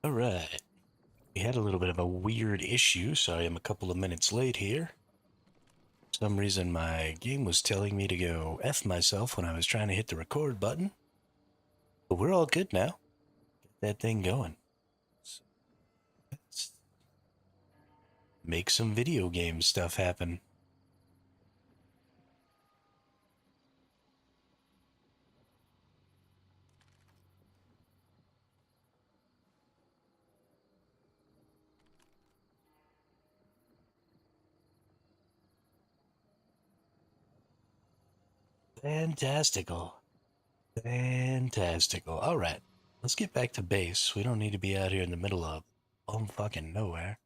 All right. We had a little bit of a weird issue. Sorry, I'm a couple of minutes late here. For some reason, my game was telling me to go F myself when I was trying to hit the record button. But we're all good now. Get that thing going. So let's make some video game stuff happen. Fantastical. Fantastical. All right. Let's get back to base. We don't need to be out here in the middle of fucking nowhere.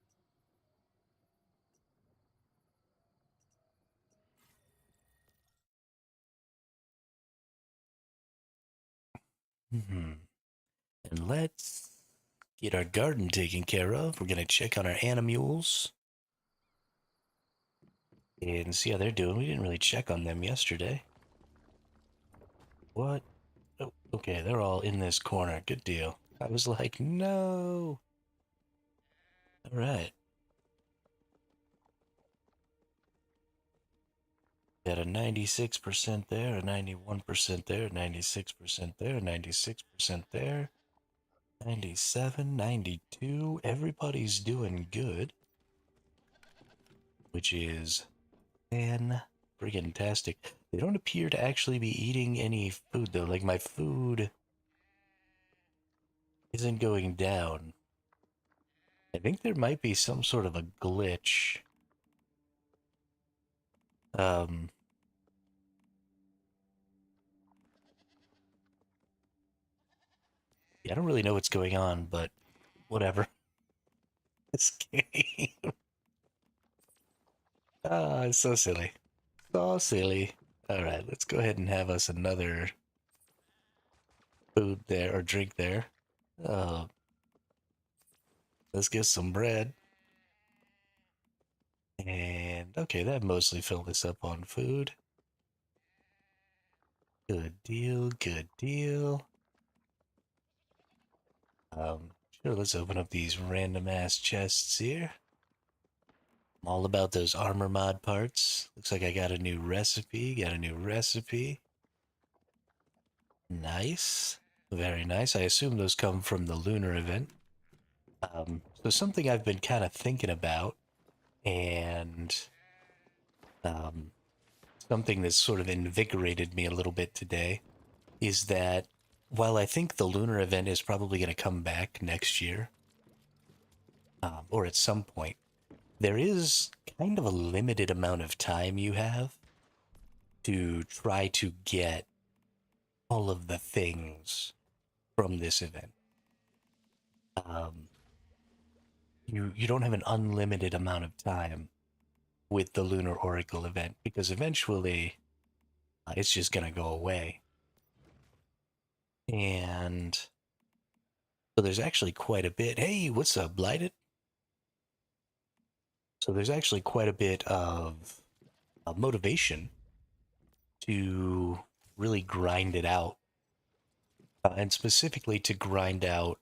Hmm. And let's get our garden taken care of. We're going to check on our animules and see how they're doing. We didn't really check on them yesterday. What? Oh, okay, they're all in this corner. Good deal. I was like, no. All right. Got a 96% there, a 91% there, 96% there, 96% there, 97, 92. Everybody's doing good, which is friggin' tastic. They don't appear to actually be eating any food, though. Like, my food isn't going down. I think there might be some sort of a glitch. Um, yeah, I don't really know what's going on, but whatever. This game. Ah, it's so silly. So silly. Alright, let's go ahead and have us another food there, or drink there. Uh, let's get some bread. And, okay, that mostly filled us up on food. Good deal, good deal. Sure, let's open up these random ass chests here. I'm all about those armor mod parts. Looks like I got a new recipe, Nice. Very nice. I assume those come from the lunar event. So something I've been kind of thinking about, and um, something that's sort of invigorated me a little bit today, is that while I think the lunar event is probably going to come back next year, or at some point, there is kind of a limited amount of time you have to try to get all of the things from this event. Um, you don't have an unlimited amount of time with the Lunar Oracle event because eventually it's just gonna go away. And so there's actually quite a bit. Hey, what's up, Blighted? So there's actually quite a bit of motivation to really grind it out, and specifically to grind out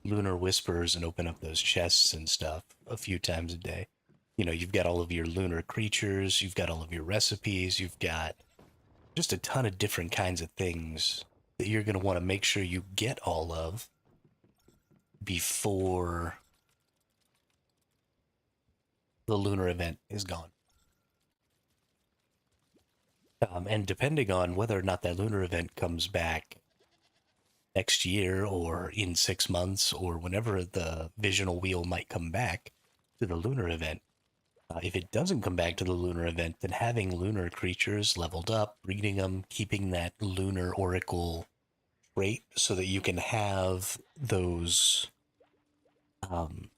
Lunar Whispers and open up those chests and stuff a few times a day. You know, you've got all of your lunar creatures, you've got all of your recipes, you've got just a ton of different kinds of things that you're going to want to make sure you get all of before the lunar event is gone. And depending on whether or not that lunar event comes back next year or in 6 months or whenever the visional wheel might come back to the lunar event, if it doesn't come back to the lunar event, then having lunar creatures leveled up, breeding them, keeping that lunar oracle trait so that you can have um,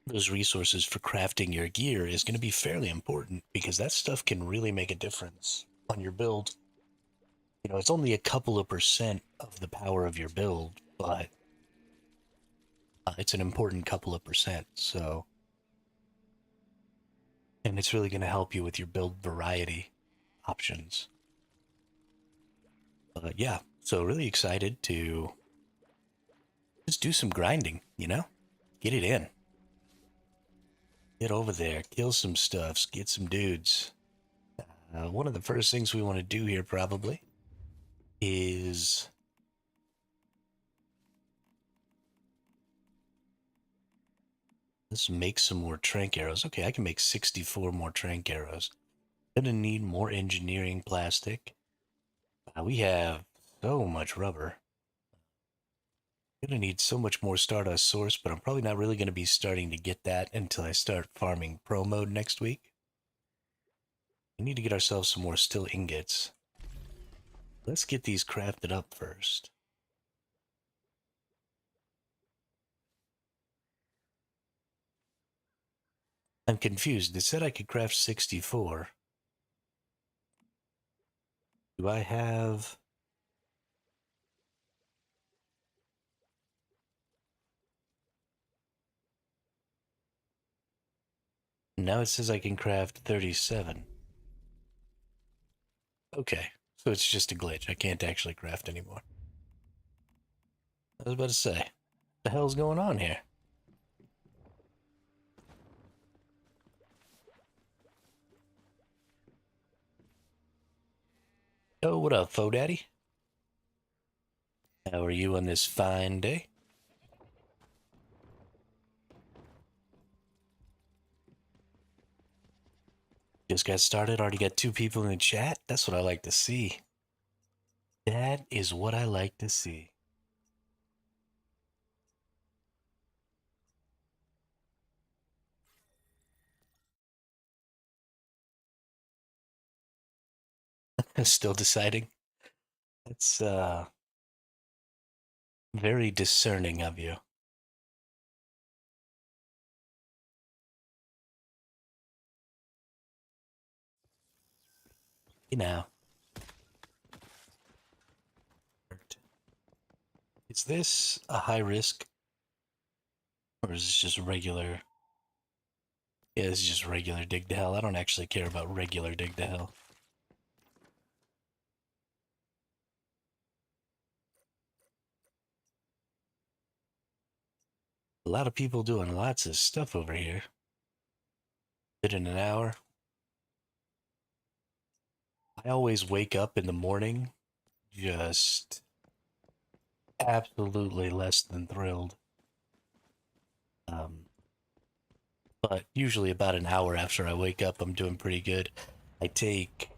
those resources for crafting your gear is going to be fairly important because that stuff can really make a difference on your build. You know, it's only a couple of percent of the power of your build, but it's an important couple of percent. So, and it's really going to help you with your build variety options. But yeah, so really excited to Just do some grinding, you know? Get it in. Get over there, kill some stuffs, get some dudes. One of the first things we want to do here probably is let's make some more trank arrows. Okay, I can make 64 more trank arrows. Gonna need more engineering plastic. We have so much rubber. Gonna need so much more Stardust Source, but I'm probably not really gonna be starting to get that until I start farming Pro Mode next week. We need to get ourselves some more steel ingots. Let's get these crafted up first. I'm confused. It said I could craft 64. Do I have... Now it says I can craft 37. Okay, so it's just a glitch. I can't actually craft anymore. I was about to say, what the hell's going on here? Oh, what up, Faux Daddy? How are you on this fine day? Just got started, already got 2 people in the chat. That's what I like to see. That is what I like to see. Still deciding. It's very discerning of you. You know. Is this a high risk? Or is this just regular? Yeah, this is just regular dig to hell. I don't actually care about regular dig to hell. A lot of people doing lots of stuff over here. Did in an hour. I always wake up in the morning just absolutely less than thrilled. Um, but usually about an hour after I wake up, I'm doing pretty good. I take a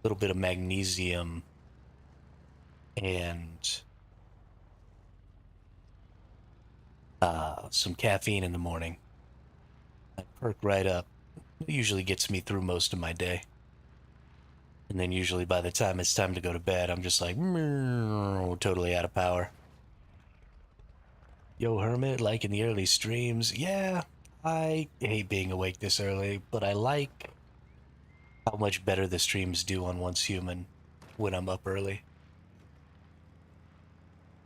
little bit of magnesium and some caffeine in the morning. I perk right up. It usually gets me through most of my day. And then usually by the time it's time to go to bed, I'm just like, totally out of power. Yo, Hermit, like in the early streams. Yeah, I hate being awake this early, but I like how much better the streams do on Once Human when I'm up early.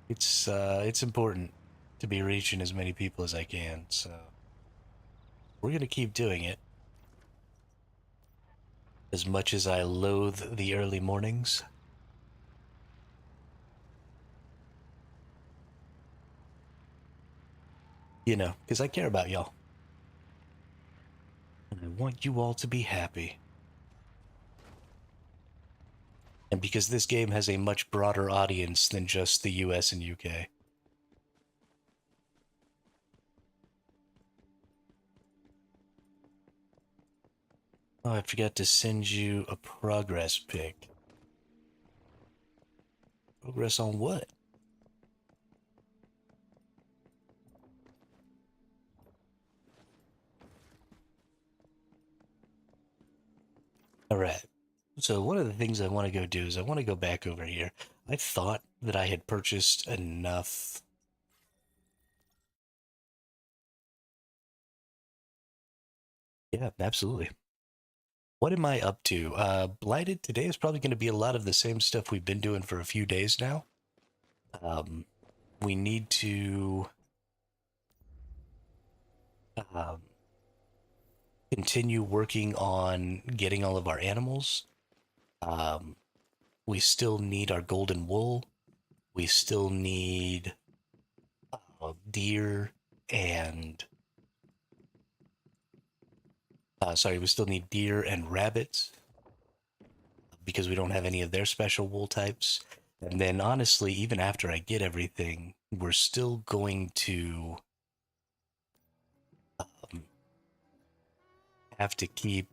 It's important to be reaching as many people as I can, so we're gonna keep doing it. As much as I loathe the early mornings. You know, because I care about y'all. And I want you all to be happy. And because this game has a much broader audience than just the US and UK. Oh, I forgot to send you a progress pic. Progress on what? Alright. So one of the things I want to go do is I want to go back over here. I thought that I had purchased enough. Yeah, absolutely. What am I up to? Blighted today is probably going to be a lot of the same stuff we've been doing for a few days now. Um, we need to um, continue working on getting all of our animals. Um, we still need our golden wool. We still need deer and sorry, we still need deer and rabbits because we don't have any of their special wool types. And then honestly, even after I get everything, we're still going to um, have to keep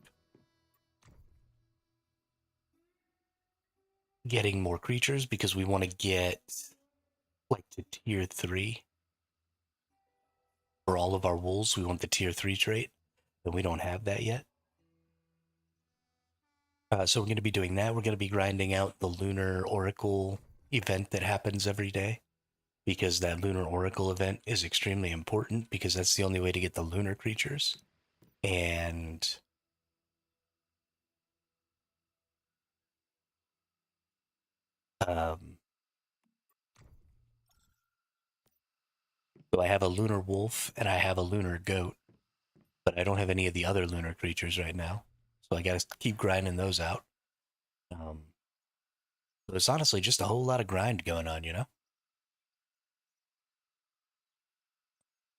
getting more creatures because we want to get like to tier 3 for all of our wolves. We want the tier 3 trait, and we don't have that yet. So we're going to be doing that. We're going to be grinding out the lunar oracle event that happens every day because that lunar oracle event is extremely important because that's the only way to get the lunar creatures. And um, so I have a lunar wolf and I have a lunar goat, but I don't have any of the other lunar creatures right now. So I got to keep grinding those out. Um, so it's honestly just a whole lot of grind going on, you know?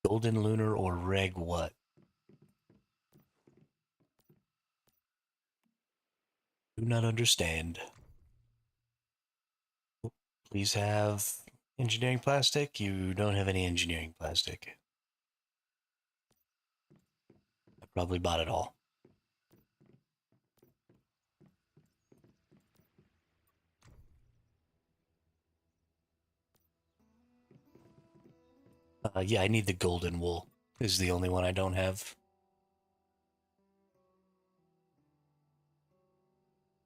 Golden lunar or reg what? Do not understand. Please have engineering plastic. You don't have any engineering plastic. I probably bought it all. Yeah, I need the golden wool. Is the only one I don't have.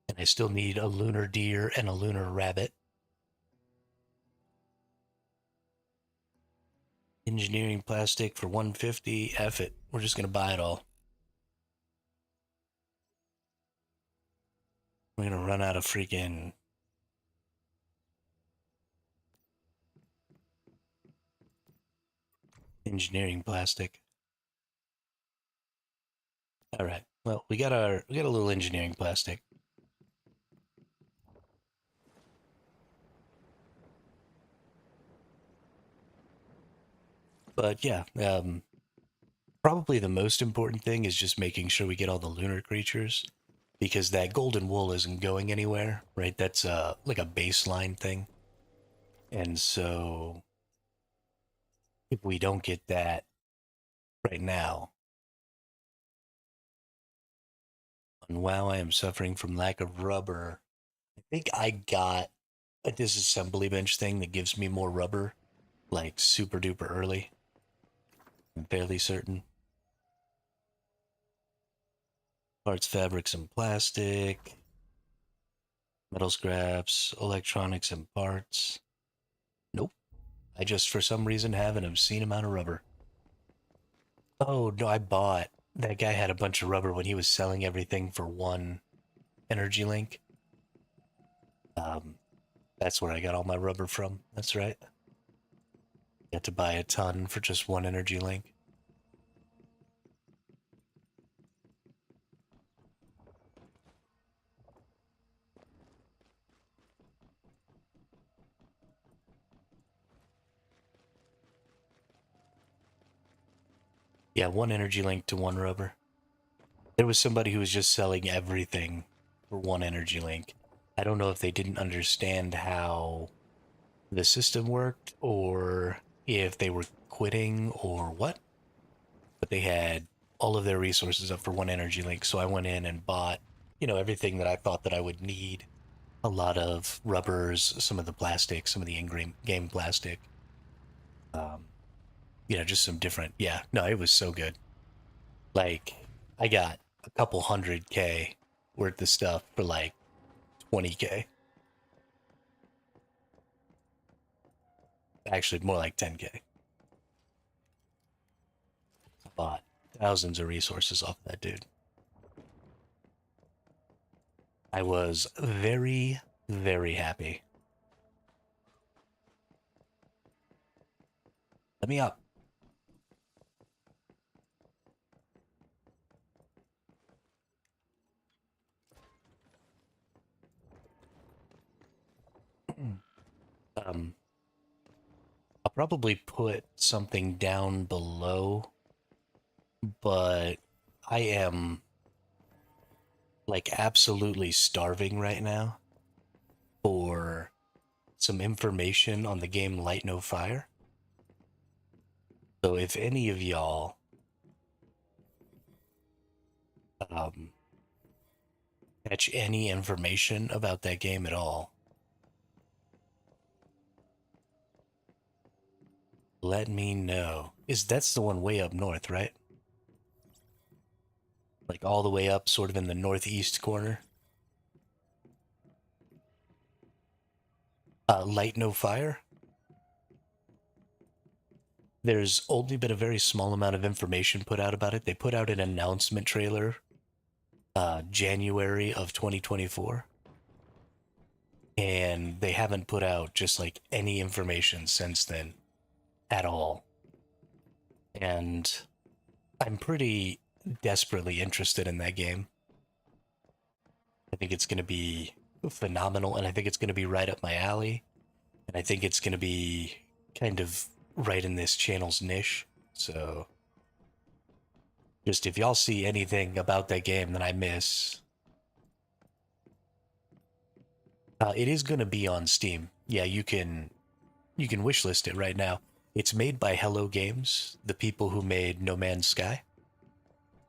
And I still need a lunar deer and a lunar rabbit. Engineering plastic for 150. F it. We're just gonna buy it all. We're gonna run out of freaking engineering plastic. All right. Well, we got a little engineering plastic. But yeah, probably the most important thing is just making sure we get all the lunar creatures because that golden wool isn't going anywhere, right? That's like a baseline thing. And so if we don't get that right now, and wow, I am suffering from lack of rubber. I think I got a disassembly bench thing that gives me more rubber, like super duper early. I'm fairly certain. Parts, fabrics, and plastic, metal scraps, electronics, and parts. Nope. I just, for some reason, have an obscene amount of rubber. Oh, no, I bought. That guy had a bunch of rubber when he was selling everything for one energy link. Um, that's where I got all my rubber from. That's right. You have to buy a ton for just one energy link. Yeah, one energy link to one rubber. There was somebody who was just selling everything for one energy link. I don't know if they didn't understand how the system worked or if they were quitting or what, but they had all of their resources up for one energy link. So I went in and bought, everything that I thought that I would need. A lot of rubbers, some of the plastic, some of the in-game plastic. Um, just some different. Yeah, no, it was so good. Like, I got a couple 100K worth of stuff for like 20K. Actually, more like 10K. I bought thousands of resources off that dude. I was very, very happy. Let me up. um, I'll probably put something down below, but I am like absolutely starving right now for some information on the game Light No Fire. So if any of y'all um, catch any information about that game at all, let me know. That's the one way up north, right? Like all the way up, sort of in the northeast corner. Light No Fire. There's only been a very small amount of information put out about it. They put out an announcement trailer January of 2024, and they haven't put out just like any information since then at all. And I'm pretty desperately interested in that game. I think it's going to be phenomenal, and I think it's going to be right up my alley, and I think it's going to be kind of right in this channel's niche. So just if y'all see anything about that game that I miss, it is going to be on Steam. Yeah, you can wishlist it right now. It's made by Hello Games, the people who made No Man's Sky,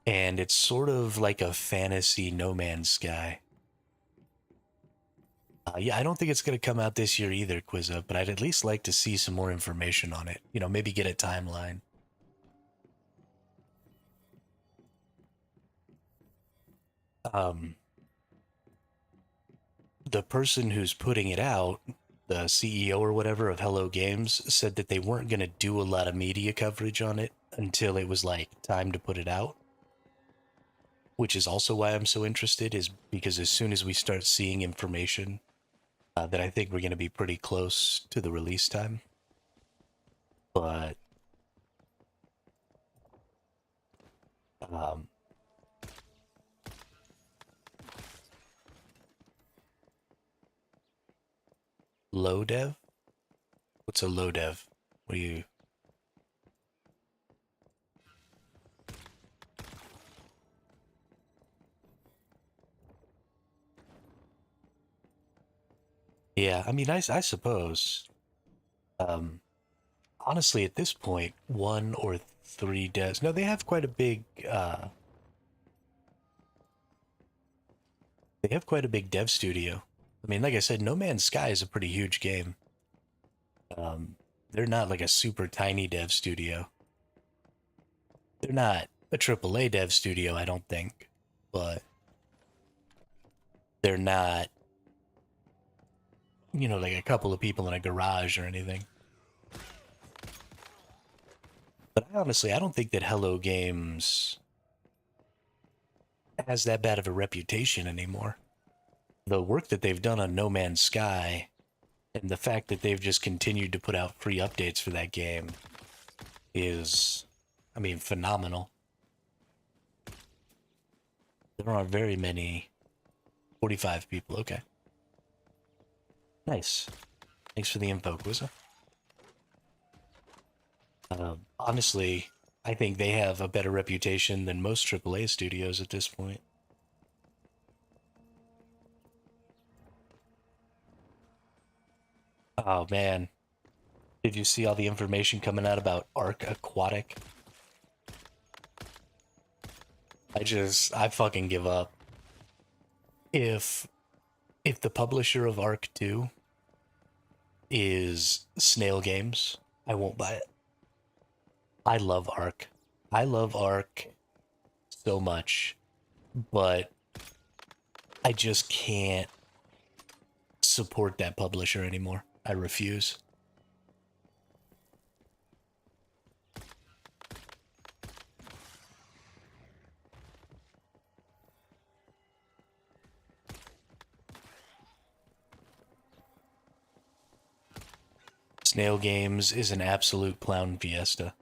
and it's sort of like a fantasy No Man's Sky. Yeah, I don't think it's going to come out this year either, Quizza, but I'd at least like to see some more information on it. You know, maybe get a timeline. Um, the person who's putting it out, the CEO or whatever of Hello Games, said that they weren't going to do a lot of media coverage on it until it was like time to put it out. Which is also why I'm so interested, is because as soon as we start seeing information, that I think we're going to be pretty close to the release time. But um, low dev? What's a low dev? What do you? Yeah, I mean, I suppose. Um, Honestly, at this point, one or three devs. No, they have quite a big. They have quite a big dev studio. I mean, like I said, No Man's Sky is a pretty huge game. They're not like a super tiny dev studio. They're not a AAA dev studio, I don't think, but they're not, like a couple of people in a garage or anything. But I don't think that Hello Games has that bad of a reputation anymore. The work that they've done on No Man's Sky and the fact that they've just continued to put out free updates for that game is, I mean, phenomenal. There aren't very many. 45 people, okay. Nice. Thanks for the info, Quizza. Honestly, I think they have a better reputation than most AAA studios at this point. Oh man, did you see all the information coming out about Ark Aquatic? I fucking give up. If if the publisher of Ark 2 is Snail Games, I won't buy it. I love Ark. I love Ark so much, but I just can't support that publisher anymore. I refuse. Snail Games is an absolute clown fiesta.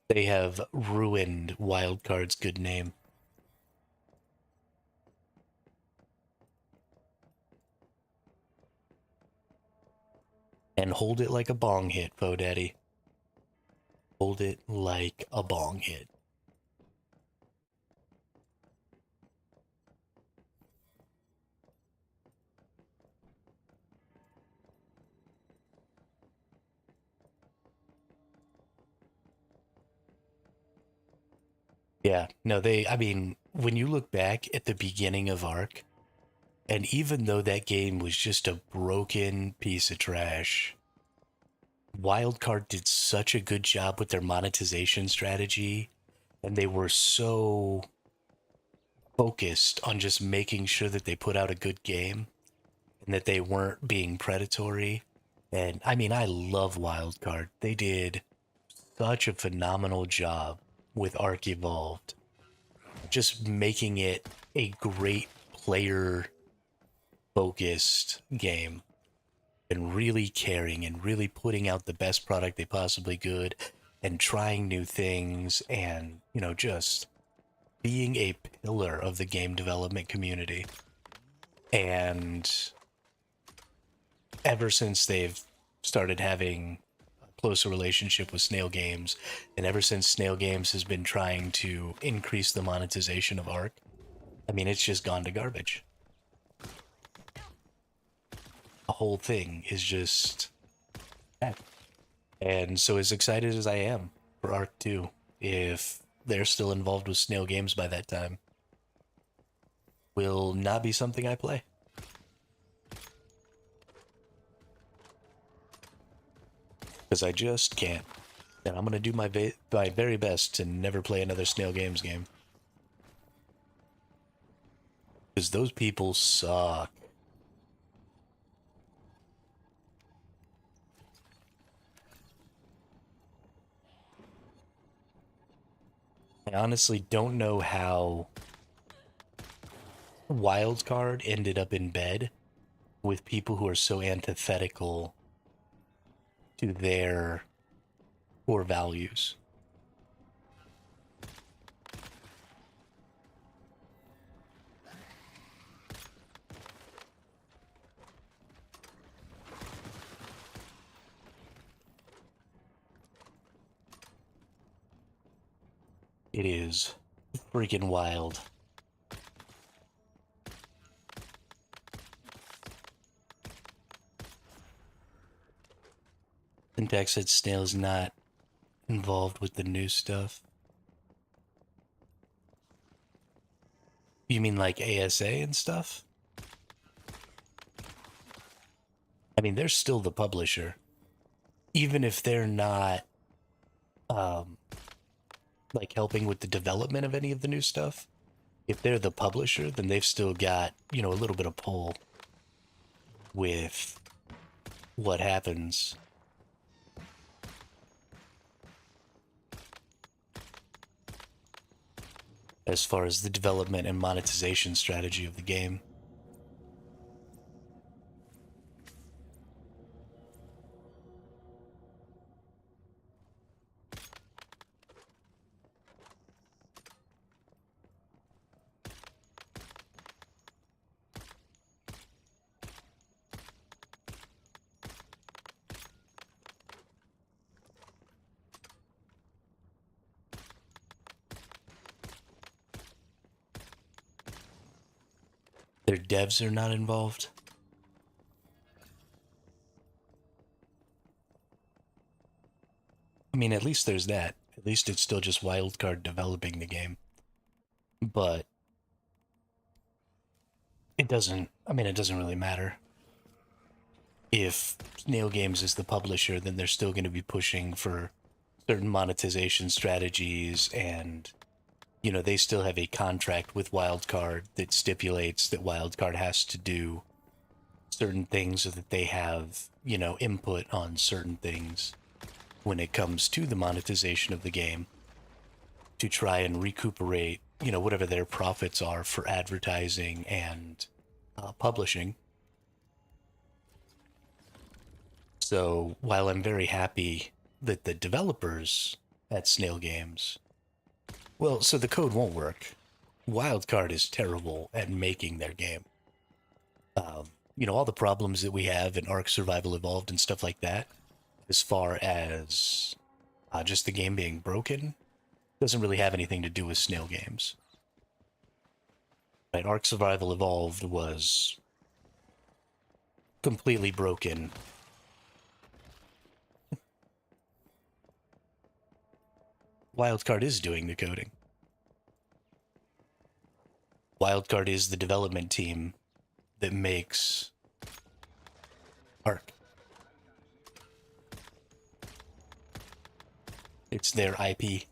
They have ruined Wildcard's good name. And hold it like a bong hit, Faux Daddy. Hold it like a bong hit. Yeah, no, I mean, when you look back at the beginning of Ark, and even though that game was just a broken piece of trash, Wildcard did such a good job with their monetization strategy, and they were so focused on just making sure that they put out a good game and that they weren't being predatory. And I mean, I love Wildcard. They did such a phenomenal job with Ark Evolved, just making it a great player focused game and really caring and really putting out the best product they possibly could and trying new things and, just being a pillar of the game development community. And ever since they've started having a closer relationship with Snail Games, and ever since Snail Games has been trying to increase the monetization of Ark, I mean, it's just gone to garbage. The whole thing is just bad. And so, as excited as I am for Ark 2, if they're still involved with Snail Games by that time, will not be something I play. Because I just can't. And I'm going to do my very best to never play another Snail Games game. Because those people suck. I honestly don't know how Wildcard ended up in bed with people who are so antithetical to their core values. It is freaking wild. Syntax said Snail's not involved with the new stuff. You mean like ASA and stuff? I mean, they're still the publisher. Even if they're not um like helping with the development of any of the new stuff, if they're the publisher, then they've still got, a little bit of pull with what happens. As far as the development and monetization strategy of the game. Their devs are not involved. I mean, at least there's that. At least it's still just Wildcard developing the game. But it doesn't really matter. If Snail Games is the publisher, then they're still going to be pushing for certain monetization strategies, and they still have a contract with Wildcard that stipulates that Wildcard has to do certain things so that they have, input on certain things when it comes to the monetization of the game to try and recuperate, whatever their profits are for advertising and publishing. So while I'm very happy that the developers at Snail Games, well, so the code won't work. Wildcard is terrible at making their game. all the problems that we have in Ark Survival Evolved and stuff like that, as far as just the game being broken, doesn't really have anything to do with snail games. Right? Ark Survival Evolved was completely broken. Wildcard is doing the coding. Wildcard is the development team that makes Ark. It's their IP.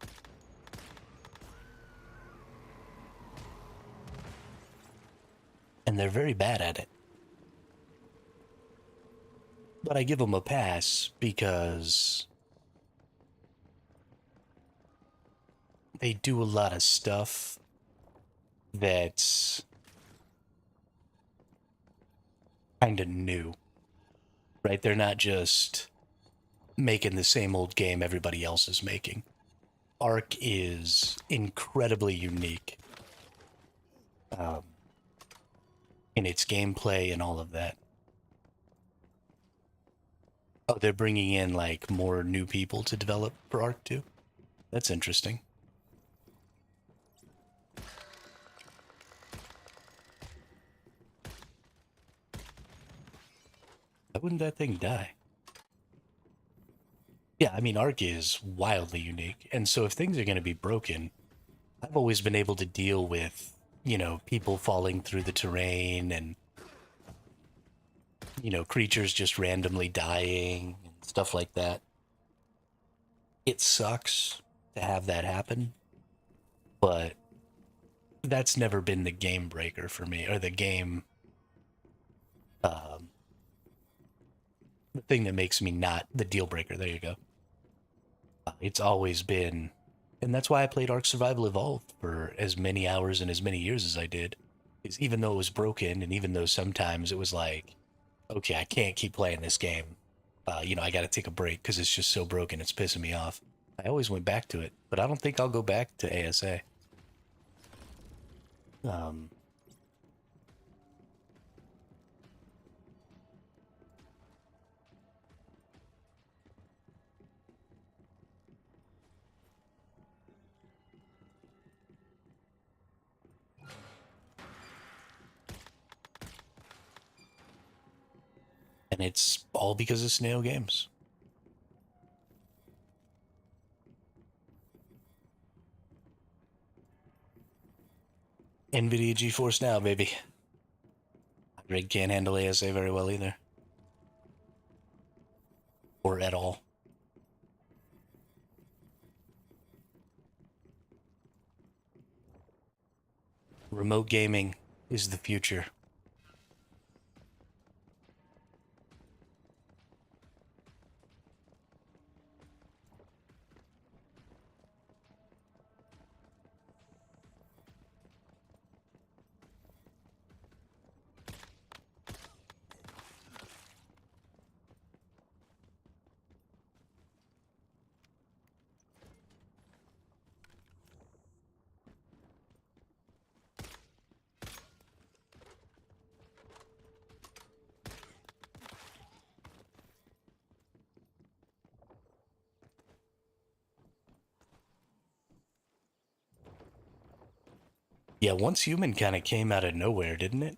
And they're very bad at it. But I give them a pass because they do a lot of stuff that's kind of new, right? They're not just making the same old game everybody else is making. Ark is incredibly unique in its gameplay and all of that. Oh, they're bringing in like more new people to develop for Ark too? That's interesting. Why wouldn't that thing die? Yeah, I mean, Ark is wildly unique. And so if things are going to be broken, I've always been able to deal with, people falling through the terrain and, creatures just randomly dying and stuff like that. It sucks to have that happen, but that's never been the game breaker for me, or the game, um, the thing that makes me not the deal breaker. There you go. It's always been, and that's why I played Ark Survival Evolved for as many hours and as many years as I did. Is even though it was broken, and even though sometimes it was like, okay, I can't keep playing this game. I got to take a break because it's just so broken. It's pissing me off. I always went back to it, but I don't think I'll go back to ASA. Um, and it's all because of Snail Games. NVIDIA GeForce Now, baby. Rig can't handle ASA very well either. Or at all. Remote gaming is the future. Yeah, Once Human kind of came out of nowhere, didn't it?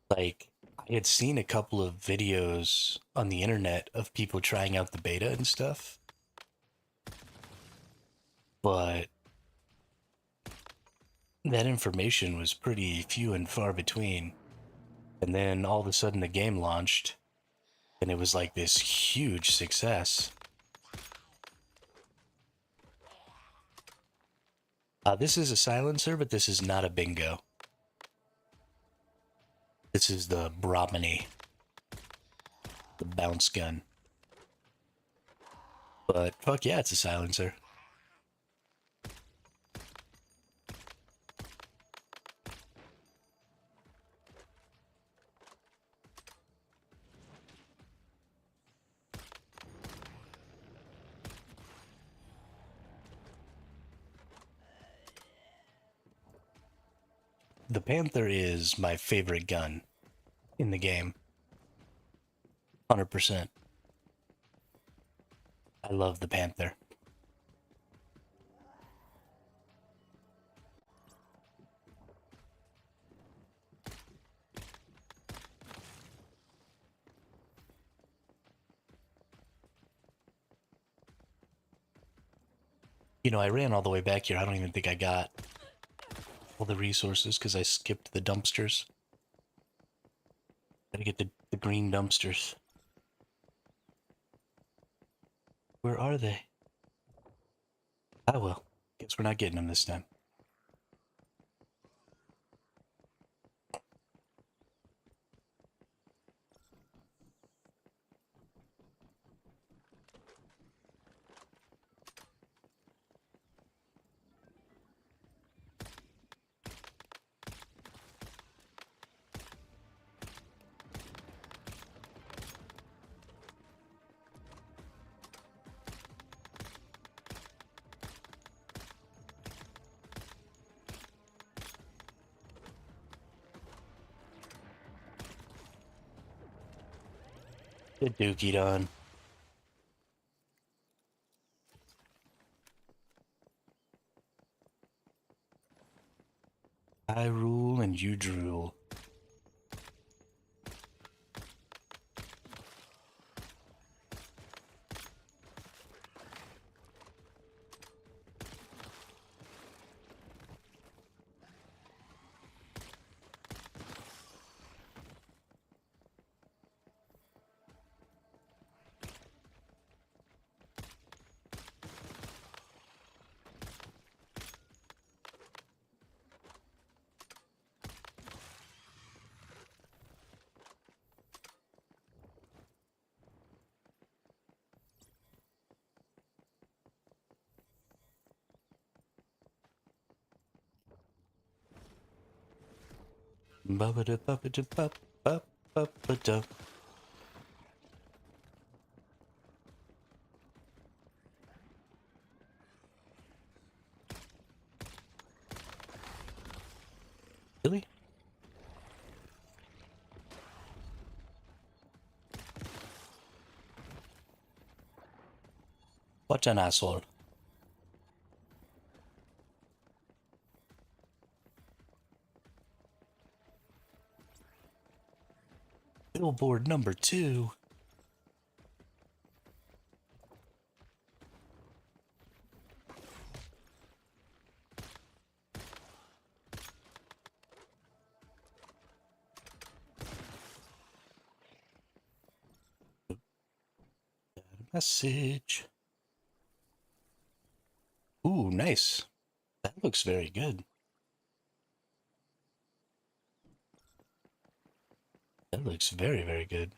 Like, I had seen a couple of videos on the internet of people trying out the beta and stuff, but that information was pretty few and far between. And then all of a sudden the game launched, and it was like this huge success. This is a silencer, but this is not a bingo. This is the Brahmini, the bounce gun. But fuck yeah, it's a silencer. The Panther is my favorite gun in the game. 100%. I love the panther. You know, I ran all the way back here. I don't even think I got all the resources because I skipped the dumpsters. Gotta get the green dumpsters. Where are they? Ah, well. Guess we're not getting them this time. The dookie done. I rule and you drool. Ba-ba-da-ba-ba-da-ba-ba-ba-ba-da. Really? What an asshole. Billboard number 2. Message. Ooh, nice. That looks very good. That looks very, very good.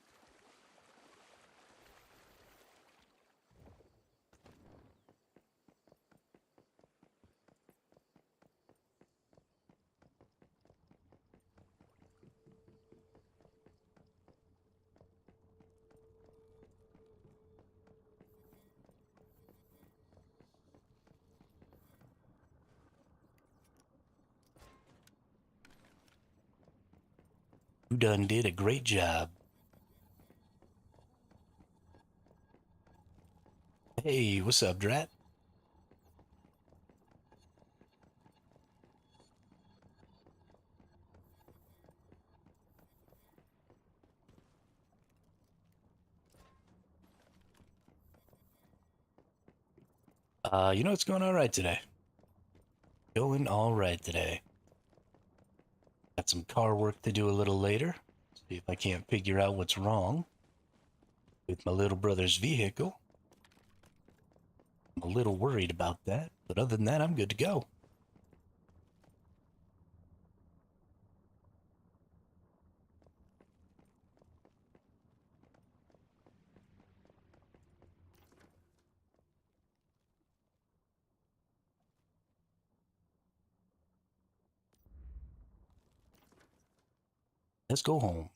You done did a great job. Hey, what's up, Drat? You know, it's going all right today. Going all right today. Got some car work to do a little later. See if I can't figure out what's wrong with my little brother's vehicle. I'm a little worried about that, but other than that, I'm good to go. Let's go home.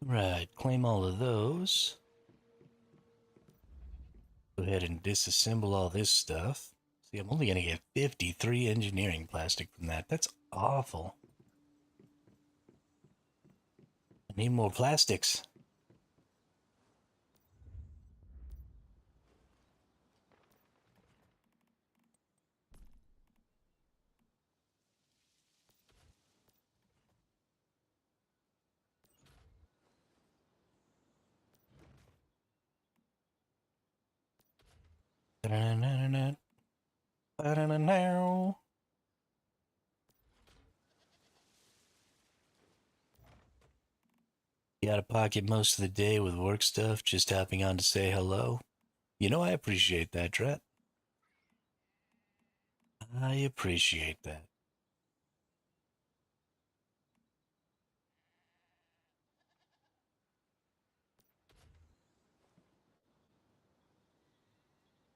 Right, claim all of those. Go ahead and disassemble all this stuff. See, I'm only going to get 53 engineering plastic from that. That's awful. I need more plastics. Now. You out of pocket most of the day with work stuff, just hopping on to say hello. You know, I appreciate that, Tret. I appreciate that.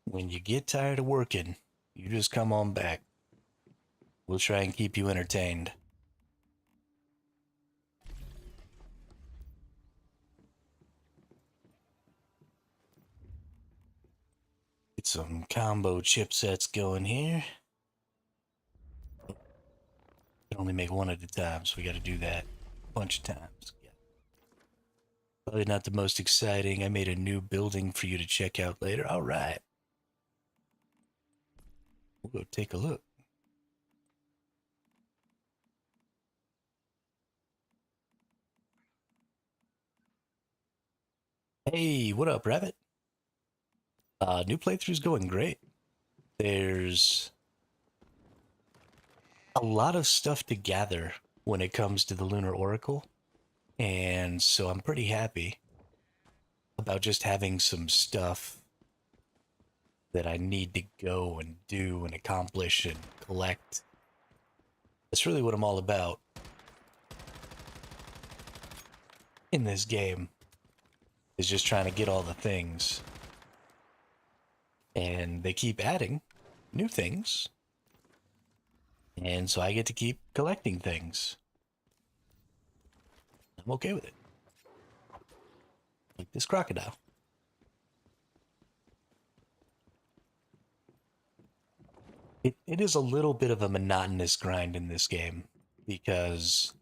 When you get tired of working, you just come on back. We'll try and keep you entertained. Get some combo chipsets going here. Can only make one at a time, so we got to do that a bunch of times. Yeah. Probably not the most exciting. I made a new building for you to check out later. All right. We'll go take a look. Hey, what up, Rabbit? New playthrough's going great. There's a lot of stuff to gather when it comes to the Lunar Oracle, and so I'm pretty happy about just having some stuff that I need to go and do and accomplish and collect. That's really what I'm all about in this game, is just trying to get all the things. And they keep adding new things, and so I get to keep collecting things. I'm okay with it. Like this crocodile. It is a little bit of a monotonous grind in this game because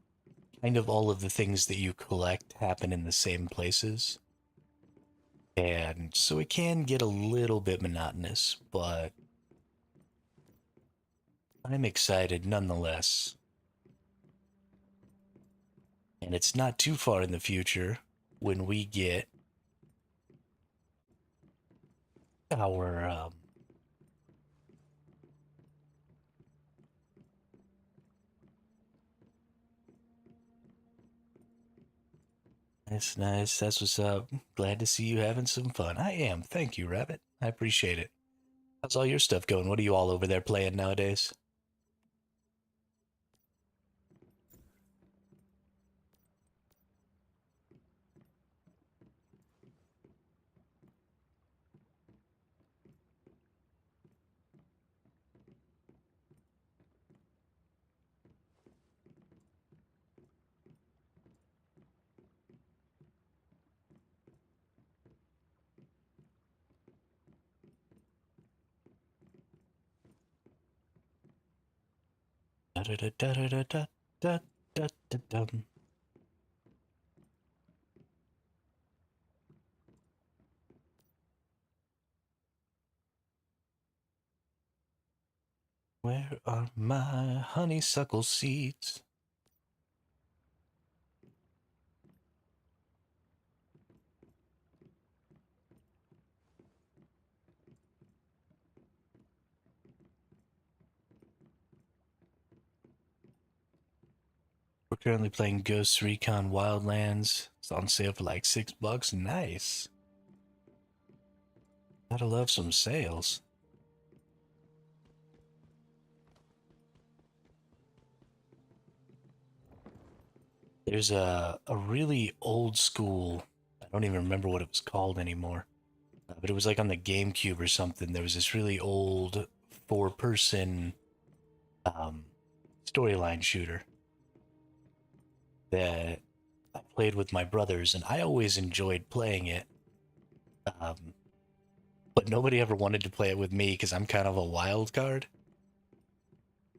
kind of all of the things that you collect happen in the same places. And so it can get a little bit monotonous, but I'm excited nonetheless. And it's not too far in the future when we get our That's nice. That's what's up. Glad to see you having some fun. I am. Thank you, Rabbit. I appreciate it. How's all your stuff going? What are you all over there playing nowadays? Da da da da da da da da da dum. Where are my honeysuckle seeds? We're currently playing Ghost Recon Wildlands. It's on sale for like $6. Nice. Gotta love some sales. There's a really old school, I don't even remember what it was called anymore, but it was like on the GameCube or something. There was this really old four-person um, storyline shooter that I played with my brothers, and I always enjoyed playing it. Um, but nobody ever wanted to play it with me because I'm kind of a wild card.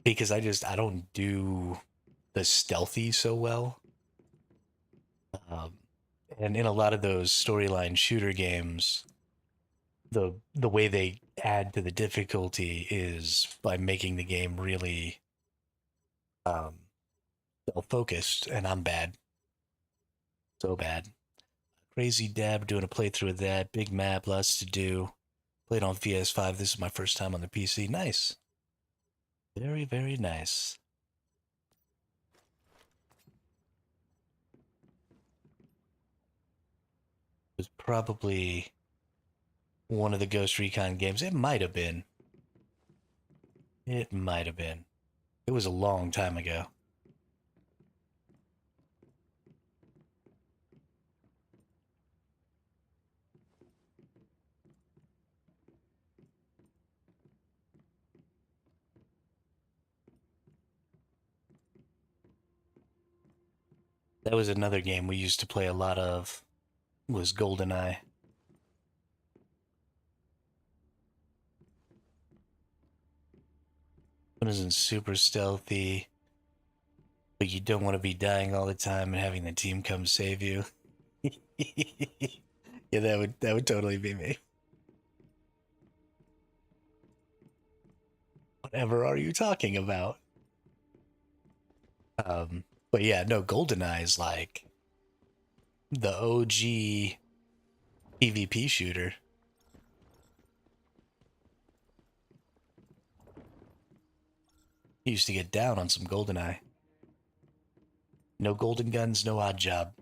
Because I don't do the stealthy so well. Um, and in a lot of those storyline shooter games, the way they add to the difficulty is by making the game really um, focused, and I'm bad, so bad. Crazy Dab doing a playthrough of that. Big map, lots to do. Played on PS5. This is my first time on the PC. Nice. Very, very nice. It was probably one of the Ghost Recon games. It might have been. It might have been. It was a long time ago. That was another game we used to play a lot of. Was GoldenEye. It wasn't super stealthy, but you don't want to be dying all the time and having the team come save you. Yeah, that would totally be me. Whatever are you talking about? But yeah, no, GoldenEye is like the OG PvP shooter. He used to get down on some GoldenEye. No golden guns, no odd job.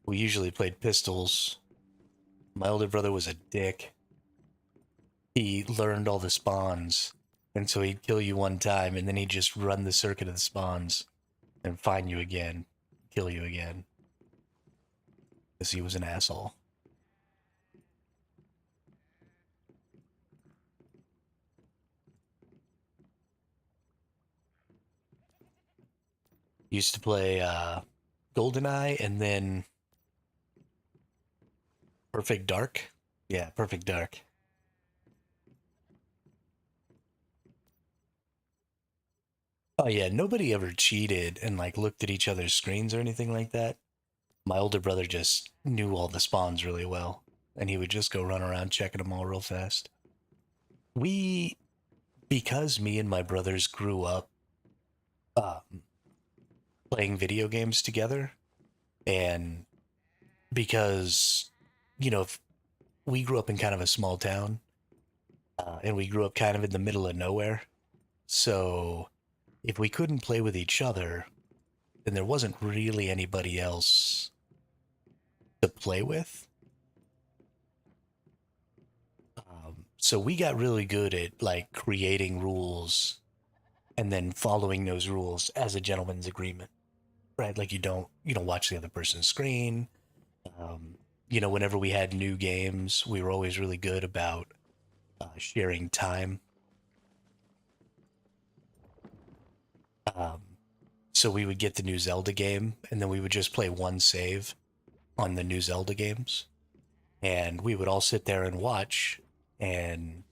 We usually played pistols. My older brother was a dick. He learned all the spawns, and so he'd kill you one time, and then he'd just run the circuit of the spawns and find you again, kill you again, because he was an asshole. Used to play GoldenEye and then Perfect Dark. Yeah, Perfect Dark. Oh yeah, nobody ever cheated and like looked at each other's screens or anything like that. My older brother just knew all the spawns really well, and he would just go run around checking them all real fast. We, because me and my brothers grew up um, playing video games together, and because, you know, we grew up in kind of a small town, and we grew up kind of in the middle of nowhere. So if we couldn't play with each other, then there wasn't really anybody else to play with. So we got really good at like creating rules and then following those rules as a gentleman's agreement, right? Like you don't watch the other person's screen. Um, whenever we had new games, we were always really good about sharing time. Um, so we would get the new Zelda game, and then we would just play one save on the new Zelda games, and we would all sit there and watch. And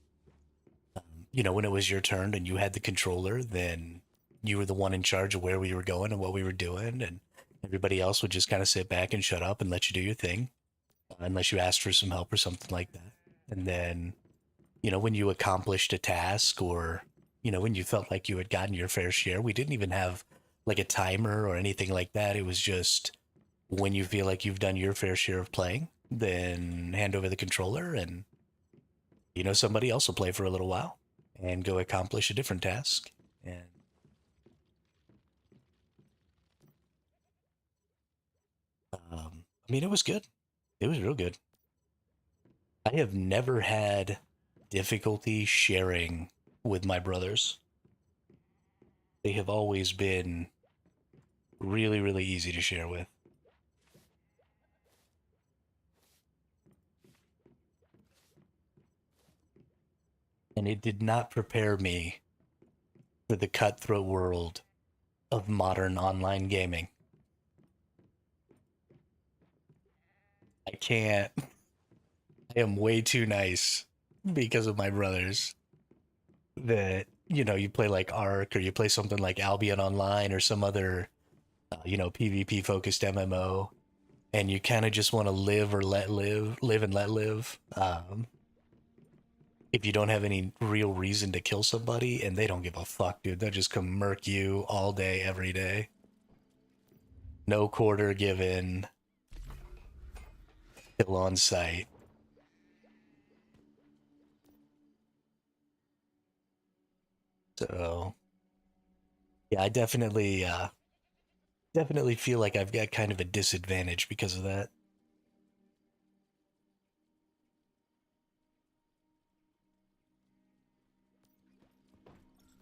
when it was your turn and you had the controller, then you were the one in charge of where we were going and what we were doing, and everybody else would just kind of sit back and shut up and let you do your thing, unless you asked for some help or something like that. And then, when you accomplished a task, or when you felt like you had gotten your fair share, we didn't even have like a timer or anything like that. It was just when you feel like you've done your fair share of playing, then hand over the controller, and somebody else will play for a little while and go accomplish a different task. And I mean, it was good. It was real good. I have never had difficulty sharing with my brothers. They have always been really, really easy to share with. And it did not prepare me for the cutthroat world of modern online gaming. I can't. I am way too nice because of my brothers. That, you play like Ark or you play something like Albion Online or some other, PvP focused MMO, and you kind of just want to live or let live, live and let live. If you don't have any real reason to kill somebody, and they don't give a fuck, dude, they'll just come murk you all day, every day. No quarter given, kill on sight. So yeah, I definitely feel like I've got kind of a disadvantage because of that.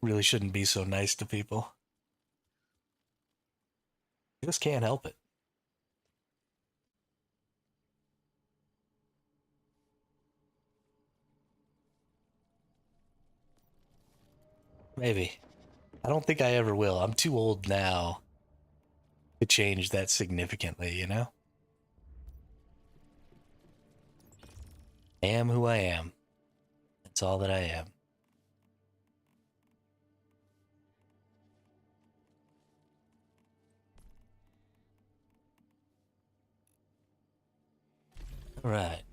Really shouldn't be so nice to people. Just can't help it. Maybe. I don't think I ever will. I'm too old now to change that significantly. I am who I am. That's all that I am. All right.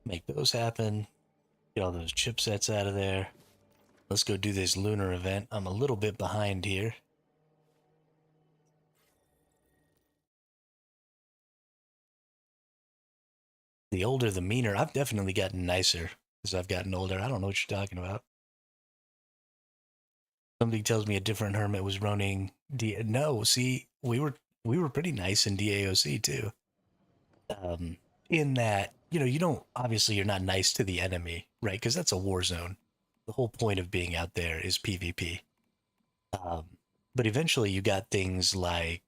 Make those happen. Get all those chipsets out of there. Let's go do this lunar event. I'm a little bit behind here. The older, the meaner. I've definitely gotten nicer as I've gotten older. I don't know what you're talking about. Somebody tells me a different hermit was running No, see, we were pretty nice in DAOC too. Um, in that, you don't, obviously you're not nice to the enemy, right? Because that's a war zone. The whole point of being out there is PvP. Um, but eventually you got things like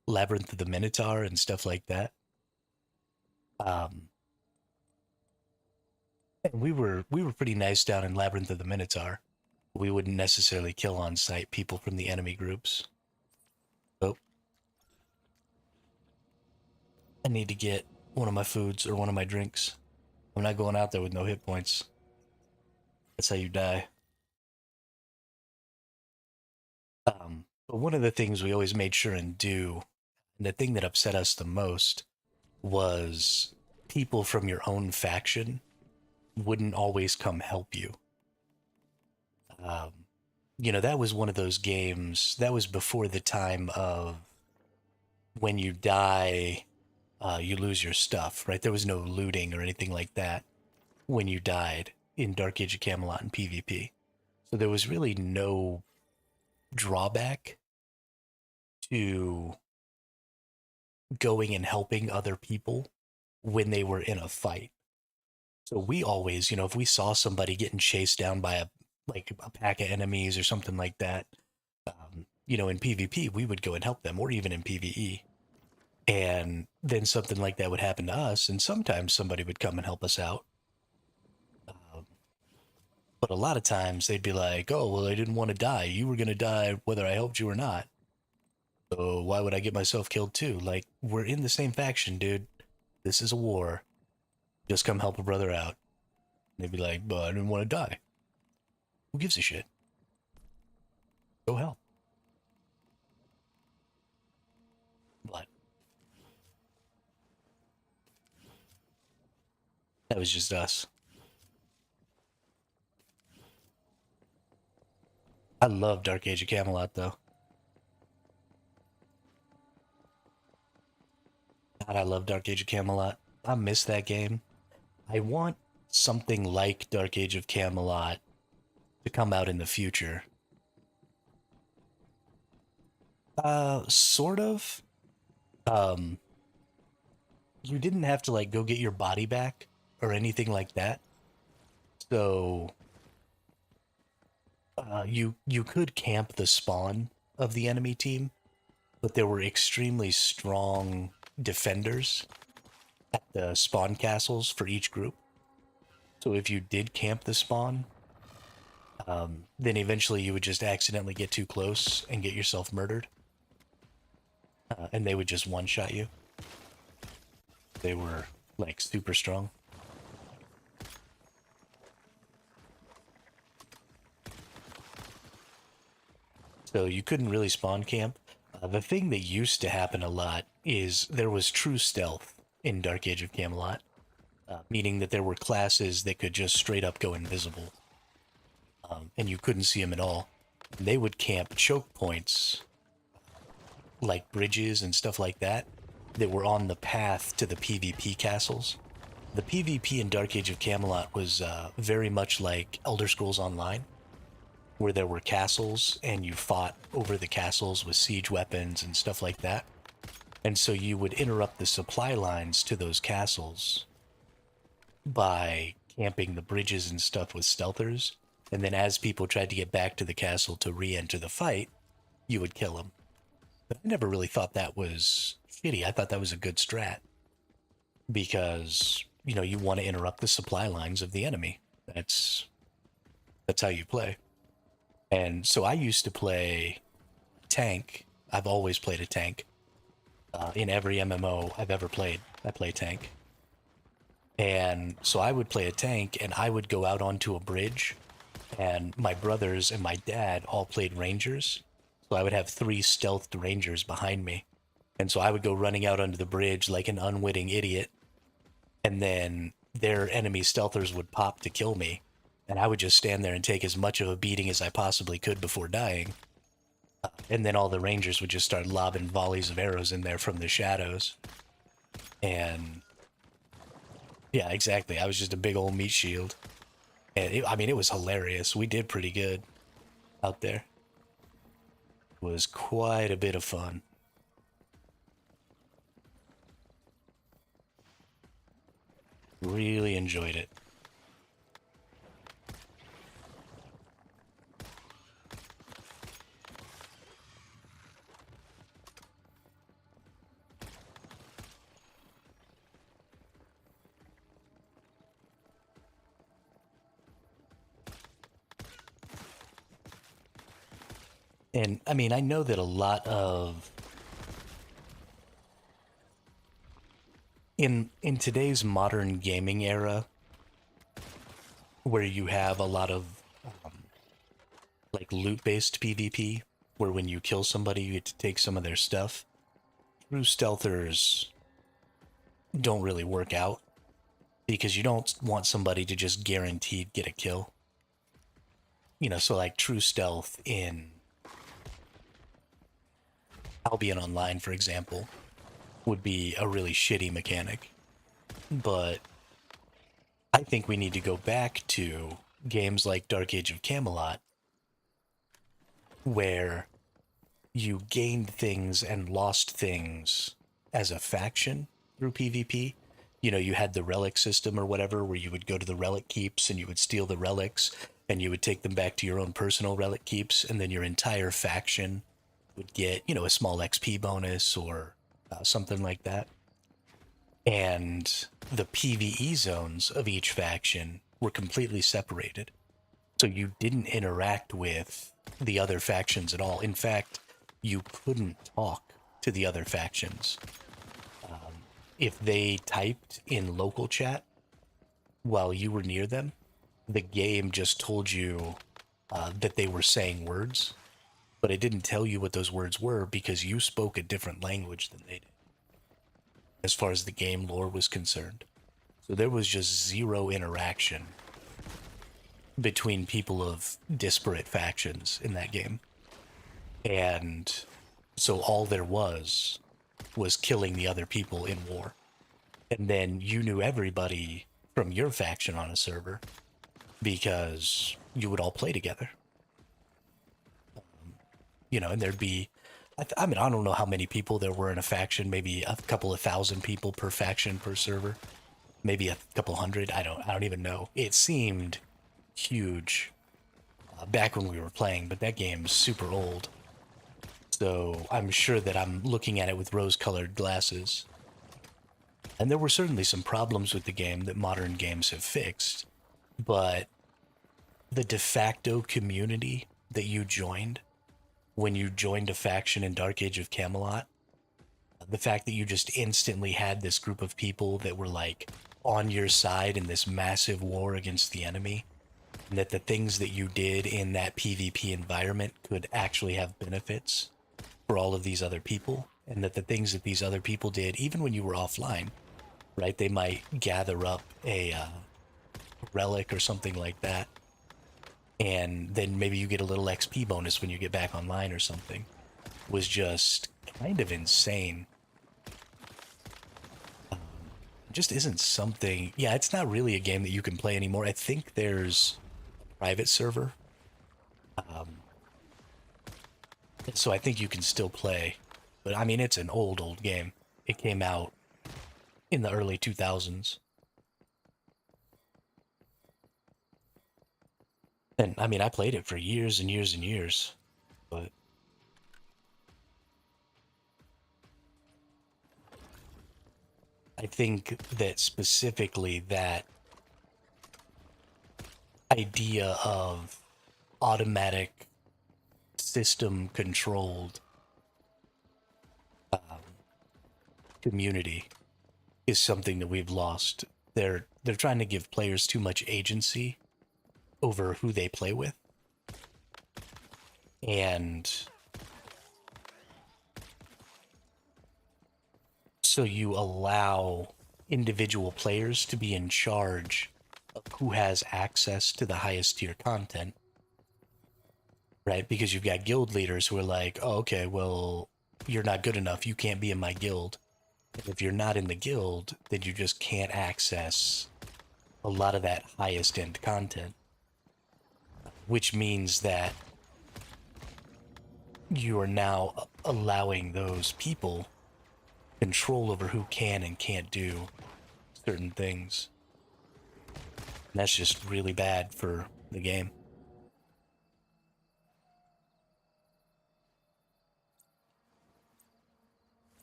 Labyrinth of the Minotaur and stuff like that. Um, and we were pretty nice down in Labyrinth of the Minotaur. We wouldn't necessarily kill on sight people from the enemy groups. Oh, I need to get one of my foods or one of my drinks. I'm not going out there with no hit points. That's how you die. But one of the things we always made sure and do, and the thing that upset us the most, was people from your own faction wouldn't always come help you. Um, that was one of those games, that was before the time of when you die, you lose your stuff, right? There was no looting or anything like that when you died in Dark Age of Camelot and PvP. So there was really no drawback to going and helping other people when they were in a fight. So we always, if we saw somebody getting chased down by a pack of enemies or something like that, in PvP, we would go and help them, or even in PvE. And then something like that would happen to us, and sometimes somebody would come and help us out. Um, but a lot of times they'd be like, "Oh, well, I didn't want to die. You were gonna die whether I helped you or not. So why would I get myself killed too? Like, we're in the same faction, dude. This is a war. Just come help a brother out." And they'd be like, "But I didn't want to die." Who gives a shit? Go help. But that was just us. I love Dark Age of Camelot, though. God, I love Dark Age of Camelot. I miss that game. I want something like Dark Age of Camelot to come out in the future. Sort of. Um, you didn't have to like go get your body back or anything like that. So, you could camp the spawn of the enemy team, but there were extremely strong defenders at the spawn castles for each group. So if you did camp the spawn, Then eventually you would just accidentally get too close and get yourself murdered. And they would just one-shot you. They were, like, super strong. So you couldn't really spawn camp. The thing that used to happen a lot is there was true stealth in Dark Age of Camelot, meaning that there were classes that could just straight up go invisible, and you couldn't see them at all. They would camp choke points, like bridges and stuff like that, that were on the path to the PvP castles. The PvP in Dark Age of Camelot was very much like Elder Scrolls Online, where there were castles and you fought over the castles with siege weapons and stuff like that. And so you would interrupt the supply lines to those castles by camping the bridges and stuff with stealthers. And then as people tried to get back to the castle to re-enter the fight, you would kill them. But I never really thought that was shitty. I thought that was a good strat. Because, you know, you want to interrupt the supply lines of the enemy. That's how you play. And so I used to play tank. I've always played a tank. In every MMO I've ever played, I play tank. And so I would play a tank, and I would go out onto a bridge, and my brothers and my dad all played rangers. So I would have 3 stealthed rangers behind me. And so I would go running out onto the bridge like an unwitting idiot, and then their enemy stealthers would pop to kill me. And I would just stand there and take as much of a beating as I possibly could before dying. And then all the rangers would just start lobbing volleys of arrows in there from the shadows. And yeah, exactly. I was just a big old meat shield. And it was hilarious. We did pretty good out there. It was quite a bit of fun. Really enjoyed it. And I mean, I know that a lot of in today's modern gaming era, where you have a lot of like loot-based PvP, where when you kill somebody, you get to take some of their stuff. True stealthers don't really work out because you don't want somebody to just guaranteed get a kill. You know, so like true stealth in Albion Online, for example, would be a really shitty mechanic. But I think we need to go back to games like Dark Age of Camelot, where you gained things and lost things as a faction through PvP. You know, you had the relic system or whatever, where you would go to the relic keeps and you would steal the relics and you would take them back to your own personal relic keeps, and then your entire faction would get, you know, a small XP bonus or something like that. And the PvE zones of each faction were completely separated. So you didn't interact with the other factions at all. In fact, you couldn't talk to the other factions. If they typed in local chat while you were near them, the game just told you that they were saying words, but it didn't tell you what those words were because you spoke a different language than they did, as far as the game lore was concerned. So there was just zero interaction between people of disparate factions in that game. And so all there was killing the other people in war. And then you knew everybody from your faction on a server because you would all play together. You know, and there'd be, I mean, I don't know how many people there were in a faction, maybe a couple of thousand people per faction per server, maybe a couple hundred, I don't even know. It seemed huge back when we were playing, but that game's super old. So I'm sure that I'm looking at it with rose-colored glasses. And there were certainly some problems with the game that modern games have fixed, but the de facto community that you joined when you joined a faction in Dark Age of Camelot, the fact that you just instantly had this group of people that were like on your side in this massive war against the enemy, and that the things that you did in that PvP environment could actually have benefits for all of these other people, and that the things that these other people did, even when you were offline, right, they might gather up a relic or something like that, and then maybe you get a little XP bonus when you get back online or something, was just kind of insane. It just isn't something. Yeah, it's not really a game that you can play anymore. I think there's a private server, so I think you can still play. But I mean, it's an old game. It came out in the early 2000s. And I mean, I played it for years and years and years. But I think that specifically that idea of automatic system controlled community is something that we've lost. They're trying to give players too much agency over who they play with. And so you allow individual players to be in charge of who has access to the highest tier content, right? Because you've got guild leaders who are like, oh, okay, well, you're not good enough. You can't be in my guild. And if you're not in the guild, then you just can't access a lot of that highest end content, which means that you are now allowing those people control over who can and can't do certain things. And that's just really bad for the game.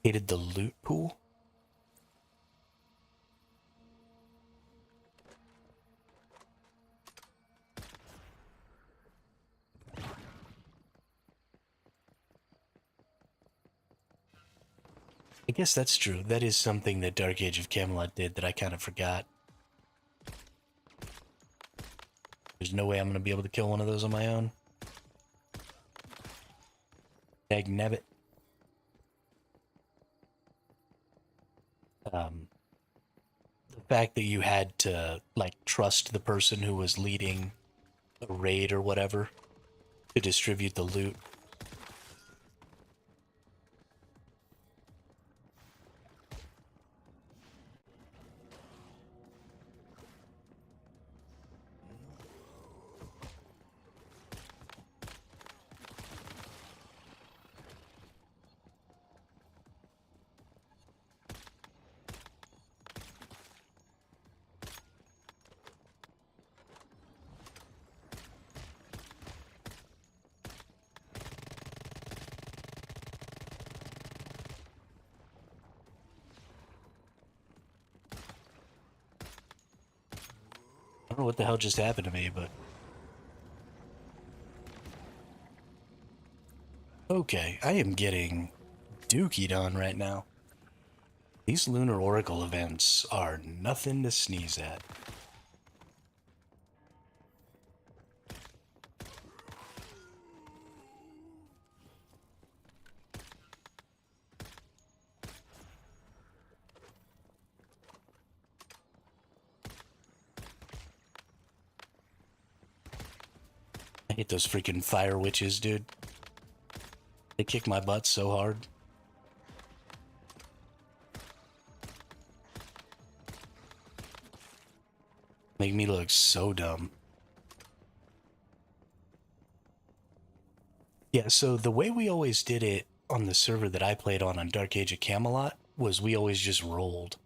Hated the loot pool. I guess that's true. That is something that Dark Age of Camelot did that I kind of forgot. There's no way I'm going to be able to kill one of those on my own. Dagnabbit. The fact that you had to, like, trust the person who was leading a raid or whatever to distribute the loot. I don't know what the hell just happened to me, but... Okay, I am getting dookied on right now. These Lunar Oracle events are nothing to sneeze at. I hate those freaking fire witches, dude. They kick my butt so hard. Make me look so dumb. Yeah, so the way we always did it on the server that I played on Dark Age of Camelot was we always just rolled.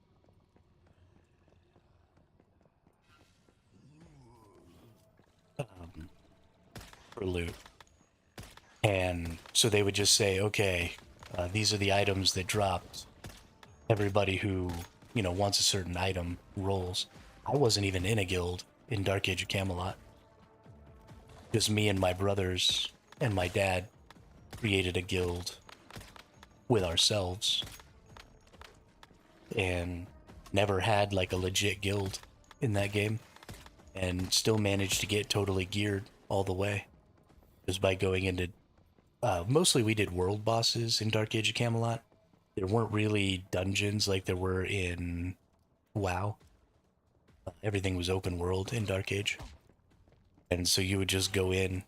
For loot. And so they would just say, okay, these are the items that dropped. Everybody who, you know, wants a certain item rolls. I wasn't even in a guild in Dark Age of Camelot. Just me and my brothers and my dad created a guild with ourselves and never had like a legit guild in that game and still managed to get totally geared all the way just by going into mostly we did world bosses in Dark Age of Camelot. There weren't really dungeons like there were in WoW. Everything was open world in Dark Age, and so you would just go in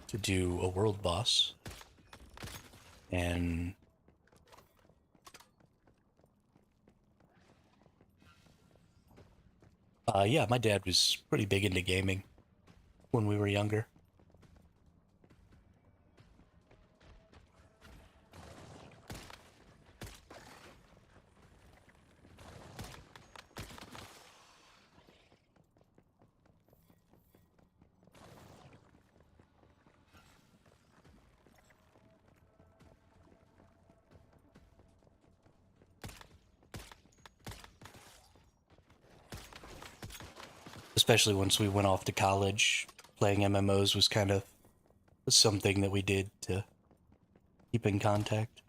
to do a world boss. And yeah, my dad was pretty big into gaming when we were younger. Especially once we went off to college, playing MMOs was kind of something that we did to keep in contact.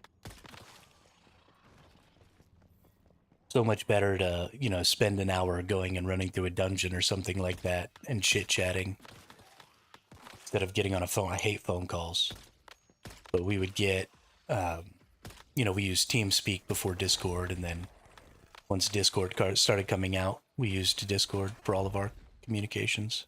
So much better to, spend an hour going and running through a dungeon or something like that and chit-chatting instead of getting on a phone. I hate phone calls. But we would get, we used TeamSpeak before Discord, and then once Discord started coming out, we used Discord for all of our communications.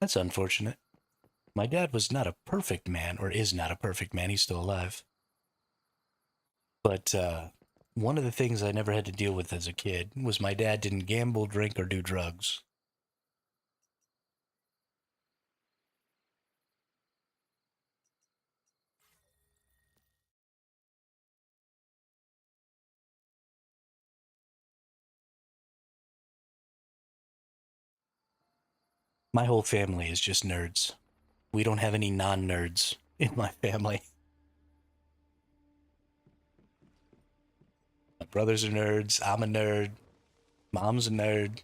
That's unfortunate. My dad was not a perfect man, or is not a perfect man. He's still alive. But one of the things I never had to deal with as a kid was my dad didn't gamble, drink, or do drugs. My whole family is just nerds. We don't have any non-nerds in my family. My brothers are nerds. I'm a nerd. Mom's a nerd.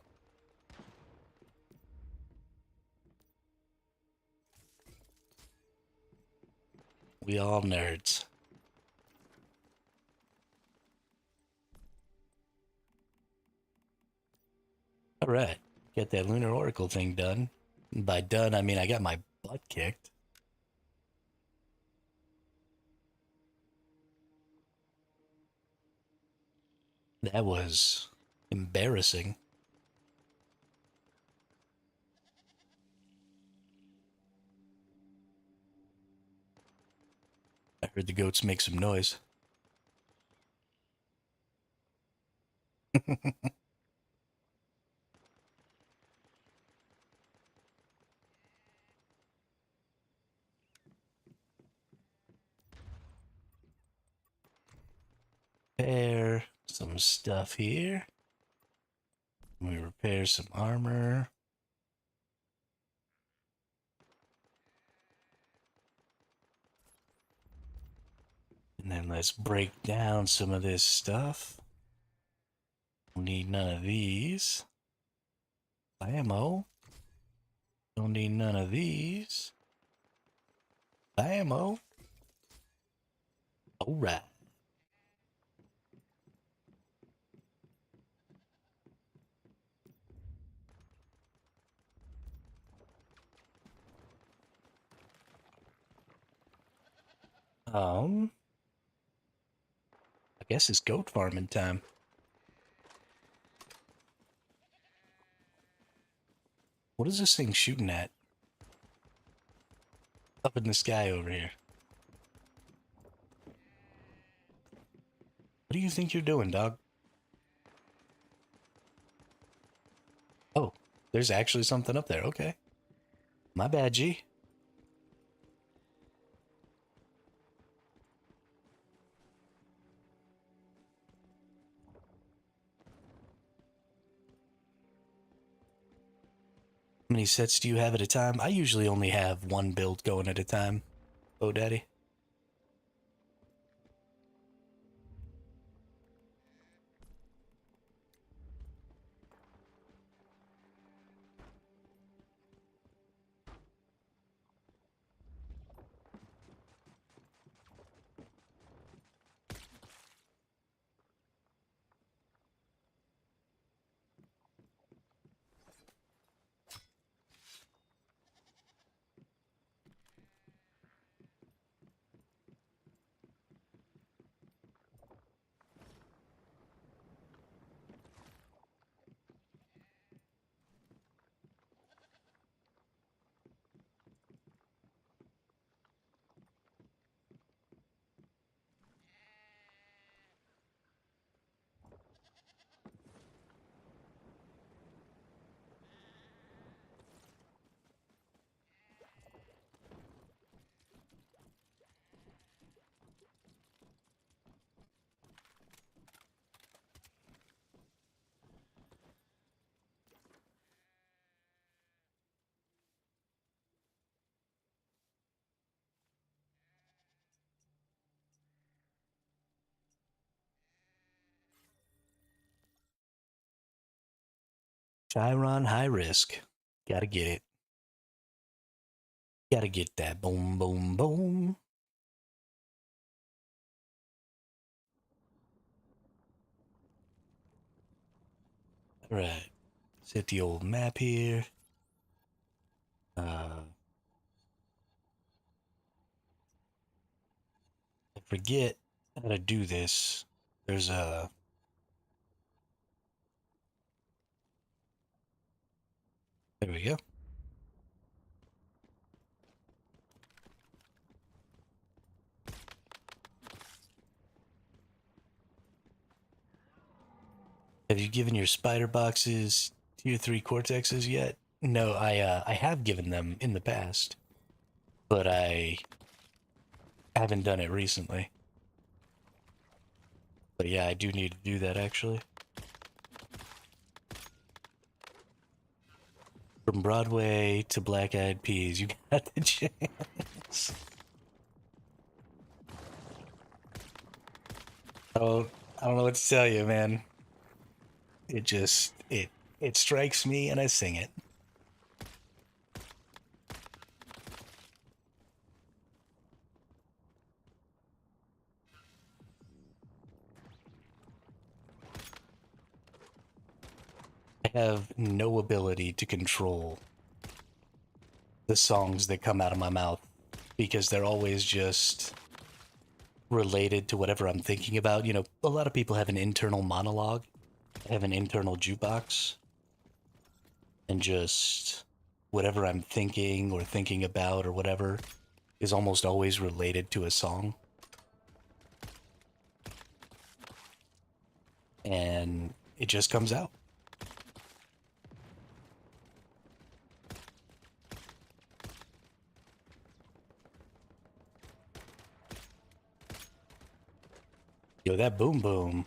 We all nerds. All right. Get that lunar oracle thing done. And by done, I mean I got my butt kicked. That was embarrassing. I heard the goats make some noise. Repair some stuff here. We repair some armor. And then let's break down some of this stuff. Don't need none of these. Ammo. Don't need none of these. Ammo. Alright. I guess it's goat farming time. What is this thing shooting at? Up in the sky over here. What do you think you're doing, dog? Oh, there's actually something up there. Okay. My bad, G. How many sets do you have at a time? I usually only have one build going at a time. Oh, daddy. Chiron high risk. Gotta get it. Gotta get that. Boom, boom, boom. All right. Set the old map here. I forget how to do this. There's a. There we go. Have you given your spider boxes tier 3 cortexes yet? No, I have given them in the past, but I haven't done it recently. But yeah, I do need to do that actually. From Broadway to Black Eyed Peas, you got the chance. Oh, I don't know what to tell you, man. It just it strikes me and I sing it. I have no ability to control the songs that come out of my mouth because they're always just related to whatever I'm thinking about. You know, a lot of people have an internal monologue, have an internal jukebox, and just whatever I'm thinking or thinking about or whatever is almost always related to a song. And it just comes out. Yo, that boom boom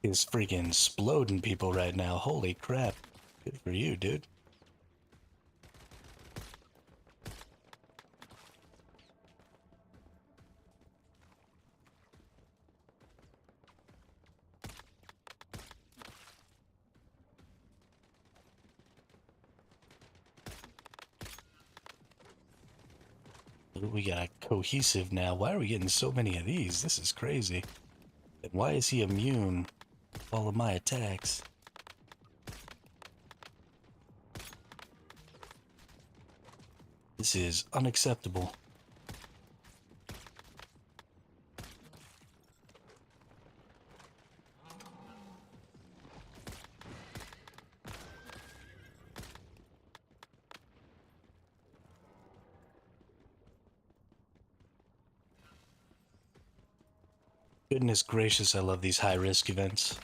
is freaking exploding people right now. Holy crap. Good for you, dude. We got cohesive now. Why are we getting so many of these? This is crazy. And why is he immune to all of my attacks? This is unacceptable. Goodness gracious, I love these high-risk events.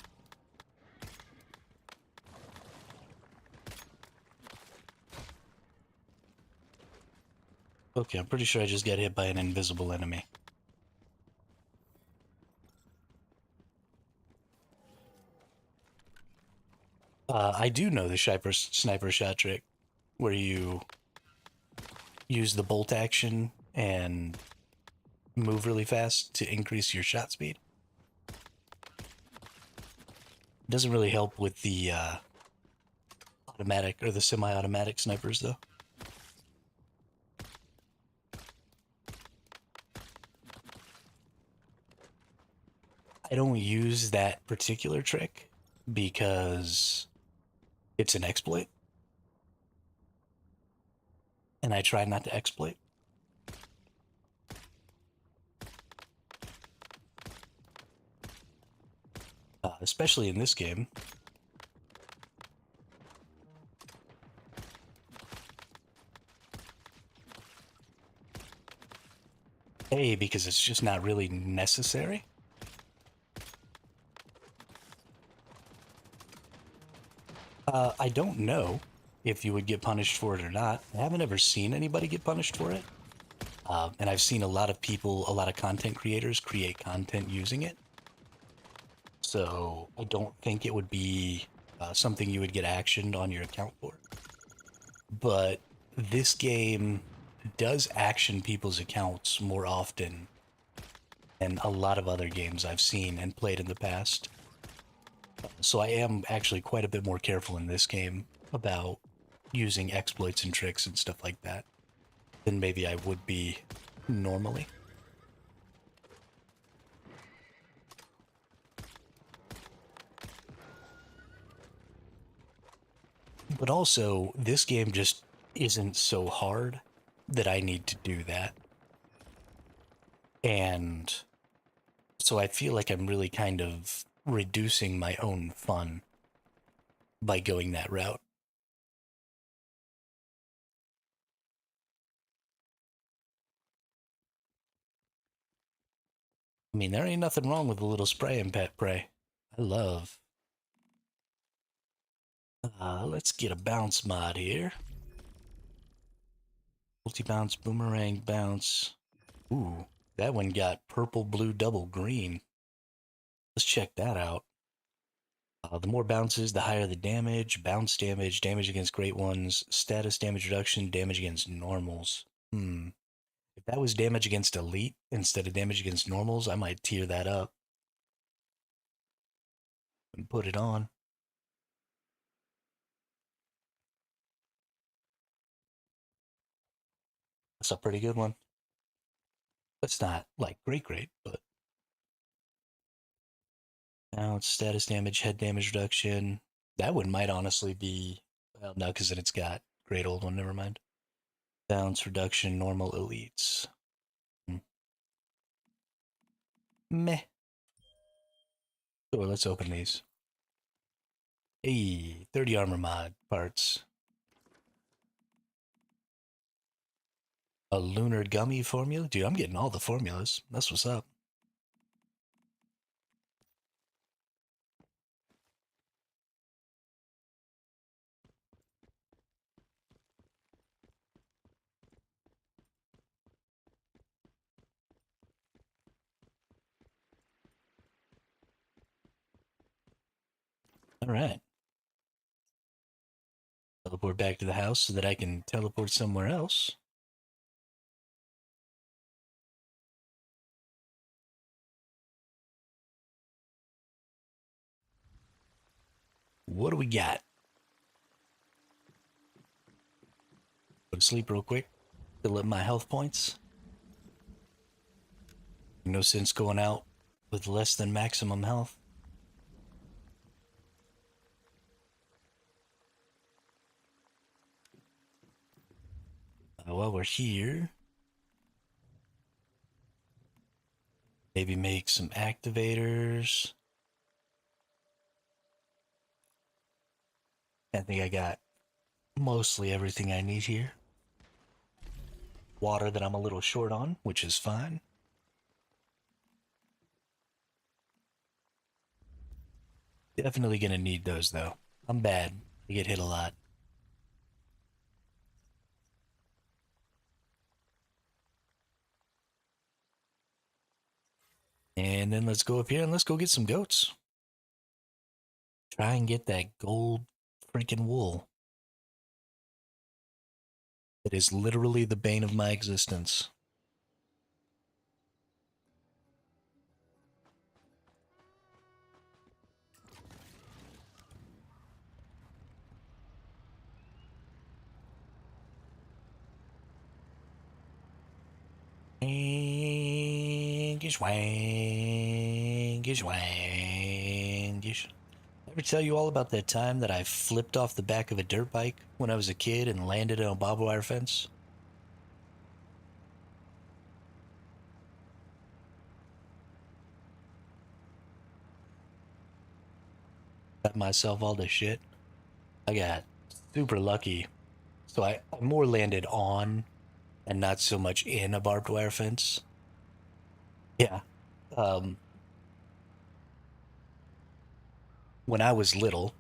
Okay, I'm pretty sure I just got hit by an invisible enemy. I do know the sniper shot trick where you use the bolt action and move really fast to increase your shot speed. It doesn't really help with the automatic or the semi-automatic snipers though. I don't use that particular trick because it's an exploit, and I try not to exploit. Especially in this game. A, because it's just not really necessary. I don't know if you would get punished for it or not. I haven't ever seen anybody get punished for it. And I've seen a lot of people, a lot of content creators create content using it. So I don't think it would be something you would get actioned on your account for. But this game does action people's accounts more often than a lot of other games I've seen and played in the past. So I am actually quite a bit more careful in this game about using exploits and tricks and stuff like that than maybe I would be normally. But also, this game just isn't so hard that I need to do that. And so I feel like I'm really kind of reducing my own fun by going that route. I mean, there ain't nothing wrong with a little spray and pet pray. I love. Let's get a bounce mod here. Multi-bounce, boomerang bounce. Ooh, that one got purple, blue, double green. Let's check that out. The more bounces, the higher the damage. Bounce damage, damage against great ones, status damage reduction, damage against normals. If that was damage against elite instead of damage against normals, I might tier that up and put it on. That's a pretty good one. That's not like great, but now it's status damage, head damage reduction. That one might honestly be, well, no, because then it's got great old one. Never mind. Bounce reduction, normal elites. Hmm. Meh. Sure, let's open these. Hey, 30 armor mod parts. A lunar gummy formula? Dude, I'm getting all the formulas. That's what's up. All right. Teleport back to the house so that I can teleport somewhere else. What do we got? Go to sleep real quick. Fill up my health points. No sense going out with less than maximum health. While we're here, maybe make some activators. I think I got mostly everything I need here. Water that I'm a little short on, which is fine. Definitely gonna need those though. I'm bad. I get hit a lot. And then let's go up here and let's go get some goats. Try and get that gold freaking wool. It is literally the bane of my existence. Swangish, wangish, wangish. Ever tell you all about that time that I flipped off the back of a dirt bike when I was a kid and landed on a barbed wire fence? Got myself all this shit. I got super lucky. So I more landed on and not so much in a barbed wire fence. Yeah. Um, when I was little,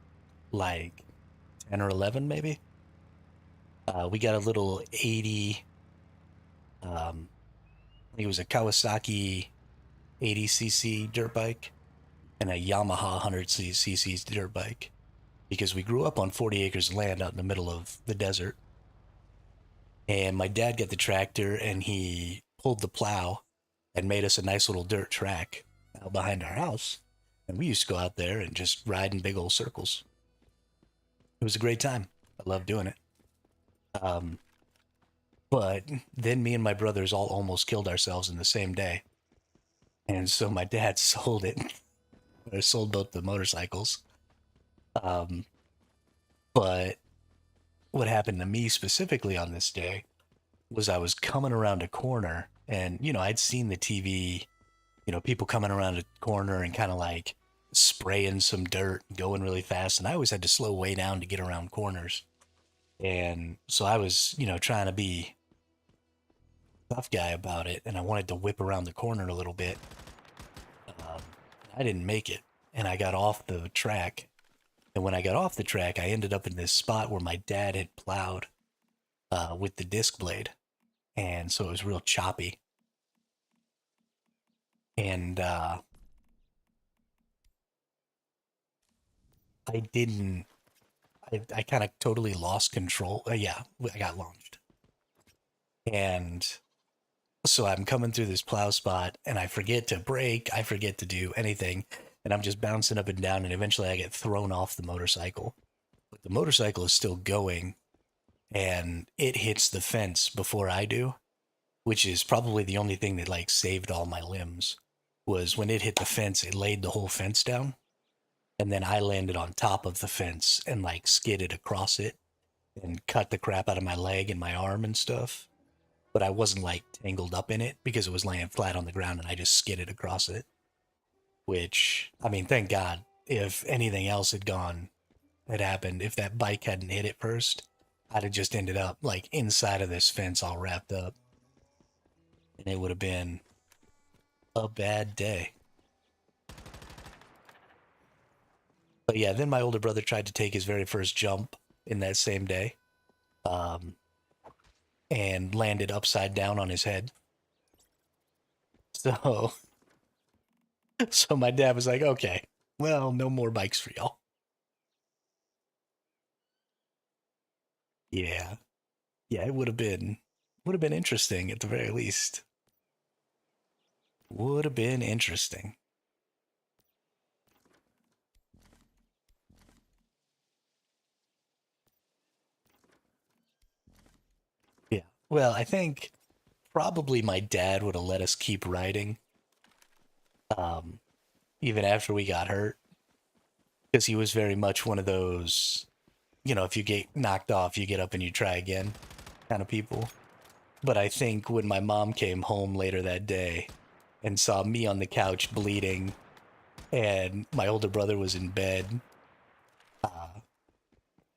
like 10 or 11 maybe, we got a little 80, I think it was a Kawasaki 80cc dirt bike and a Yamaha 100cc dirt bike because we grew up on 40 acres of land out in the middle of the desert. And my dad got the tractor and he pulled the plow and made us a nice little dirt track out behind our house. And we used to go out there and just ride in big old circles. It was a great time. I loved doing it. Um, but then me and my brothers all almost killed ourselves in the same day. And so my dad sold it, or sold both the motorcycles. Um, but what happened to me specifically on this day was I was coming around a corner and, I'd seen the TV, people coming around a corner and kind of like spraying some dirt, going really fast. And I always had to slow way down to get around corners. And so I was, trying to be a tough guy about it. And I wanted to whip around the corner a little bit. Um, I didn't make it. And I got off the track. And when I got off the track, I ended up in this spot where my dad had plowed with the disc blade. And so it was real choppy. And I didn't, I kind of totally lost control. Yeah, I got launched. And so I'm coming through this plow spot and I forget to brake, I forget to do anything. And I'm just bouncing up and down. And eventually I get thrown off the motorcycle. But the motorcycle is still going and it hits the fence before I do, which is probably the only thing that like saved all my limbs. Was when it hit the fence, it laid the whole fence down. And then I landed on top of the fence and like skidded across it and cut the crap out of my leg and my arm and stuff. But I wasn't like tangled up in it because it was laying flat on the ground and I just skidded across it. Which, I mean, thank God. If anything else had happened, if that bike hadn't hit it first, I'd have just ended up like inside of this fence all wrapped up. And it would have been a bad day. But yeah, then my older brother tried to take his very first jump in that same day, um, and landed upside down on his head. So, so my dad was like, "Okay, well, no more bikes for y'all." Yeah, yeah, it would have been interesting at the very least. Would have been interesting. Yeah. Well, I think probably my dad would have let us keep riding, um, even after we got hurt, because he was very much one of those, if you get knocked off, you get up and you try again kind of people. But I think when my mom came home later that day and saw me on the couch bleeding and my older brother was in bed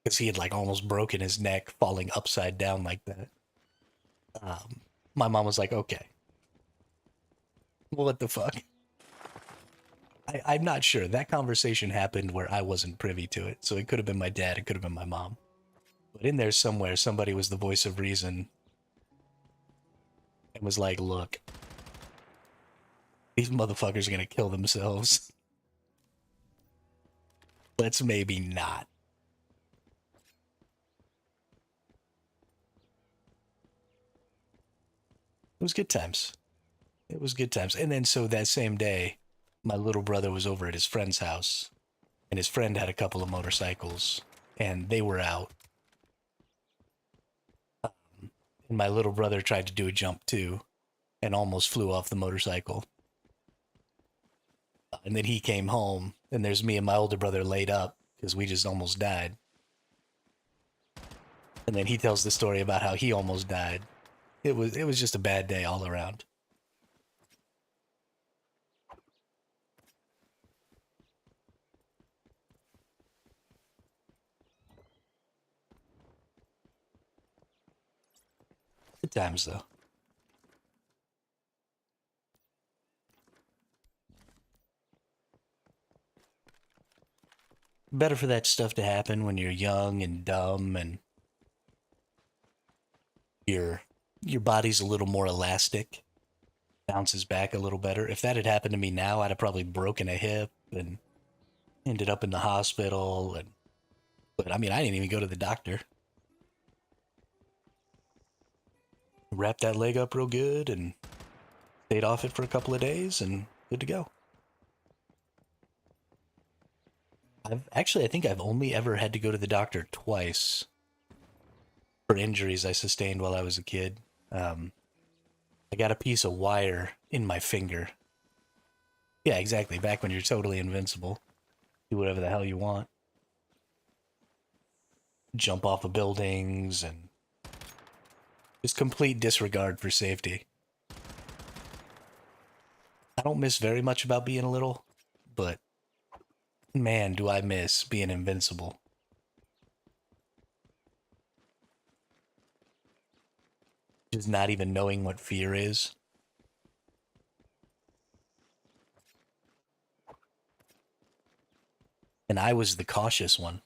because he had like almost broken his neck falling upside down like that, um, my mom was like, okay, what the fuck? I'm not sure. That conversation happened where I wasn't privy to it. So it could have been my dad, it could have been my mom. But in there somewhere, somebody was the voice of reason and was like, look, these motherfuckers are going to kill themselves. Let's maybe not. was good times. It was good times. And then so that same day, my little brother was over at his friend's house, and his friend had a couple of motorcycles, and they were out. And my little brother tried to do a jump too, and almost flew off the motorcycle. And then he came home, and there's me and my older brother laid up because we just almost died. And then he tells the story about how he almost died. It was just a bad day all around. Good times though. Better for that stuff to happen when you're young and dumb and your your body's a little more elastic, bounces back a little better. If that had happened to me now, I'd have probably broken a hip and ended up in the hospital. And but I mean, I didn't even go to the doctor. Wrapped that leg up real good and stayed off it for a couple of days and good to go. I think I've only ever had to go to the doctor twice for injuries I sustained while I was a kid. I got a piece of wire in my finger. Yeah, exactly. Back when you're totally invincible, do whatever the hell you want, jump off of buildings, and just complete disregard for safety. I don't miss very much about being little, but man, do I miss being invincible. Just not even knowing what fear is. And I was the cautious one.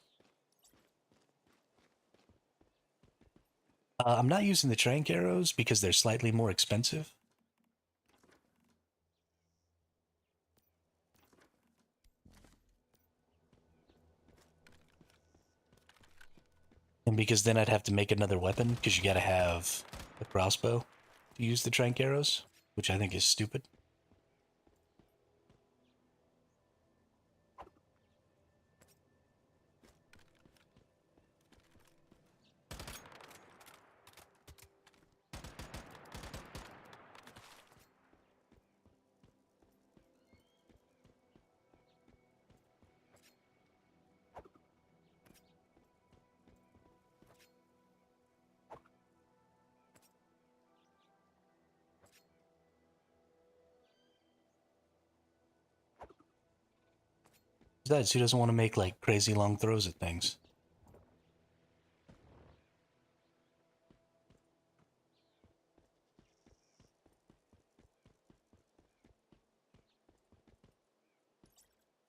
I'm not using the trank arrows because they're slightly more expensive. And because then I'd have to make another weapon because you gotta have a crossbow to use the trank arrows, which I think is stupid. Besides, who doesn't want to make like crazy long throws at things?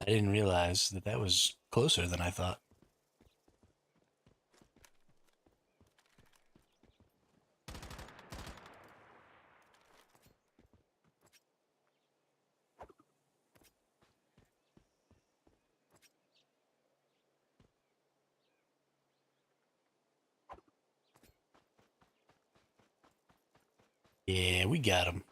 I didn't realize that that was closer than I thought. Yeah, we got him.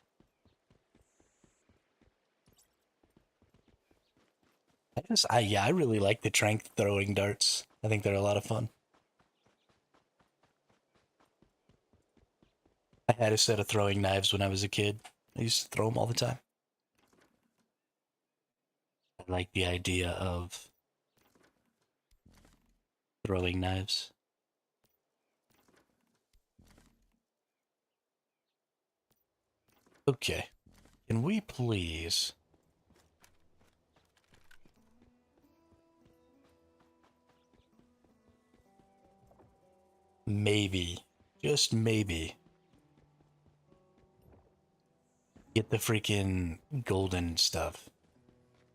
I really like the trank throwing darts. I think they're a lot of fun. I had a set of throwing knives when I was a kid. I used to throw them all the time. I like the idea of throwing knives. Okay, can we please? Maybe, just maybe, get the freaking golden stuff.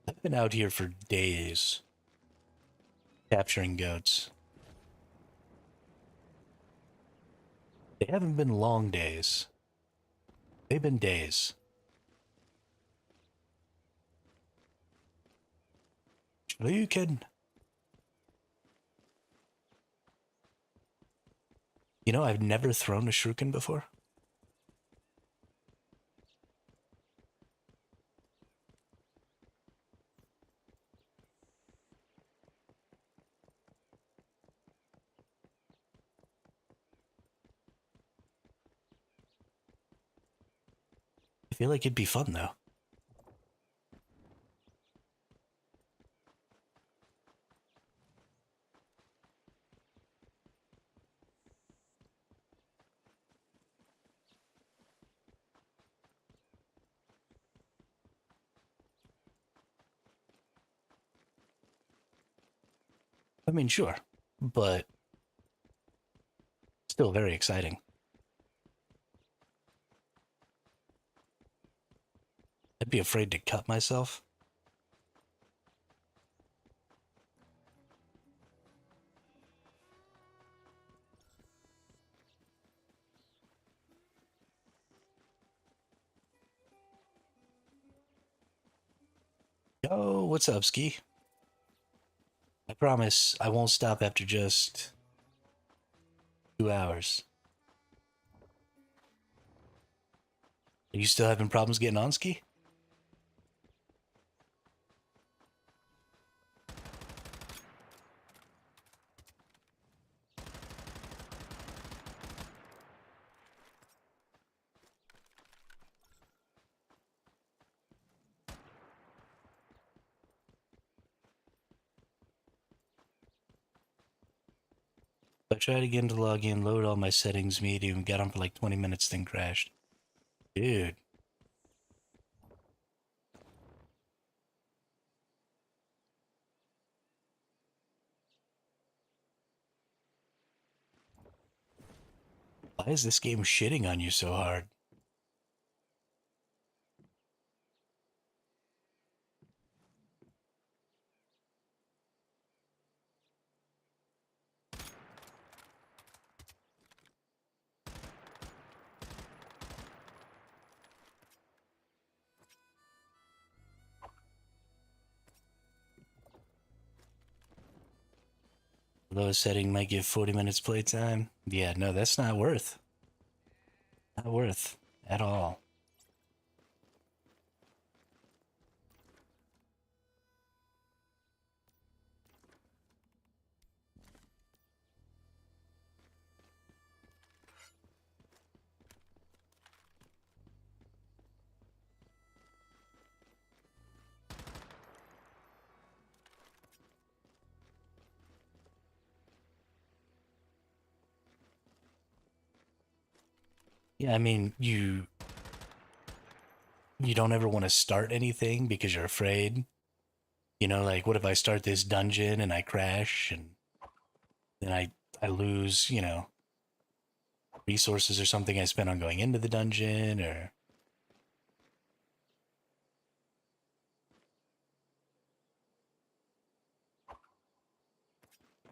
I've been out here for days capturing goats. They haven't been long days. They've been days. Are you kidding? You know, I've never thrown a shuriken before. I feel like it'd be fun though. I mean, sure, but still very exciting. I'd be afraid to cut myself. Yo, what's up, Ski? I promise I won't stop after just 2 hours. Are you still having problems getting on, Ski? I tried again to log in, load all my settings, medium, got on for like 20 minutes, then crashed. Dude, why is this game shitting on you so hard? Lowest setting might give 40 minutes playtime. Yeah, no, that's not worth. Not worth at all. Yeah, I mean, you don't ever want to start anything because you're afraid. You know, like what if I start this dungeon and I crash and then I lose, resources or something I spent on going into the dungeon or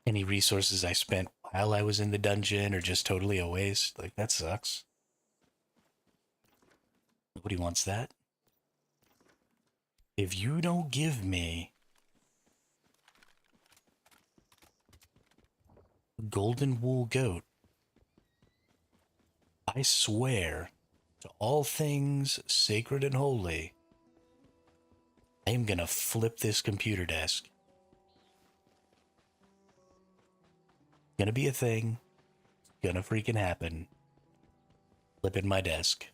any resources I spent while I was in the dungeon are just totally a waste. Like that sucks. Nobody wants that. If you don't give me a golden wool goat, I swear to all things sacred and holy, I am gonna flip this computer desk. Gonna be a thing. Gonna freaking happen. Flipping my desk.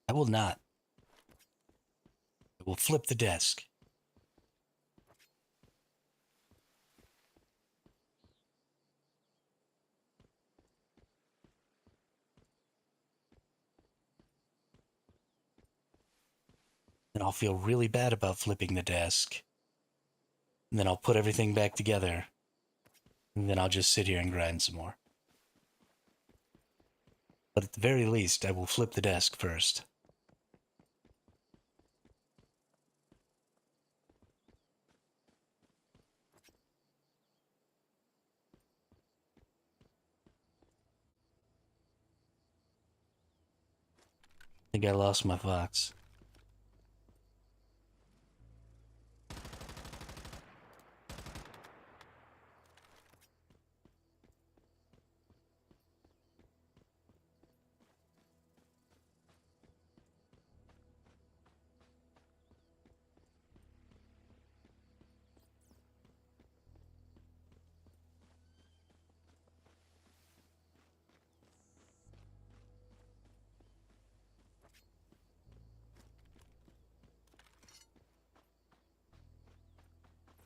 I will not. I will flip the desk. And I'll feel really bad about flipping the desk. And then I'll put everything back together. And then I'll just sit here and grind some more. But at the very least, I will flip the desk first. I think I lost my fox.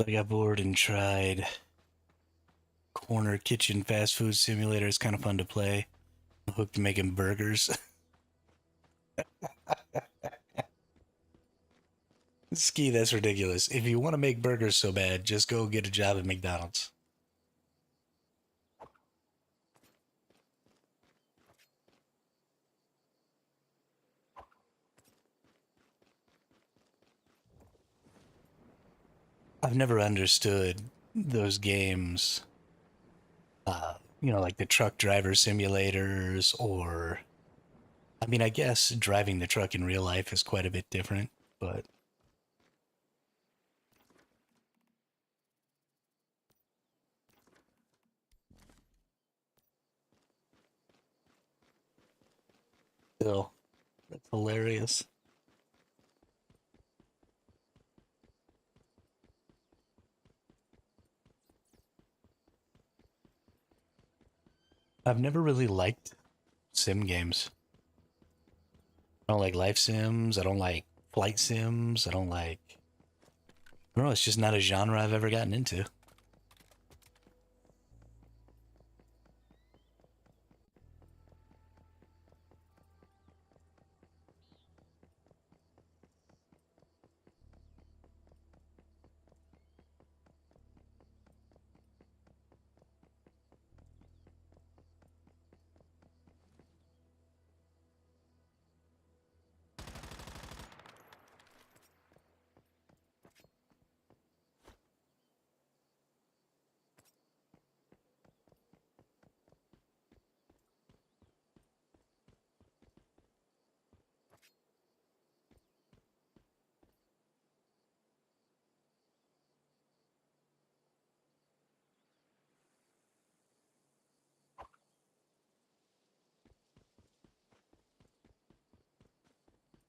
I got bored and tried Corner Kitchen Fast Food Simulator. It's kind of fun to play. I'm hooked to making burgers. Ski, that's ridiculous. If you want to make burgers so bad, just go get a job at McDonald's. I've never understood those games, like the truck driver simulators, or, I mean, I guess driving the truck in real life is quite a bit different, but still, that's hilarious. I've never really liked sim games. I don't like life sims. I don't like flight sims. I don't know, it's just not a genre I've ever gotten into.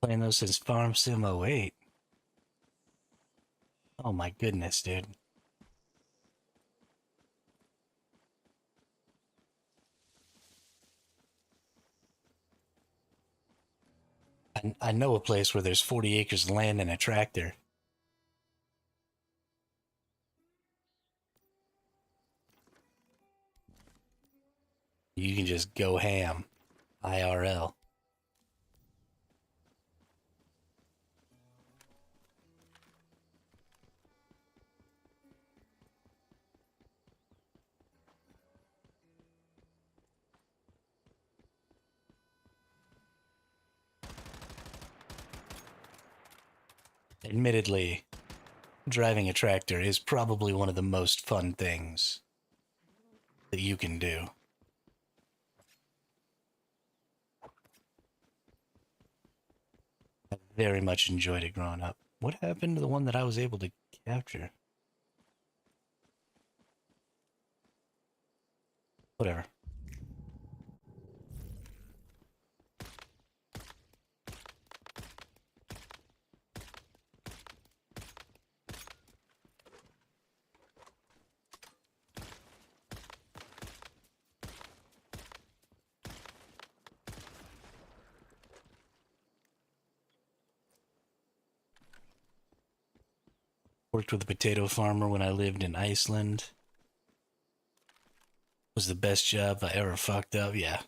Playing those since Farm Sim '08. Oh my goodness, dude. I know a place where there's 40 acres of land and a tractor. You can just go ham, IRL. Admittedly, driving a tractor is probably one of the most fun things that you can do. I very much enjoyed it growing up. What happened to the one that I was able to capture? Whatever. Worked with a potato farmer when I lived in Iceland. Was the best job I ever fucked up. Yeah.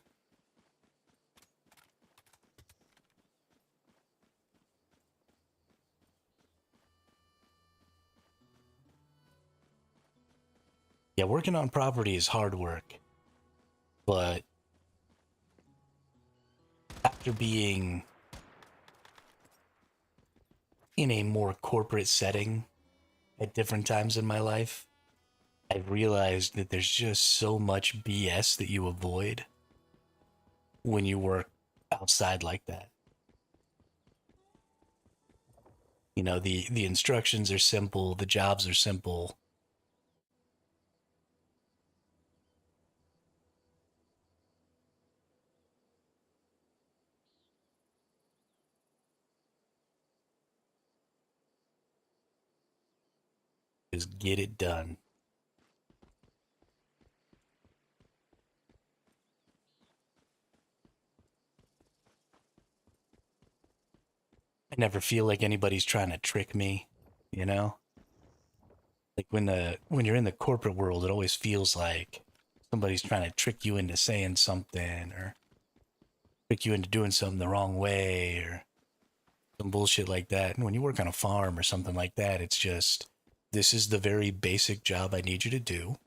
Yeah, working on property is hard work. But after being in a more corporate setting at different times in my life, I realized that there's just so much BS that you avoid when you work outside like that. The instructions are simple, the jobs are simple. Just get it done. I never feel like anybody's trying to trick me, you know? Like when you're in the corporate world, it always feels like somebody's trying to trick you into saying something or trick you into doing something the wrong way or some bullshit like that. And when you work on a farm or something like that, it's just this is the very basic job I need you to do.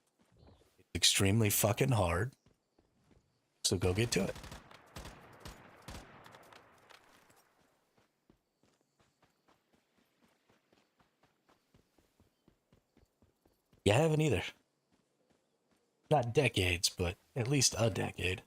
It's extremely fucking hard. So go get to it. You haven't either. Not decades, but at least a decade.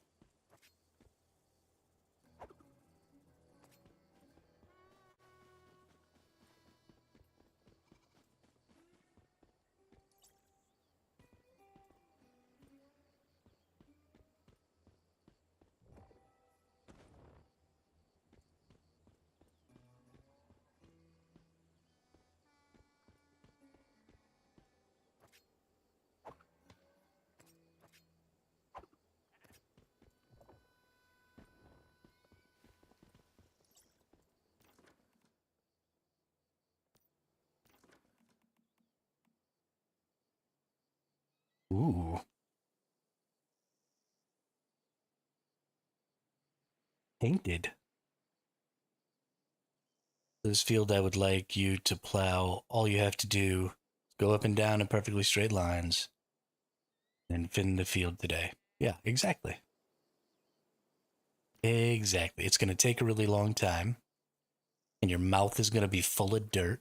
Ooh, painted. This field I would like you to plow. All you have to do is go up and down in perfectly straight lines and fin the field today. Yeah, exactly. Exactly. It's going to take a really long time, and your mouth is going to be full of dirt.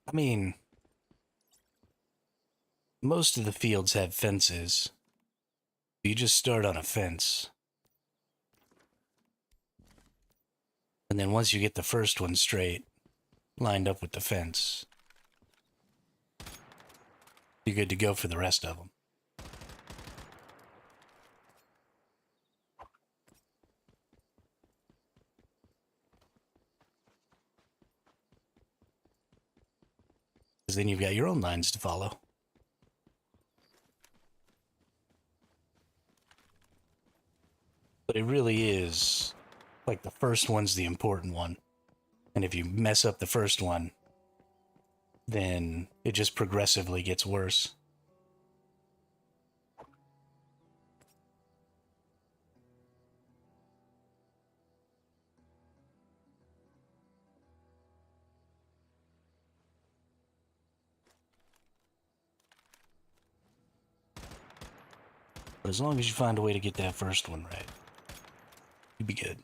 I mean, most of the fields have fences. You just start on a fence. And then once you get the first one straight, lined up with the fence, you're good to go for the rest of them. Because then you've got your own lines to follow. But it really is like the first one's the important one. And if you mess up the first one, then it just progressively gets worse. But as long as you find a way to get that first one right, you'll be good.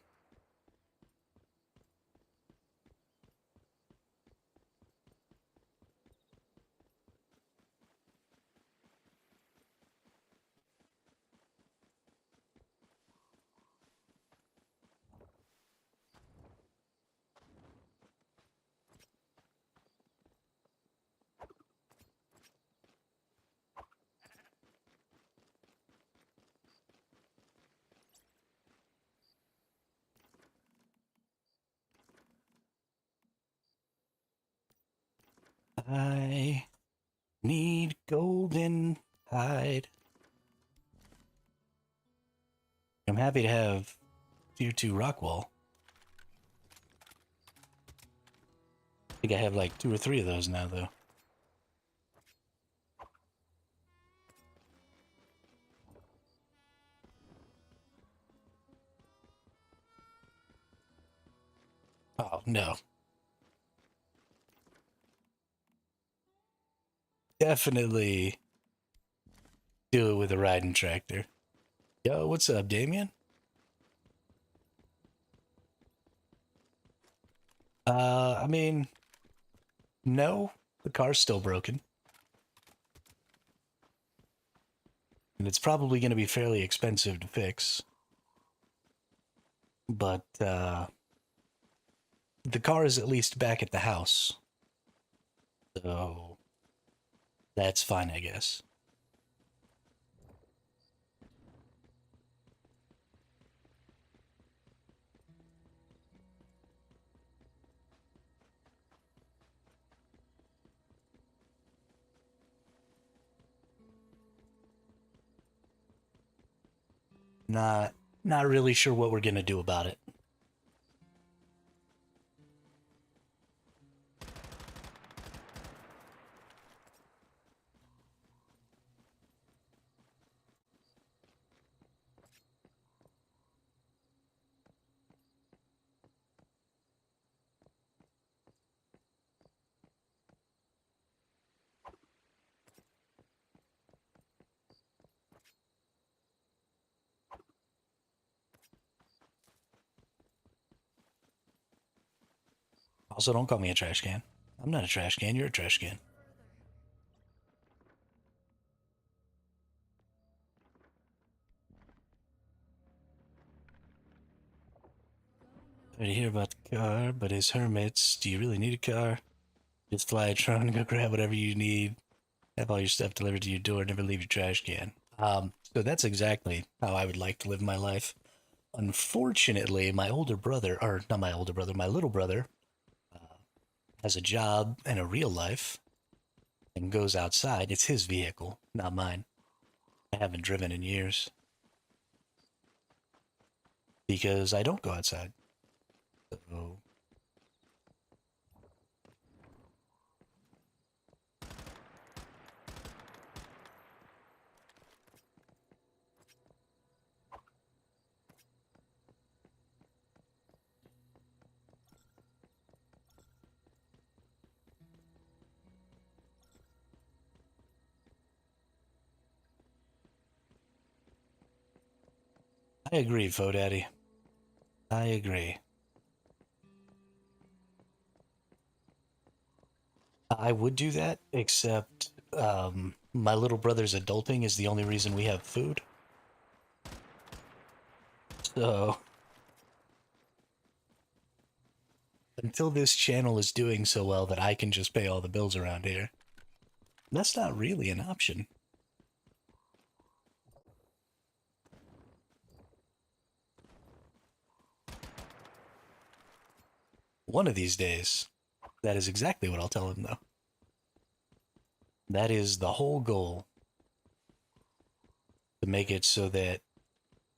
I need golden hide. I'm happy to have Tier 2 Rockwall. think I have like 2 or 3 of those now, though. Oh, no. Definitely do it with a riding tractor. Yo, what's up, Damien? I mean, no, the car's still broken. And it's probably going to be fairly expensive to fix. But, the car is at least back at the house. So, that's fine, I guess. Not, not really sure what we're going to do about it. Also, don't call me a trash can. I'm not a trash can, you're a trash can. Sorry to hear about the car, but as hermits, do you really need a car? Just fly a drone and go grab whatever you need. Have all your stuff delivered to your door. Never leave your trash can. So that's exactly how I would like to live my life. Unfortunately, my older brother, or not my older brother, my little brother, has a job and a real life and goes outside. It's his vehicle, not mine. I haven't driven in years because I don't go outside. So I agree, Fodaddy. I agree. I would do that, except my little brother's adulting is the only reason we have food. So until this channel is doing so well that I can just pay all the bills around here, that's not really an option. One of these days, that is exactly what I'll tell him, though. That is the whole goal, to make it so that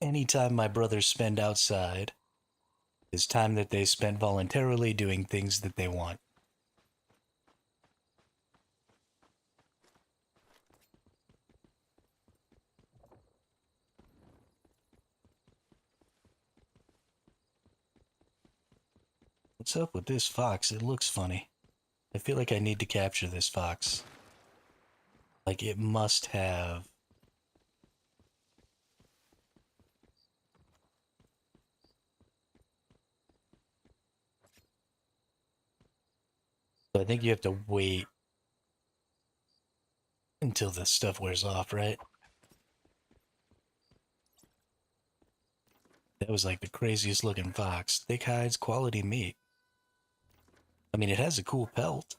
any time my brothers spend outside is time that they spent voluntarily doing things that they want. What's up with this fox? It looks funny. I feel like I need to capture this fox. Like, it must have... So I think you have to wait until the stuff wears off, right? That was like the craziest looking fox. Thick hides, quality meat. I mean, it has a cool pelt.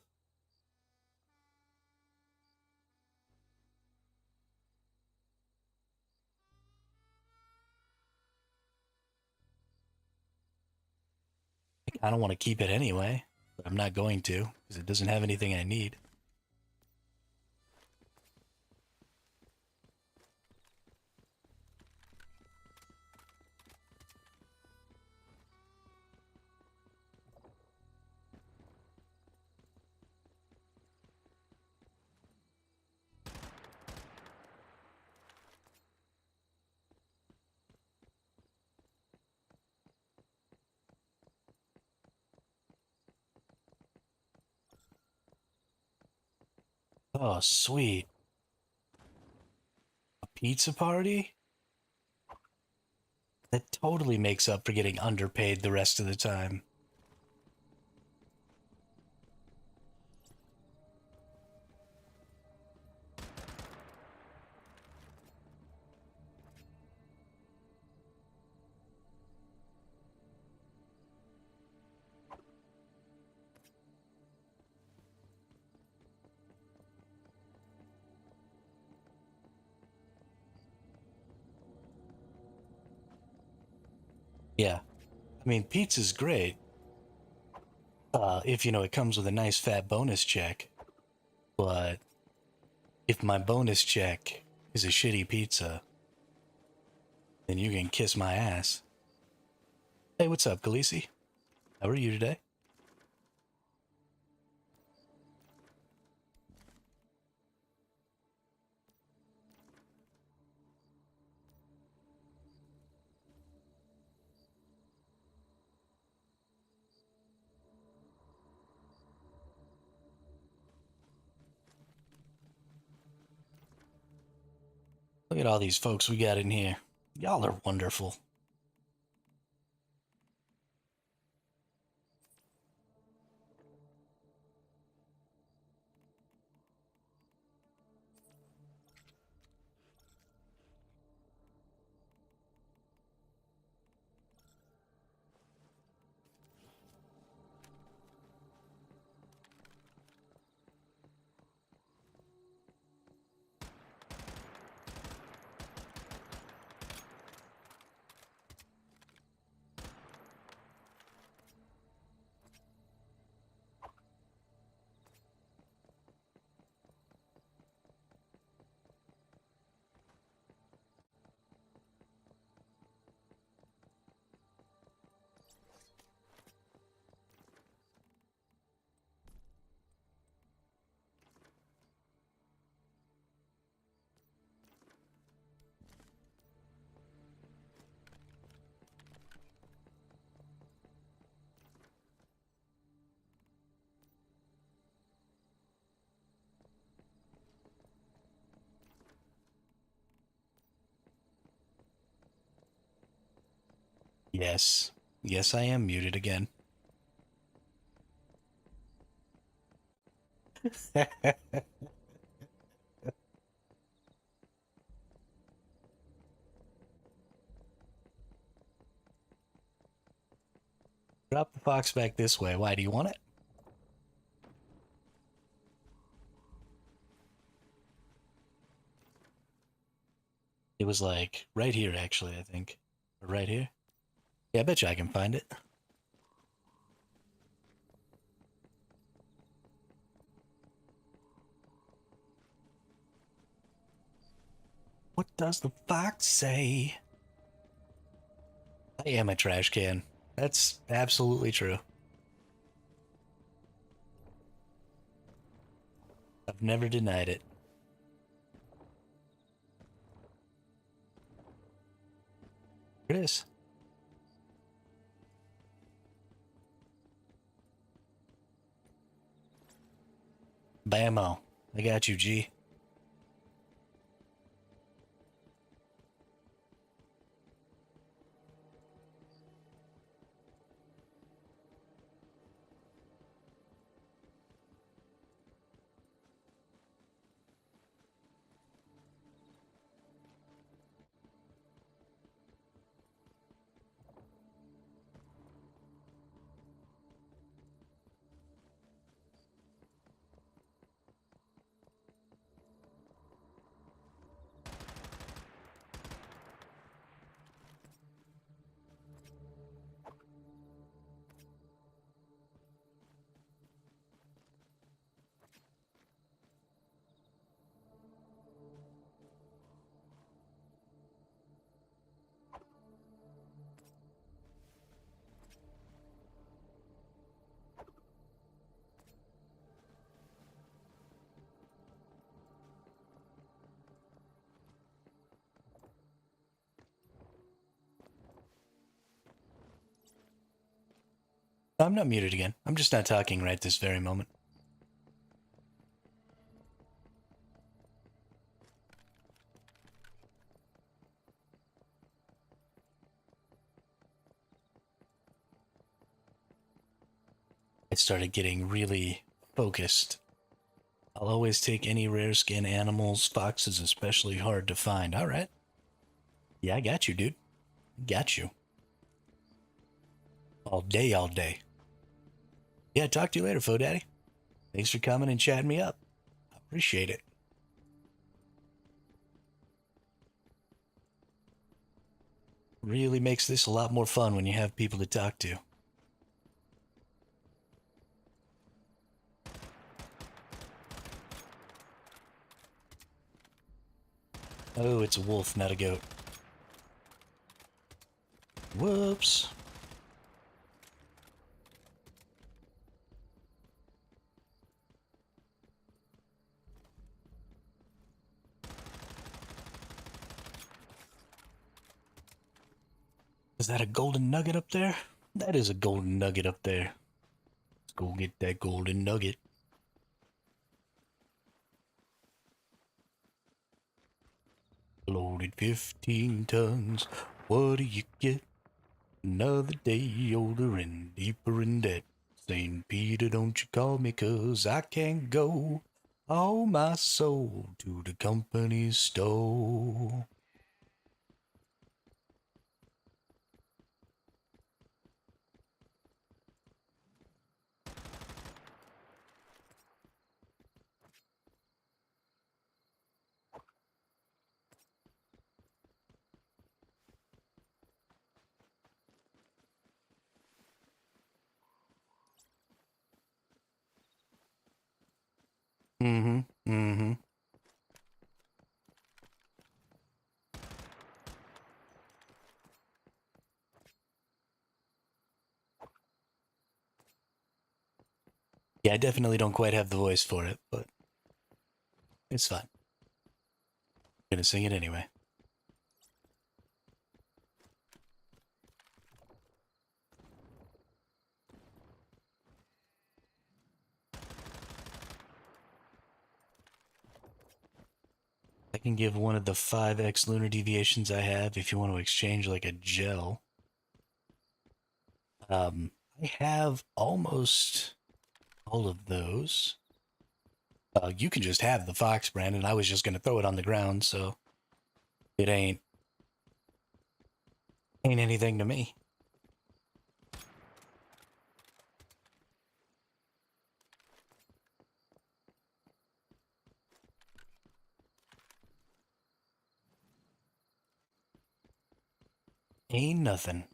I don't want to keep it anyway, but I'm not going to, because it doesn't have anything I need. Oh, sweet. A pizza party? That totally makes up for getting underpaid the rest of the time. Yeah. I mean, pizza's great. If you know it comes with a nice fat bonus check. But if my bonus check is a shitty pizza, then you can kiss my ass. Hey, what's up, Khaleesi? How are you today? Look at all these folks we got in here. Y'all are wonderful. Yes. Yes, I am muted again. Drop the fox back this way. Why, do you want it? It was like right here, actually, I think. Or right here. Yeah, I bet you I can find it. What does the fox say? I am a trash can. That's absolutely true. I've never denied it. It is. Bammo. I got you, G. I'm not muted again. I'm just not talking right this very moment. started getting really focused. I'll always take any rare skin animals. Foxes especially hard to find. All right. Yeah, I got you, dude. Got you. All day, all day. Yeah, talk to you later, Fo Daddy. Thanks for coming and chatting me up. I appreciate it. Really makes this a lot more fun when you have people to talk to. Oh, it's a wolf, not a goat. Whoops. Is that a golden nugget up there? That is a golden nugget up there. Let's go get that golden nugget. Loaded 15 tons. What do you get? Another day older and deeper in debt. St. Peter, don't you call me 'cause I can't go all my soul to the company store. Mm-hmm. Mm-hmm. Yeah, I definitely don't quite have the voice for it, but it's fine. I'm gonna sing it anyway. I can give one of the 5x lunar deviations I have if you want to exchange like a gel. I have almost all of those. You can just have the fox, Brandon. I was just gonna throw it on the ground, so it ain't anything to me. Ain't nothing.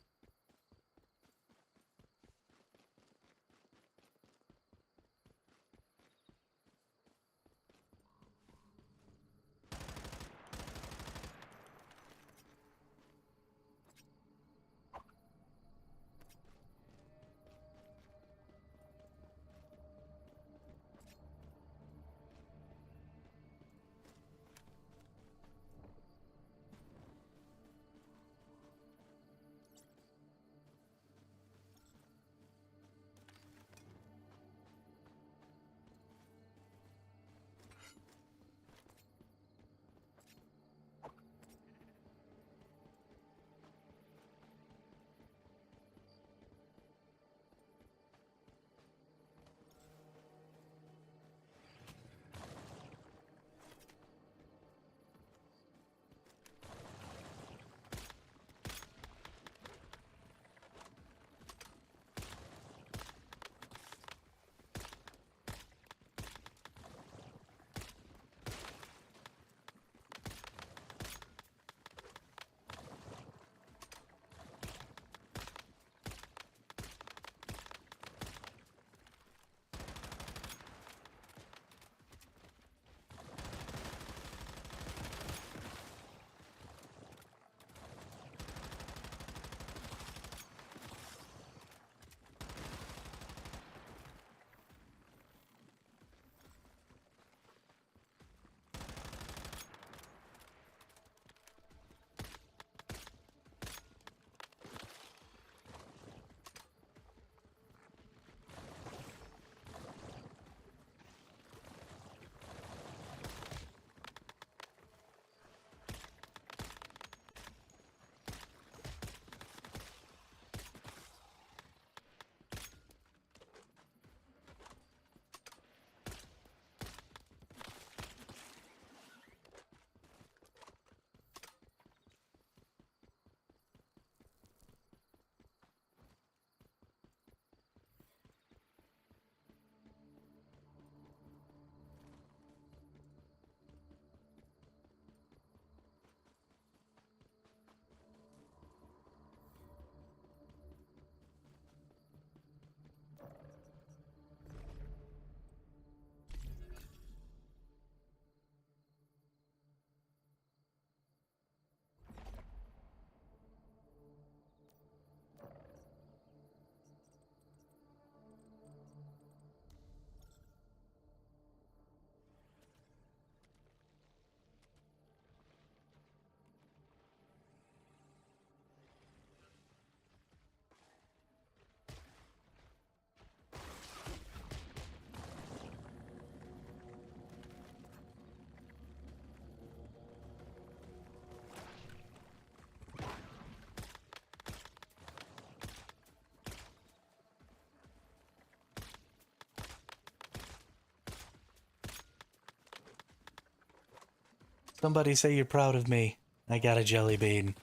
Somebody say you're proud of me. I got a jelly bean.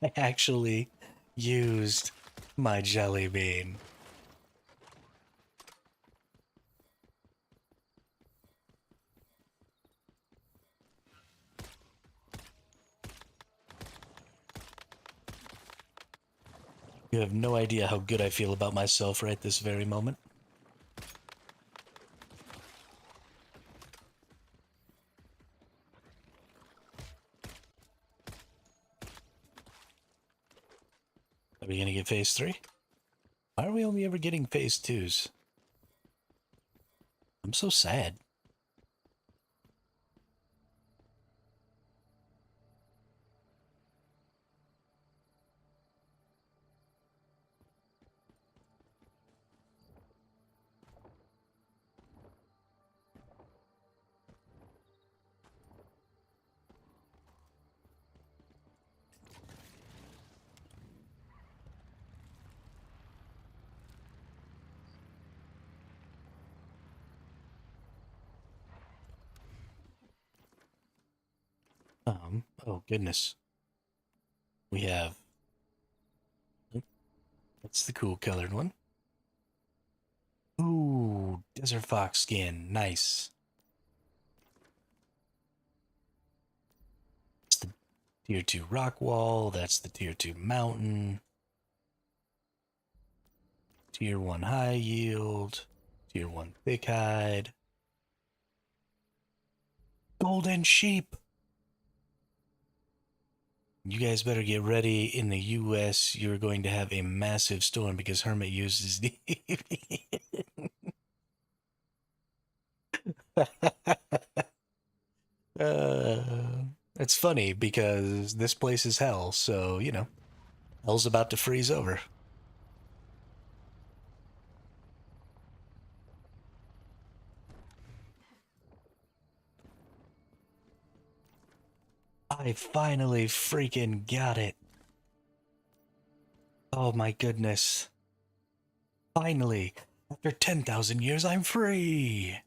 I actually used my jelly bean. You have no idea how good I feel about myself right this very moment. Are we gonna get phase 3? Why are we only ever getting phase 2s? I'm so sad. Oh goodness. We have... That's the cool colored one. Ooh, desert fox skin. Nice. That's the tier 2 rock wall. That's the tier 2 mountain. Tier 1 high yield. Tier 1 thick hide. Golden sheep. You guys better get ready. In the US, you're going to have a massive storm because Hermit uses the... It's funny because this place is hell, so, you know, hell's about to freeze over. I finally freaking got it. Oh my goodness. Finally, after 10,000 years, I'm free.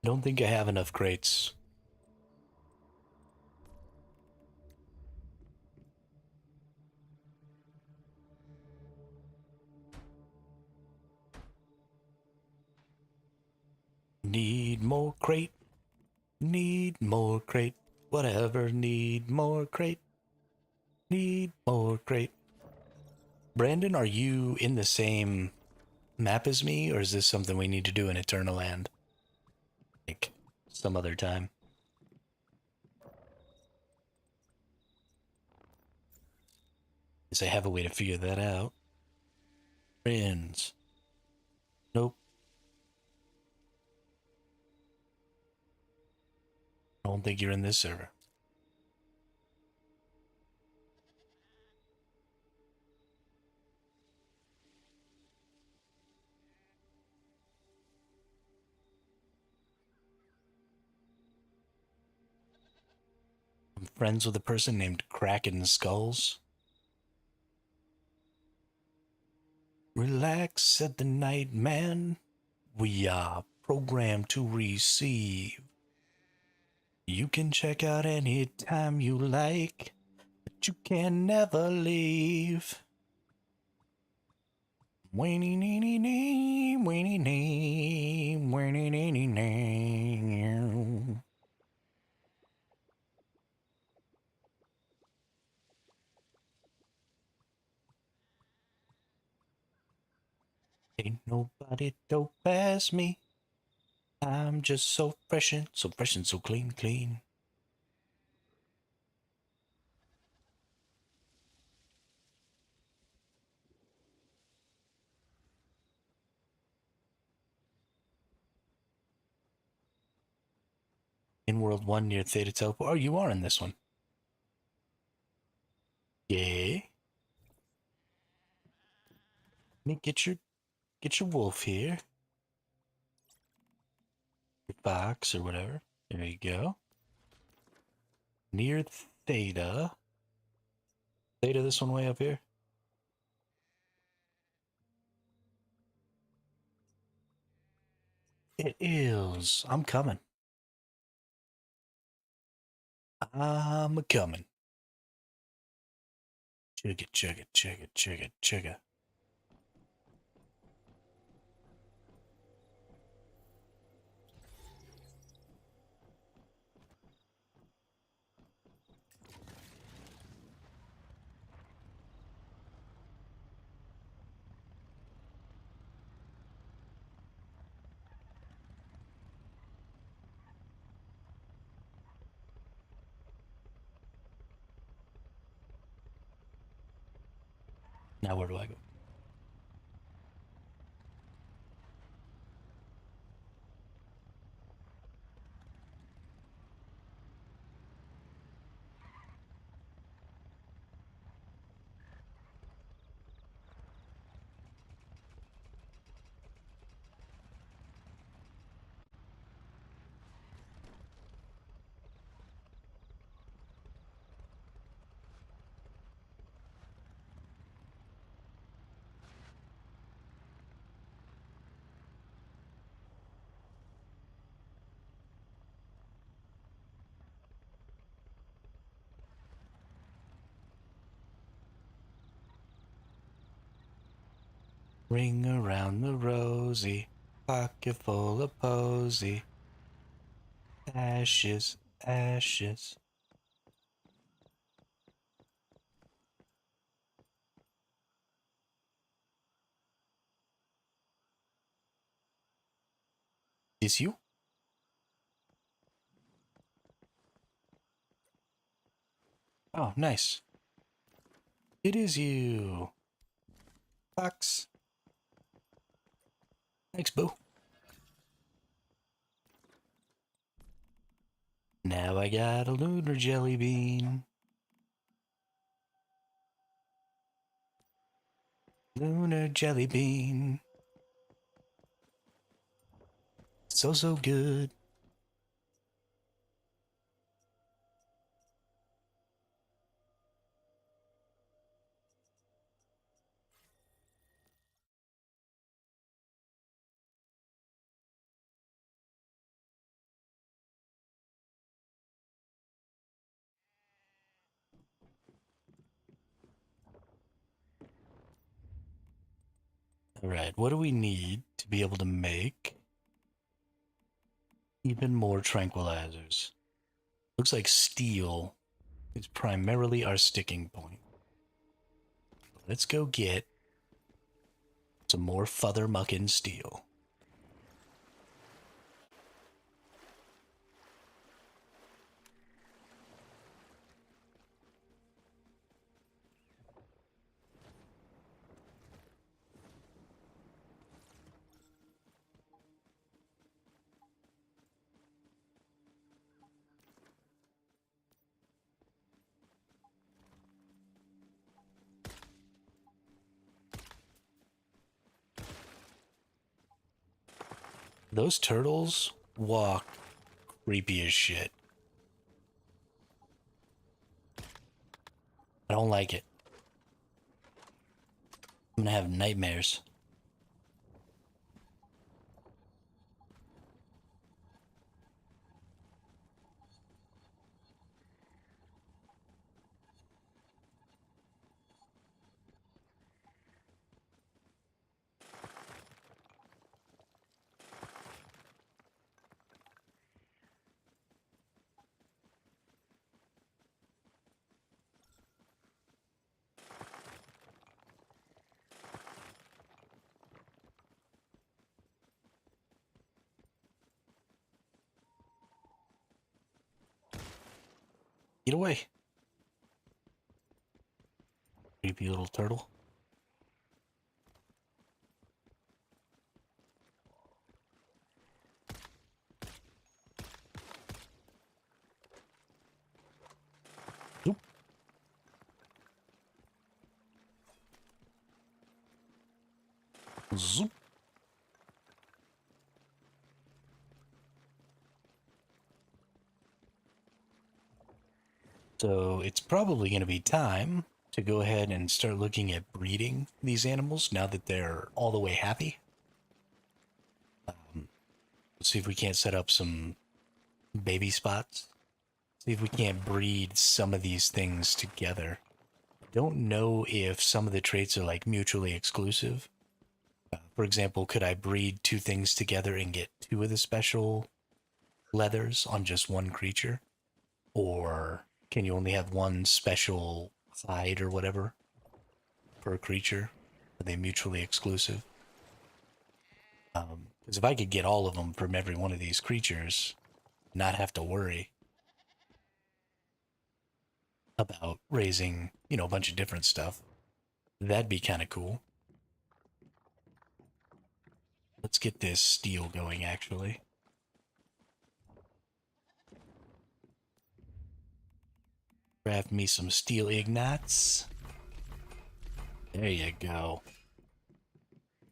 I don't think I have enough crates. Need more crate. Need more crate. Whatever, need more crate. Need more crate. Brandon, are you in the same map as me, or is this something we need to do in Eternal Land? Like, some other time. Guess I have a way to figure that out. Friends. Nope. I don't think you're in this server. I'm friends with a person named Kraken Skulls. Relax, said the night man. We are programmed to receive. You can check out any time you like, but you can never leave. Weenie nee nee nee, weenie nee, weenie nee nee nee. Ain't nobody dope as me. I'm just so fresh and so clean, clean. In World 1 near Theta Teleport. Oh, you are in this one. Yay. Let me get your wolf here. Your fox or whatever. There you go. Near Theta. Theta, this one way up here. It is. I'm coming. I'm coming. Chugga, chugga, chugga, chugga, chugga. Now where do I go? Ring around the rosy, pocket full of posy. Ashes, ashes. Is you? Oh, nice. It is you. Fox. Thanks, boo. Now I got a lunar jelly bean. Lunar jelly bean. So, so good. Alright, what do we need to be able to make even more tranquilizers? Looks like steel is primarily our sticking point. Let's go get some more fothermuckin' steel. Those turtles walk creepy as shit. I don't like it. I'm gonna have nightmares. Get away. Creepy little turtle. Zoop. So it's probably going to be time to go ahead and start looking at breeding these animals now that they're all the way happy. Let's see if we can't set up some baby spots. See if we can't breed some of these things together. Don't know if some of the traits are like mutually exclusive. For example, could I breed two things together and get two of the special leathers on just one creature? Or can you only have one special hide or whatever per creature? Are they mutually exclusive? Because if I could get all of them from every one of these creatures, not have to worry about raising, a bunch of different stuff, that'd be kind of cool. Let's get this steel going, actually. Craft me some steel ignats. There you go.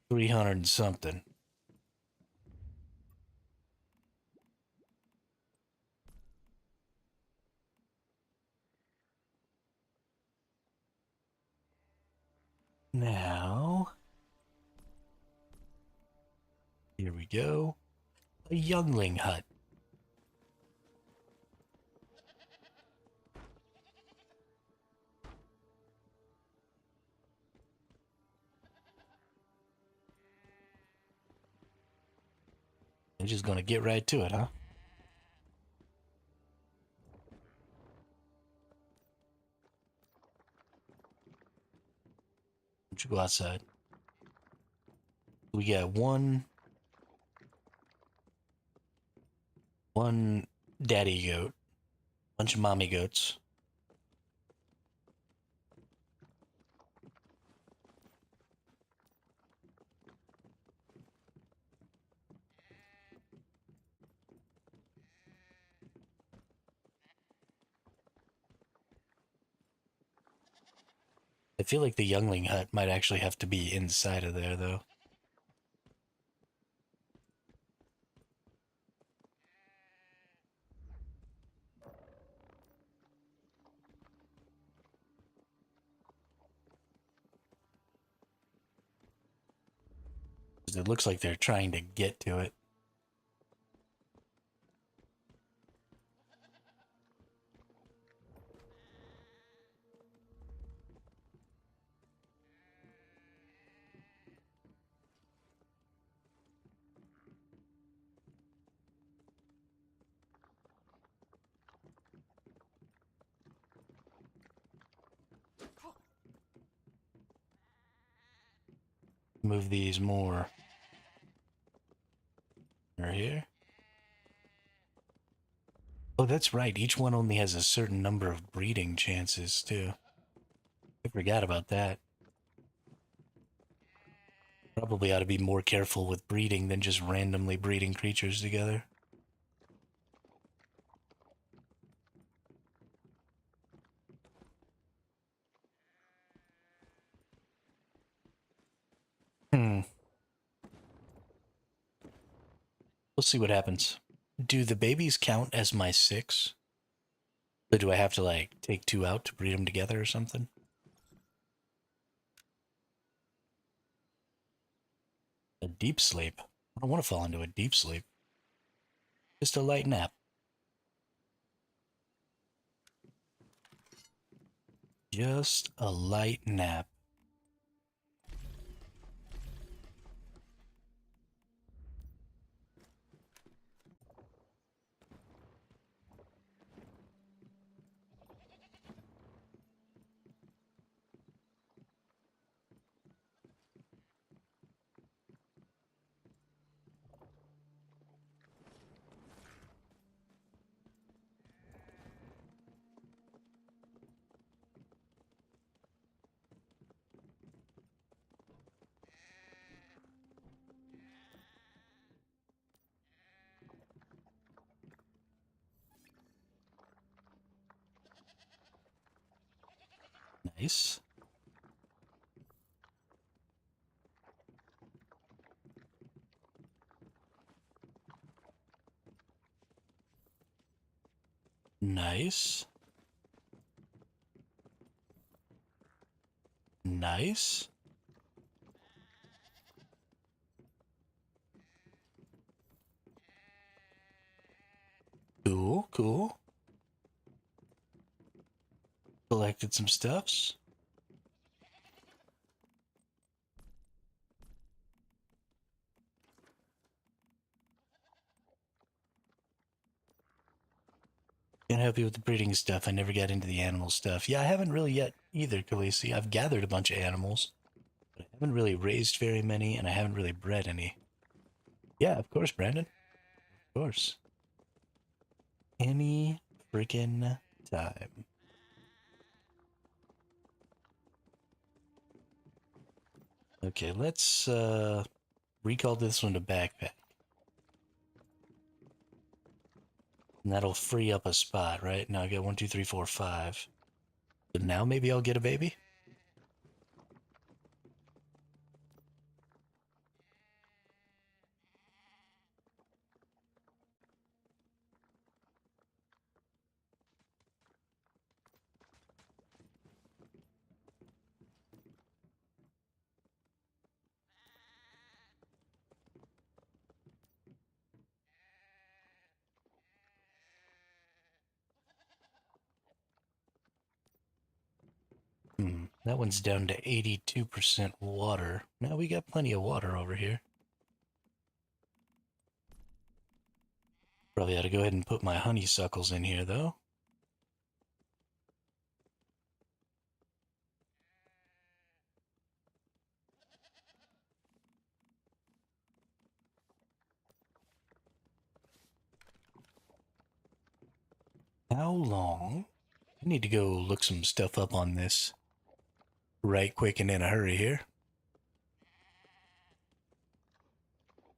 300 and something. Now, here we go. A youngling hut. I'm just gonna get right to it, huh? Why don't you go outside? We got one daddy goat, bunch of mommy goats. I feel like the youngling hut might actually have to be inside of there, though. It looks like they're trying to get to it. Move these more. Right here. Oh, that's right. Each one only has a certain number of breeding chances, too. I forgot about that. Probably ought to be more careful with breeding than just randomly breeding creatures together. Hmm. We'll see what happens. Do the babies count as my 6? Or do I have to, like, take 2 out to breed them together or something? A deep sleep? I don't want to fall into a deep sleep. Just a light nap. Just a light nap. Nice. Nice. Nice. Cool, cool. Collected some stuffs. Can't help you with the breeding stuff. I never got into the animal stuff. Yeah, I haven't really yet either, Khaleesi. I've gathered a bunch of animals, but I haven't really raised very many, and I haven't really bred any. Yeah, of course, Brandon. Of course. Any freaking time. Okay, let's recall this one to backpack. And that'll free up a spot, right? Now I got 1, 2, 3, 4, 5. So now maybe I'll get a baby? That one's down to 82% water. Now we got plenty of water over here. Probably ought to go ahead and put my honeysuckles in here, though. How long? I need to go look some stuff up on this right quick and in a hurry here.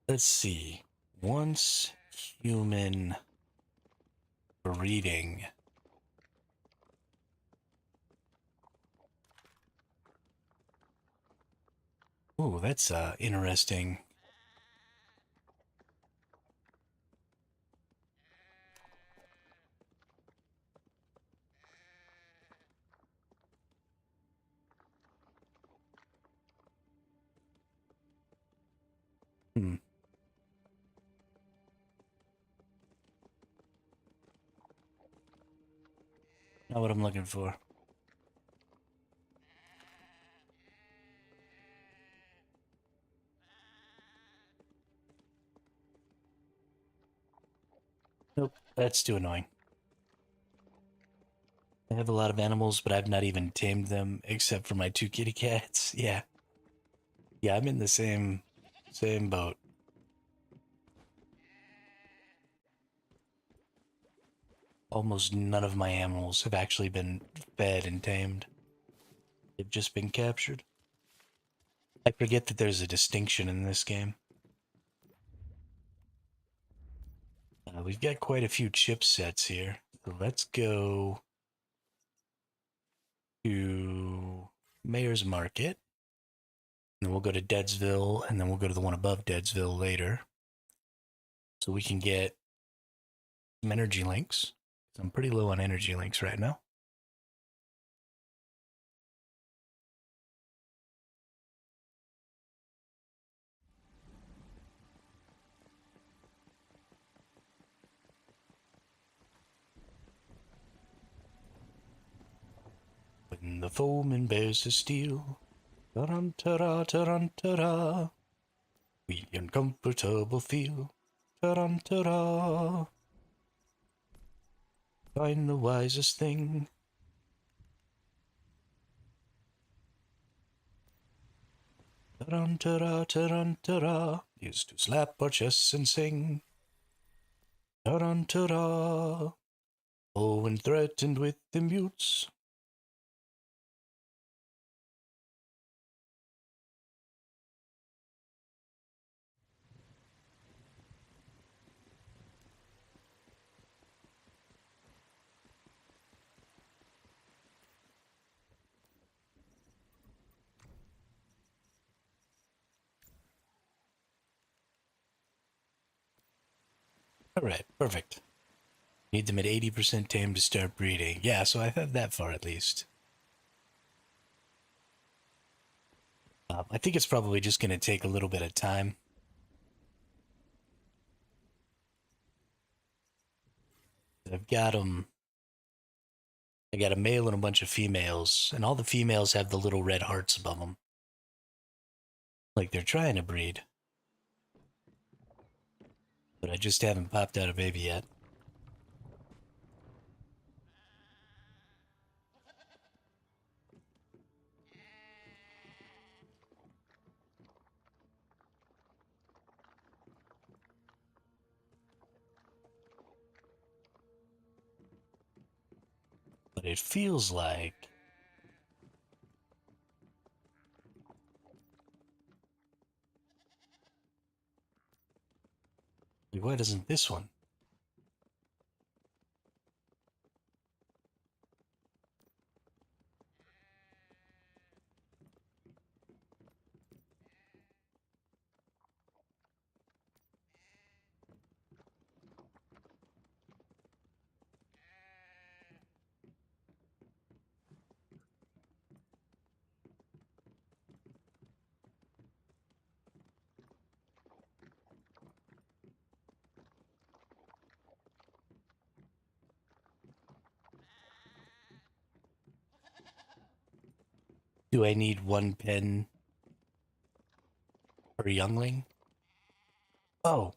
Let's see. Once human breeding. Oh, that's interesting. Hmm. Not what I'm looking for. Nope, that's too annoying. I have a lot of animals, but I've not even tamed them except for my 2 kitty cats. Yeah. Yeah, I'm in the same boat. Almost none of my animals have actually been fed and tamed. They've just been captured. I forget that there's a distinction in this game. We've got quite a few chipsets here. So let's go to Mayor's Market. And then we'll go to Deadsville, and then we'll go to the one above Deadsville later. So we can get some energy links. I'm pretty low on energy links right now. When the foeman bears his steel, tarantara, tarantara, we uncomfortable feel, tarantara. Find the wisest thing. Tarantara, tarantara, is to slap our chests and sing. Tarantara, oh, when threatened with the mutes. All right, perfect. Need them at 80% tame to start breeding. Yeah, so I've had that far at least. I think it's probably just going to take a little bit of time. I've got them. I got a male and a bunch of females, and all the females have the little red hearts above them. Like they're trying to breed. But I just haven't popped out a baby yet. But it feels like why doesn't this one? Do I need one pen per youngling? Oh,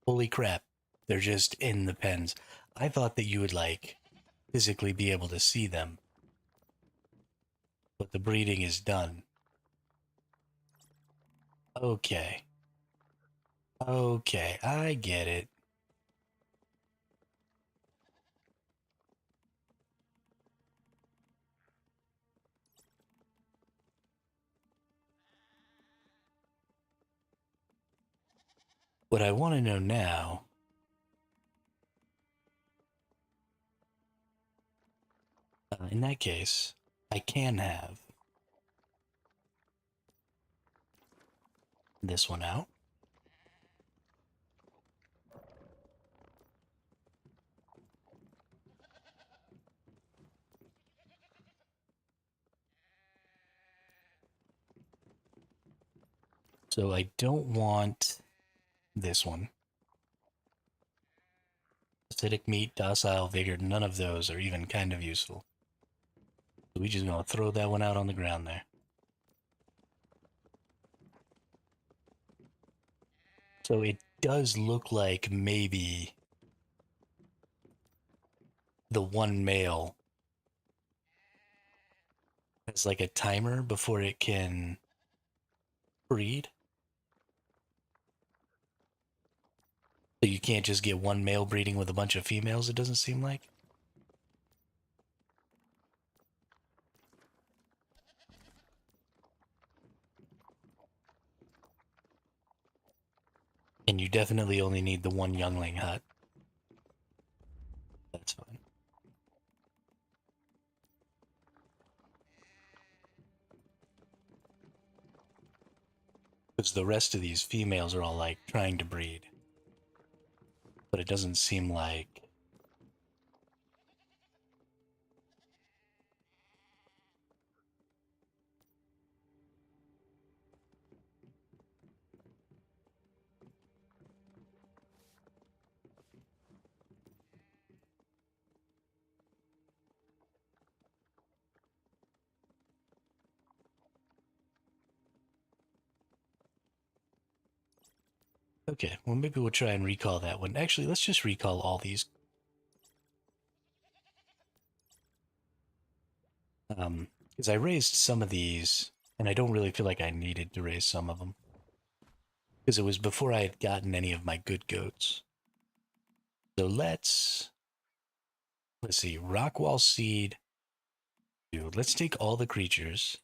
holy crap. They're just in the pens. I thought that you would, like, physically be able to see them. But the breeding is done. Okay. Okay, I get it. What I want to know now, in that case, I can have this one out. So I don't want this one. Acidic meat, docile, vigor, none of those are even kind of useful. So we just gonna throw that one out on the ground there. So it does look like maybe the one male has like a timer before it can breed. So you can't just get one male breeding with a bunch of females, it doesn't seem like. And you definitely only need the one youngling hut. That's fine. Because the rest of these females are all like trying to breed. But it doesn't seem like. Okay, well, maybe we'll try and recall that one. Actually, let's just recall all these. Because I raised some of these, and I don't really feel like I needed to raise some of them. Because it was before I had gotten any of my good goats. So let's see, Rockwall Seed. Dude, let's take all the creatures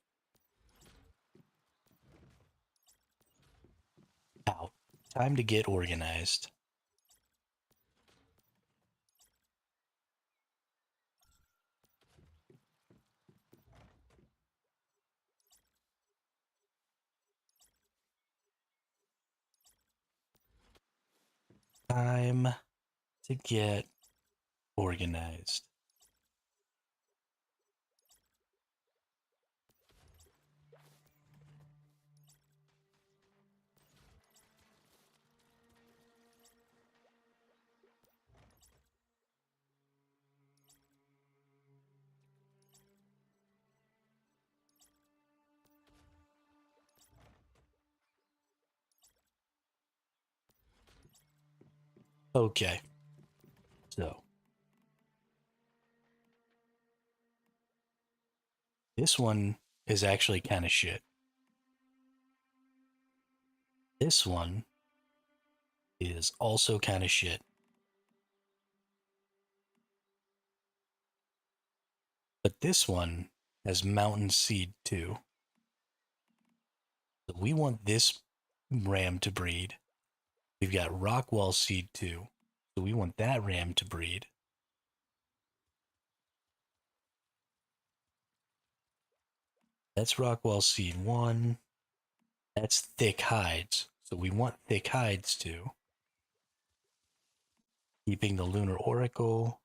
out. Time to get organized. Time to get organized. Okay, so this one is actually kind of shit. This one is also kind of shit. But this one has mountain seed too. So we want this ram to breed. We've got Rockwall seed too. So we want that ram to breed. That's Rockwall seed 1. That's thick hides. So we want thick hides too. Keeping the lunar oracle.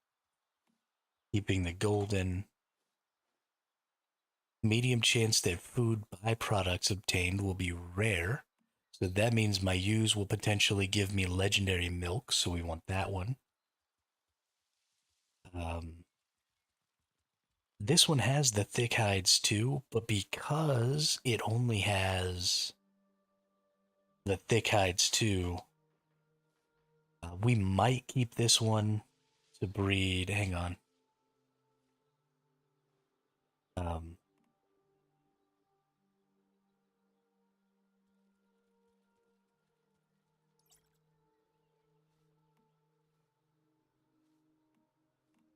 Keeping the golden. Medium chance that food byproducts obtained will be rare. So that means my ewes will potentially give me legendary milk. So we want that one. This one has the thick hides too, but because it only has the thick hides too, we might keep this one to breed. Hang on. Um,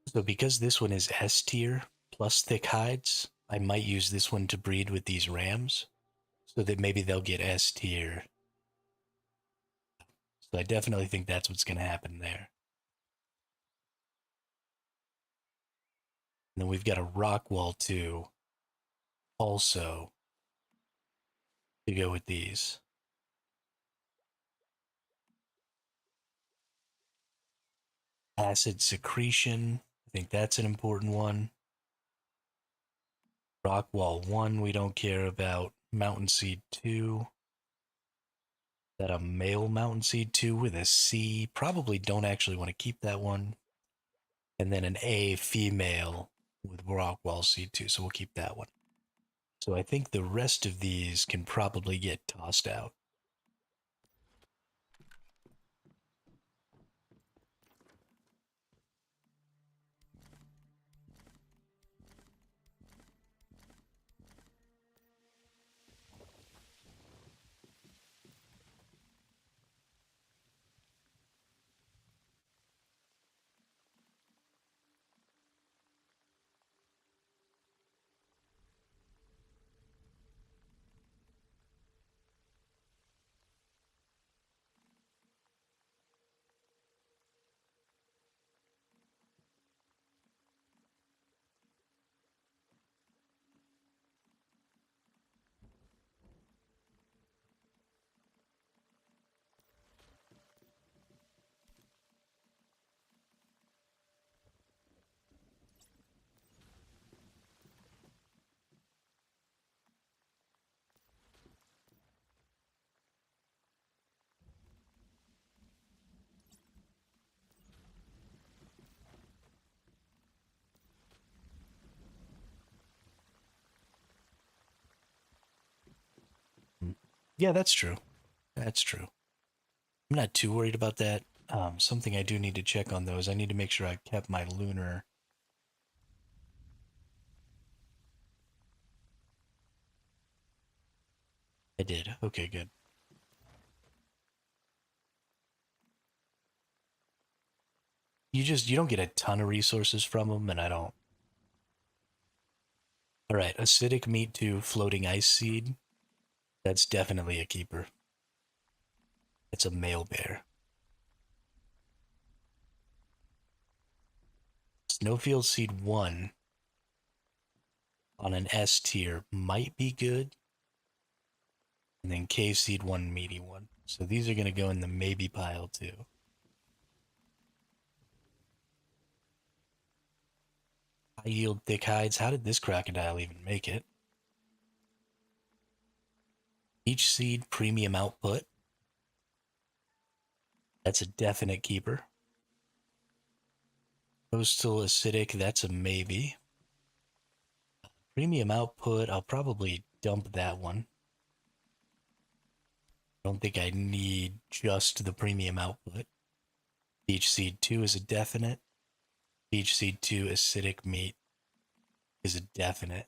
so because this one is S tier plus thick hides, I might use this one to breed with these rams so that maybe they'll get S tier. So I definitely think that's what's going to happen there. And then we've got a rock wall too, also to go with these. Acid secretion, I think that's an important one. Rockwall 1, we don't care about. Mountain Seed 2. That a male Mountain Seed 2 with a C. Probably don't actually want to keep that one. And then an A female with Rockwall Seed 2, so we'll keep that one. So I think the rest of these can probably get tossed out. Yeah, that's true. That's true. I'm not too worried about that. Something I do need to check on those. I need to make sure I kept my lunar. I did. Okay, good. You don't get a ton of resources from them, and I don't. All right, acidic meat to floating ice seed. That's definitely a keeper. It's a male bear. Snowfield seed 1 on an S tier might be good. And then cave seed 1, meaty 1. So these are going to go in the maybe pile too. High yield thick hides. How did this crocodile even make it? Each seed premium output. That's a definite keeper. Coastal acidic, that's a maybe. Premium output, I'll probably dump that one. I don't think I need just the premium output. Beach seed 2 is a definite. Beach seed 2 acidic meat is a definite.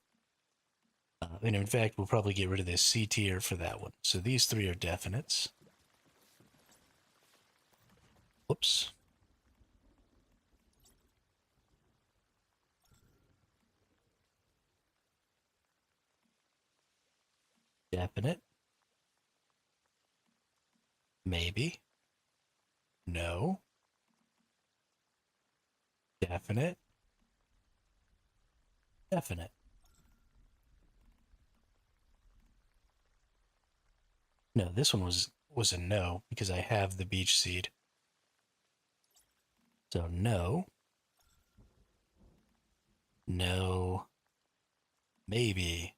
And in fact, we'll probably get rid of this C tier for that one. So these three are definites. Whoops. Definite. Maybe. No. Definite. Definite. No, this one was a no because I have the beach seed. So no. No. Maybe.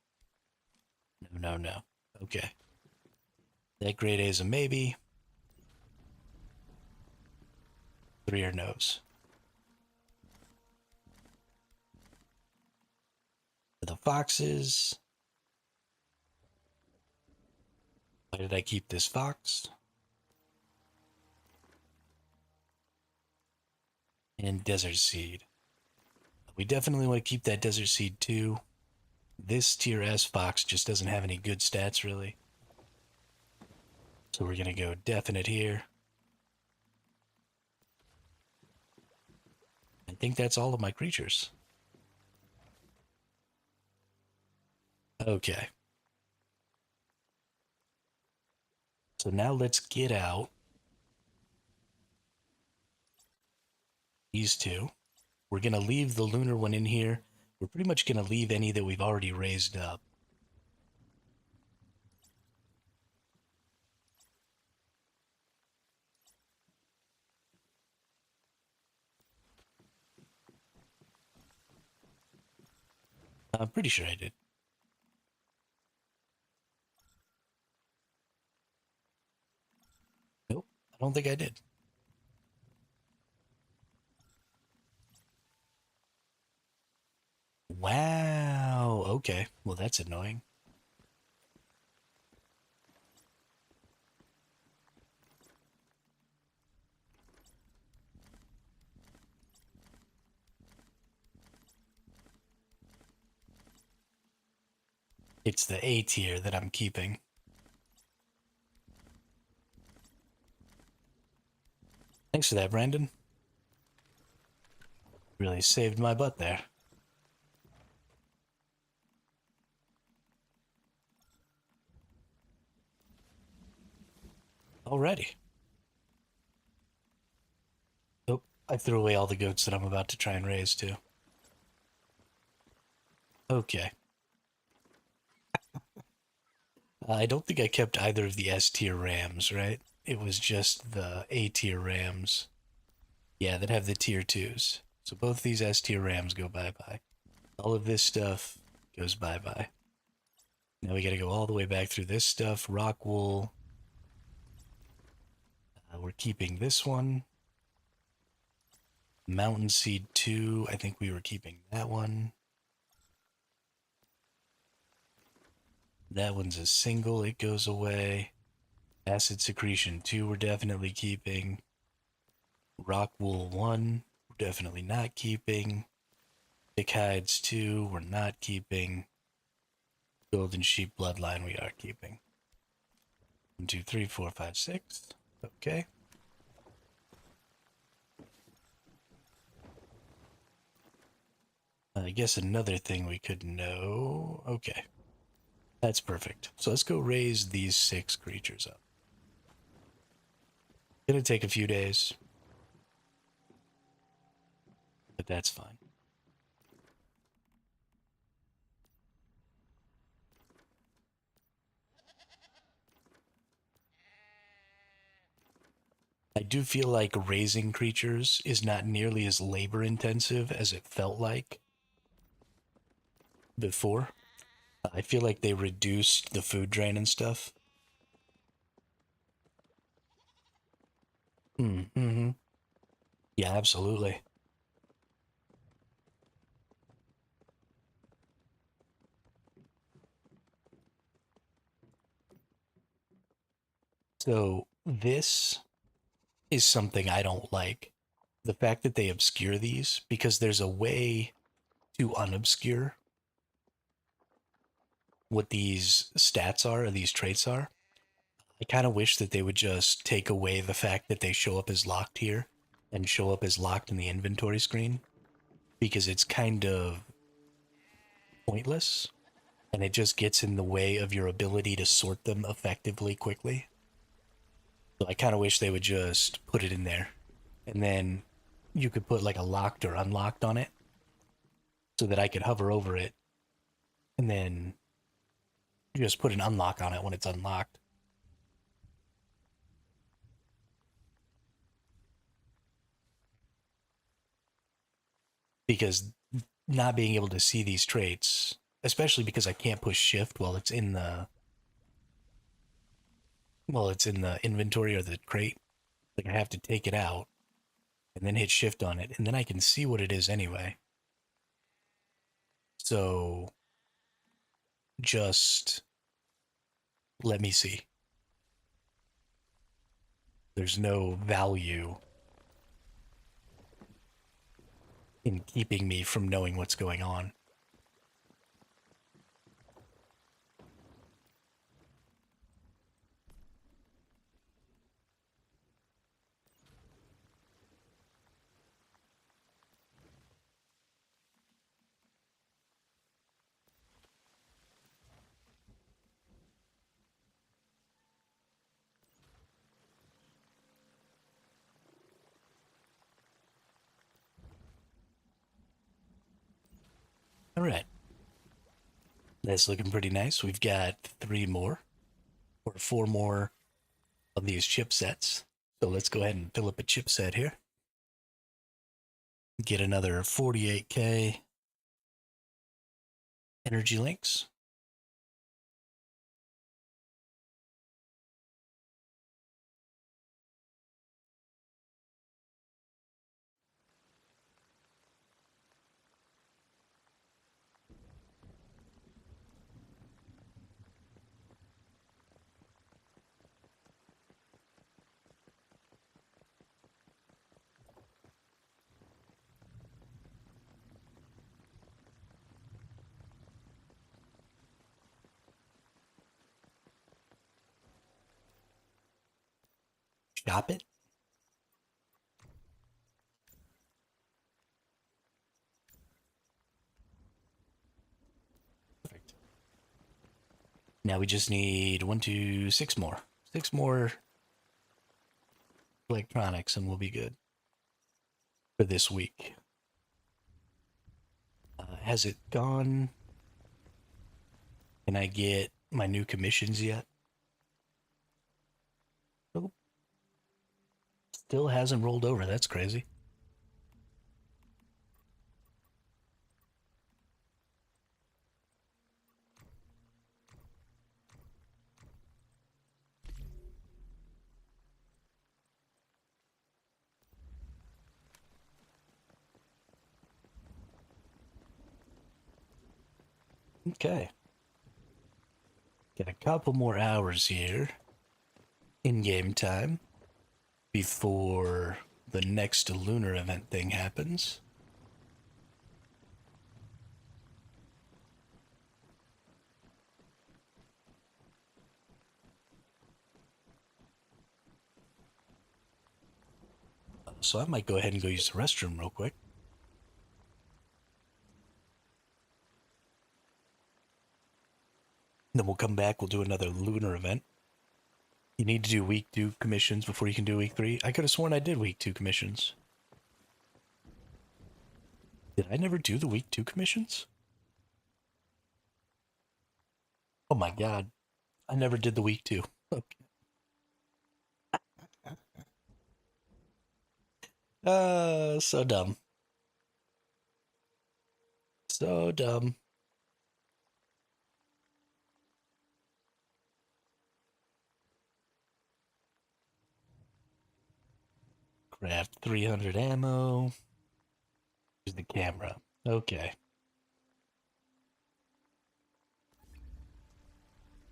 No, no, no. Okay. That grade A is a maybe. 3 are no's. For the foxes. Why did I keep this fox? And desert seed. We definitely want to keep that desert seed too. This tier S fox just doesn't have any good stats really. So we're going to go definite here. I think that's all of my creatures. Okay. So now let's get out these two. We're going to leave the lunar one in here. We're pretty much going to leave any that we've already raised up. I'm pretty sure I did. Nope, I don't think I did. Wow, okay. Well, that's annoying. It's the A tier that I'm keeping. Thanks for that, Brandon. Really saved my butt there. Already. Oh, I threw away all the goats that I'm about to try and raise too. Okay. I don't think I kept either of the S tier rams, right? It was just the A tier rams. Yeah, that have the tier 2s. So both these S tier rams go bye-bye. All of this stuff goes bye-bye. Now we gotta go all the way back through this stuff. Rock wool. We're keeping this one. Mountain seed 2. I think we were keeping that one. That one's a single. It goes away. Acid secretion 2 we're definitely keeping. Rock wool 1 we're definitely not keeping. Thick hides 2 we're not keeping. Golden sheep bloodline we are keeping. 1, 2, 3, 4, 5, 6. Okay. I guess another thing we could know. Okay. That's perfect. So let's go raise these 6 creatures up. Gonna take a few days, but that's fine. I do feel like raising creatures is not nearly as labor intensive as it felt like. before. I feel like they reduced the food drain and stuff. Mm-hmm. Yeah, absolutely. So this is something I don't like. The fact that they obscure these because there's a way to unobscure what these stats are or these traits are. I kind of wish that they would just take away the fact that they show up as locked here and show up as locked in the inventory screen because it's kind of pointless and it just gets in the way of your ability to sort them effectively quickly. So I kind of wish they would just put it in there and then you could put like a locked or unlocked on it so that I could hover over it and then just put an unlock on it when it's unlocked. Because not being able to see these traits, especially because I can't push shift while it's in the inventory or the crate. Like I have to take it out and then hit shift on it, and then I can see what it is anyway. So just let me see. There's no value in keeping me from knowing what's going on. All right, that's looking pretty nice. We've got three more or four more of these chipsets. So let's go ahead and fill up a chipset here. Get another 48K energy links. Shop it. Perfect. Now we just need one, two, six more. Six more electronics and we'll be good for this week. Has it gone? Can I get my new commissions yet? Nope. Still hasn't rolled over. That's crazy. Okay. Got a couple more hours here in game time before the next lunar event thing happens. So I might go ahead and go use the restroom real quick. Then we'll come back. We'll do another lunar event. You need to do week two commissions before you can do week three. I could have sworn I did week two commissions. Did I never do the week two commissions? Oh my god. I never did the week two. Okay. So dumb. So dumb. Craft 300 ammo. Here's the camera. Okay.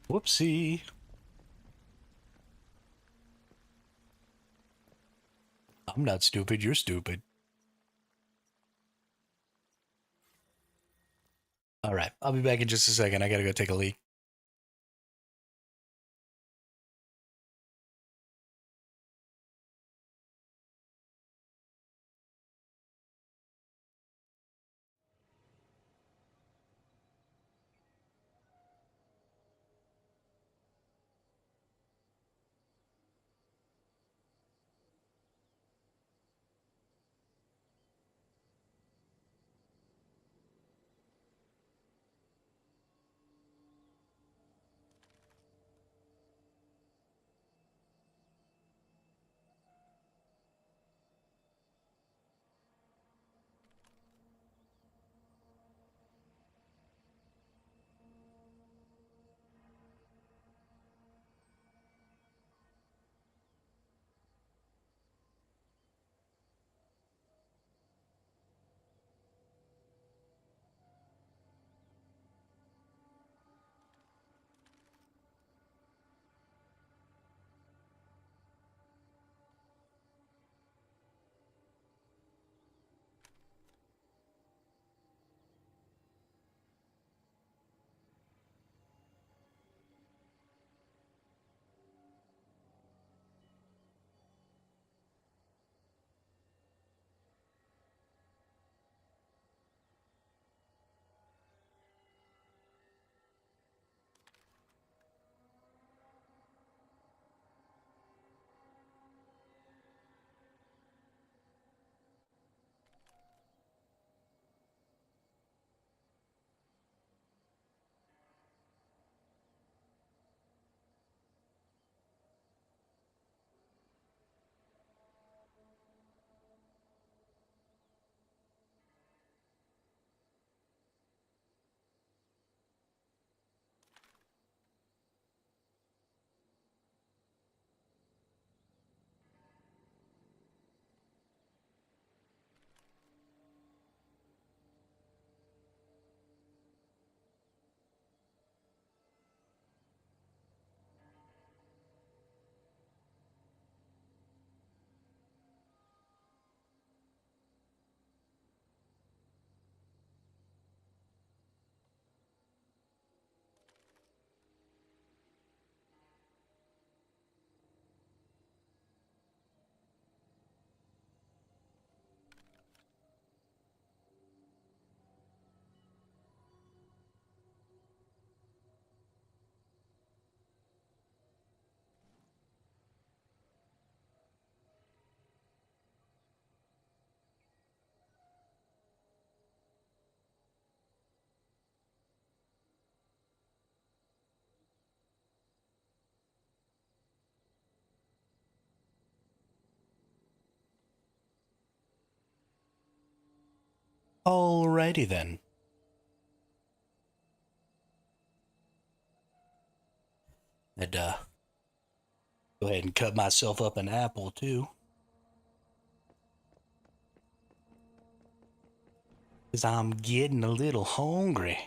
Whoopsie. I'm not stupid, you're stupid. Alright, I'll be back in just a second. I gotta go take a leak. Alrighty then. And go ahead and cut myself up an apple too. Because I'm getting a little hungry.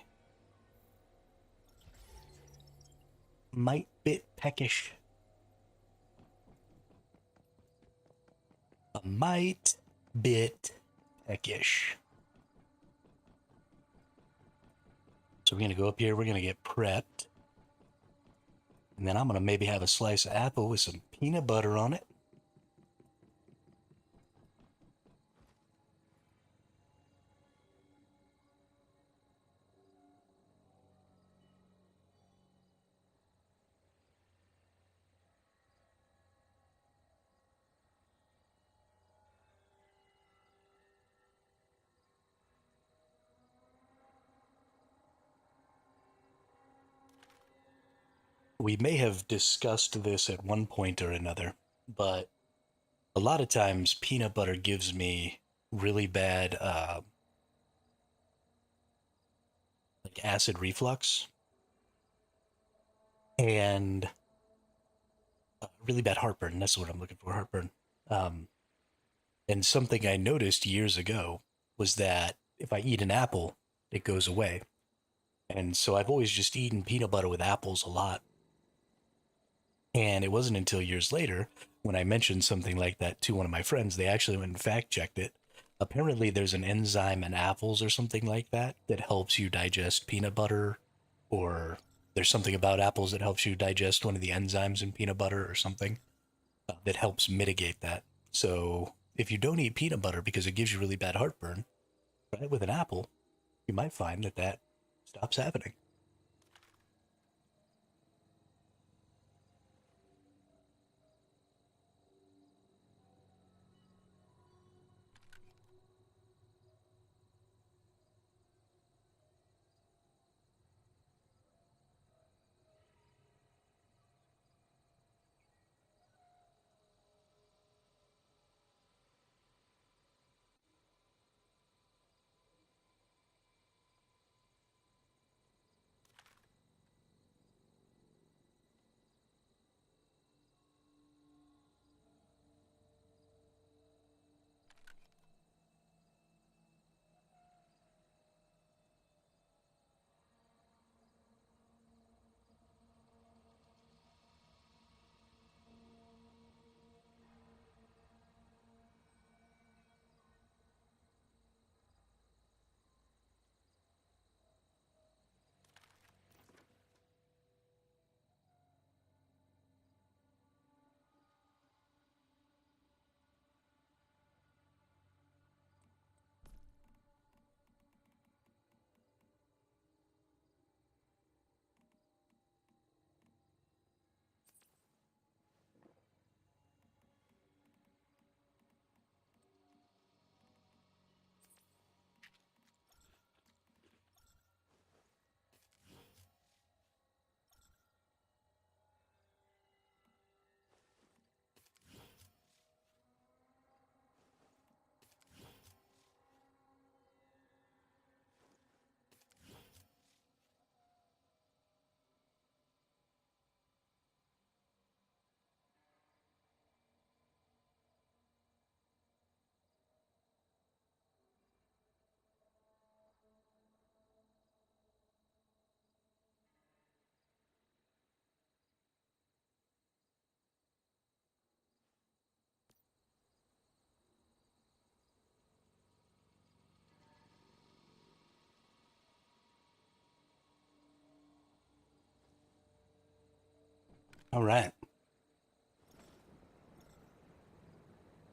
Might bit peckish. A mite bit peckish. So we're going to go up here. We're going to get prepped. And then I'm going to maybe have a slice of apple with some peanut butter on it. We may have discussed this at one point or another, but a lot of times peanut butter gives me really bad like acid reflux and really bad heartburn. That's what I'm looking for, heartburn. Um, And something I noticed years ago was that if I eat an apple, it goes away. And so I've always just eaten peanut butter with apples a lot. And it wasn't until years later when I mentioned something like that to one of my friends, they actually went and fact checked it. Apparently, there's an enzyme in apples or something like that that helps you digest peanut butter, or there's something about apples that helps you digest one of the enzymes in peanut butter or something that helps mitigate that. So if you don't eat peanut butter because it gives you really bad heartburn, try it with an apple. You might find that that stops happening. All right.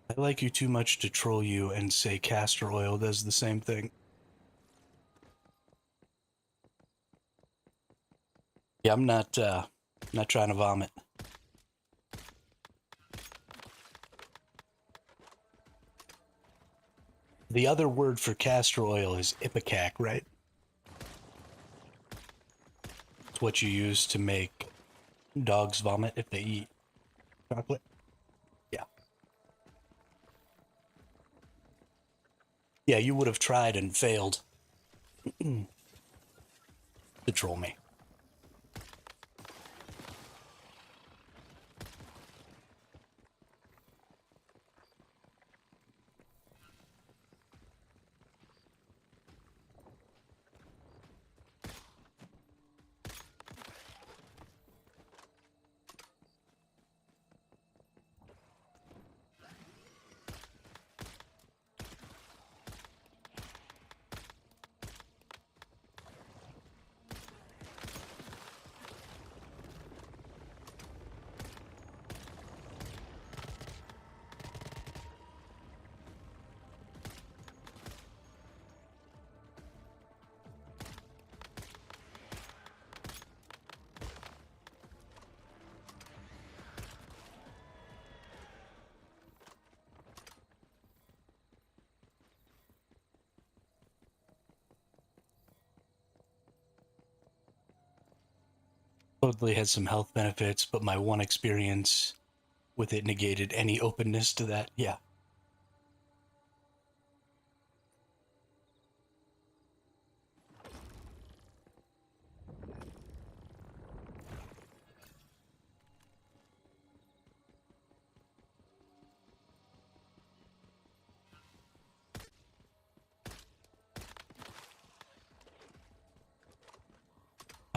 I like you too much to troll you and say castor oil does the same thing. Yeah, I'm not trying to vomit. The other word for castor oil is ipecac, right? It's what you use to make dogs vomit if they eat chocolate. Yeah. Yeah, you would have tried and failed to troll me. Totally had some health benefits, but my one experience with it negated any openness to that. Yeah.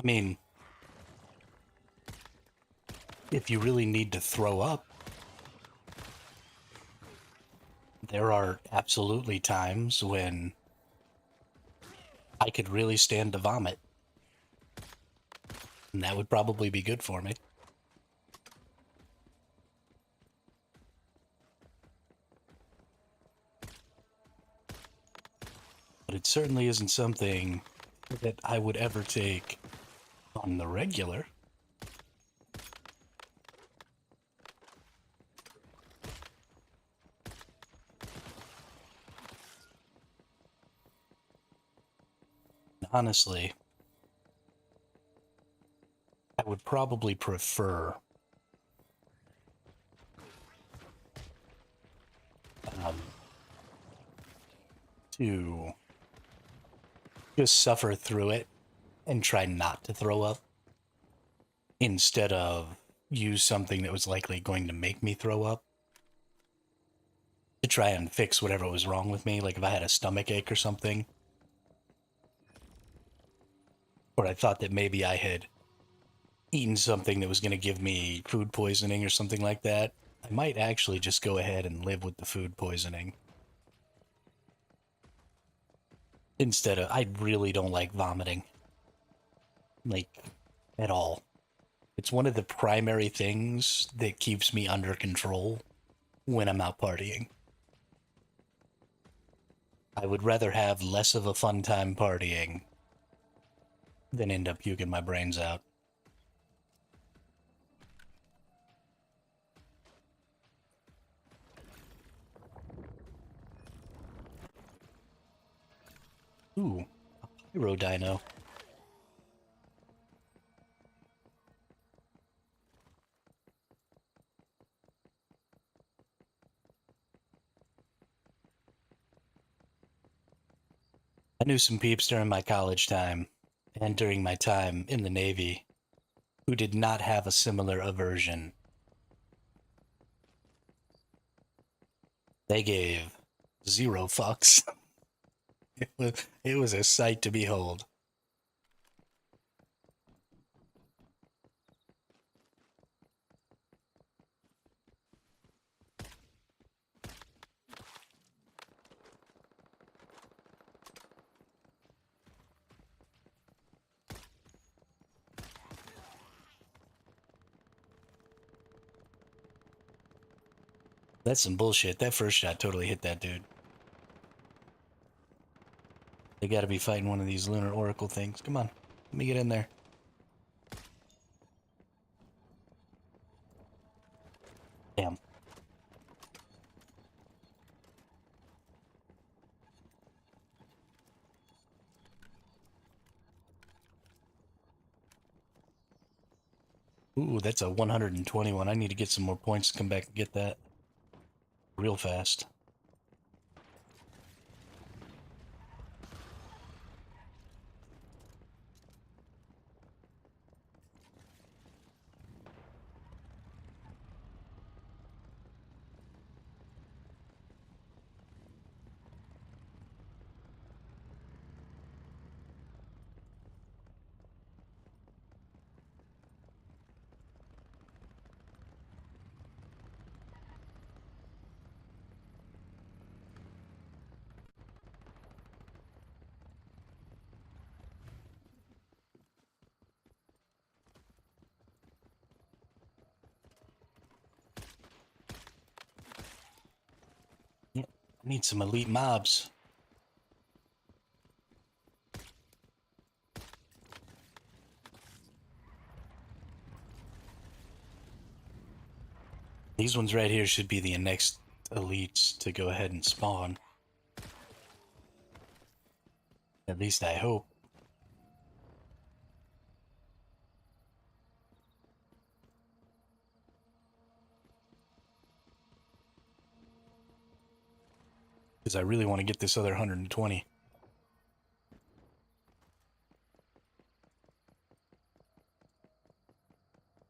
mean, if you really need to throw up, there are absolutely times when I could really stand to vomit, and that would probably be good for me. But it certainly isn't something that I would ever take on the regular. Honestly, I would probably prefer um, to just suffer through it and try not to throw up instead of use something that was likely going to make me throw up to try and fix whatever was wrong with me. Like if I had a stomach ache or something, or I thought that maybe I had eaten something that was going to give me food poisoning or something like that, I might actually just go ahead and live with the food poisoning. Instead of, I really don't like vomiting. Like, at all. It's one of the primary things that keeps me under control when I'm out partying. I would rather have less of a fun time partying than end up puking my brains out. Ooh, a pyro dino. I knew some peeps during my college time and during my time in the Navy who did not have a similar aversion. They gave zero fucks. It was a sight to behold. That's some bullshit. That first shot totally hit that dude. They gotta be fighting one of these lunar oracle things. Come on, let me get in there. Damn. Ooh, that's a 121. I need to get some more points to come back and get that real fast. Yeah, I need some elite mobs. These ones right here should be the next elites to go ahead and spawn. At least I hope. Because I really want to get this other 120.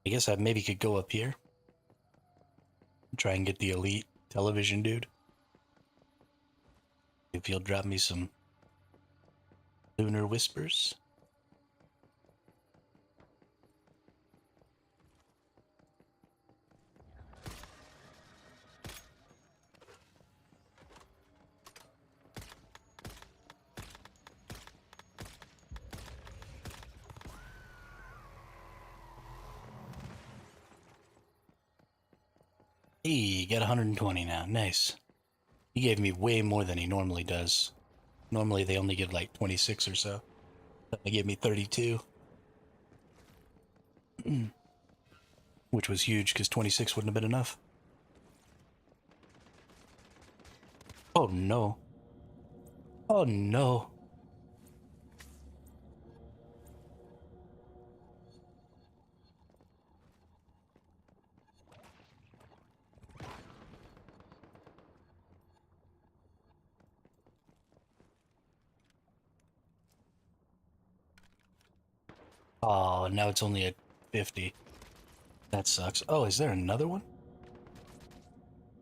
I guess I maybe could go up here. Try and get the elite television dude. If he'll drop me some lunar whispers. Hey, got 120 now. Nice. He gave me way more than he normally does. Normally they only give like 26 or so. But they gave me 32. Which was huge because 26 wouldn't have been enough. Oh no. Oh no. Oh, now it's only at 50. That sucks. Oh, is there another one?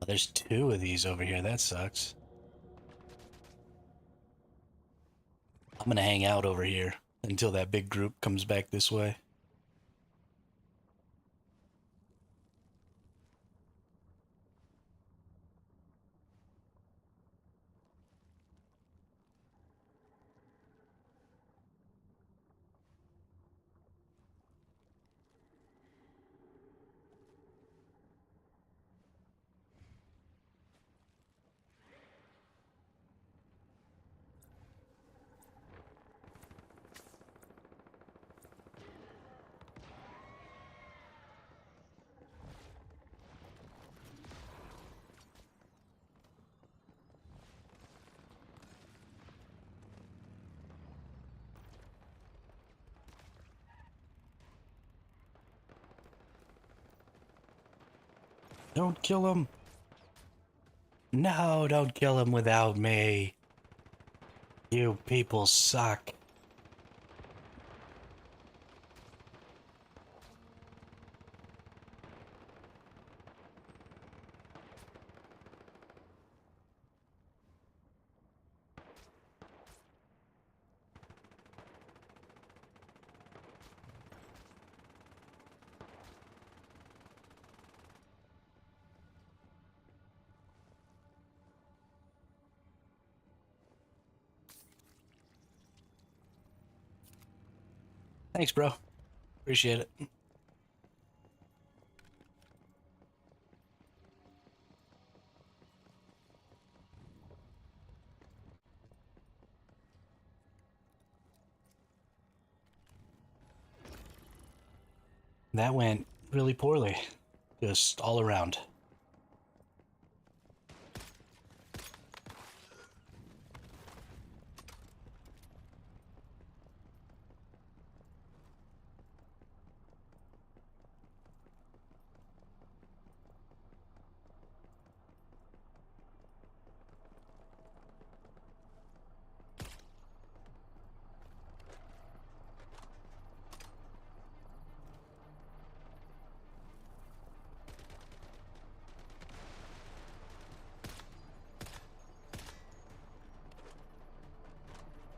Oh, there's two of these over here. That sucks. I'm gonna hang out over here until that big group comes back this way. Don't kill him. No, don't kill him without me. You people suck. Thanks, bro. Appreciate it. That went really poorly. Just all around.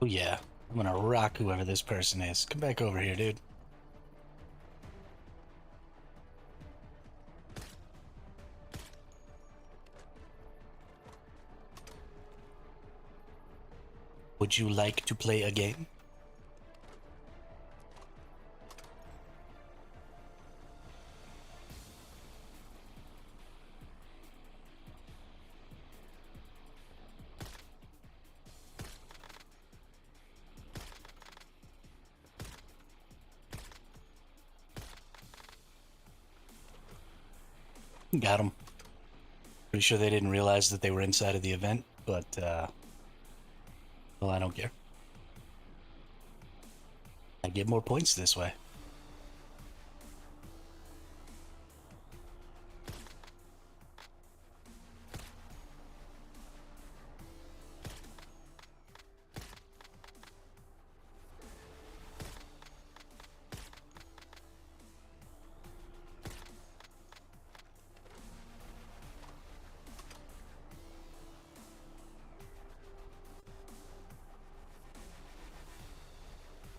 Oh yeah, I'm gonna rock whoever this person is. Come back over here, dude. Would you like to play a game? Got him. Pretty sure they didn't realize that they were inside of the event, but, well, I don't care. I get more points this way.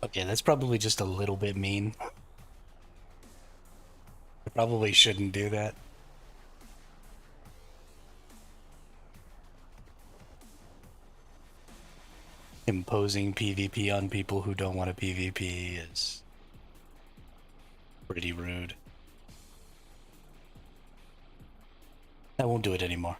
Okay, that's probably just a little bit mean. I probably shouldn't do that. Imposing PvP on people who don't want to PvP is pretty rude. I won't do it anymore.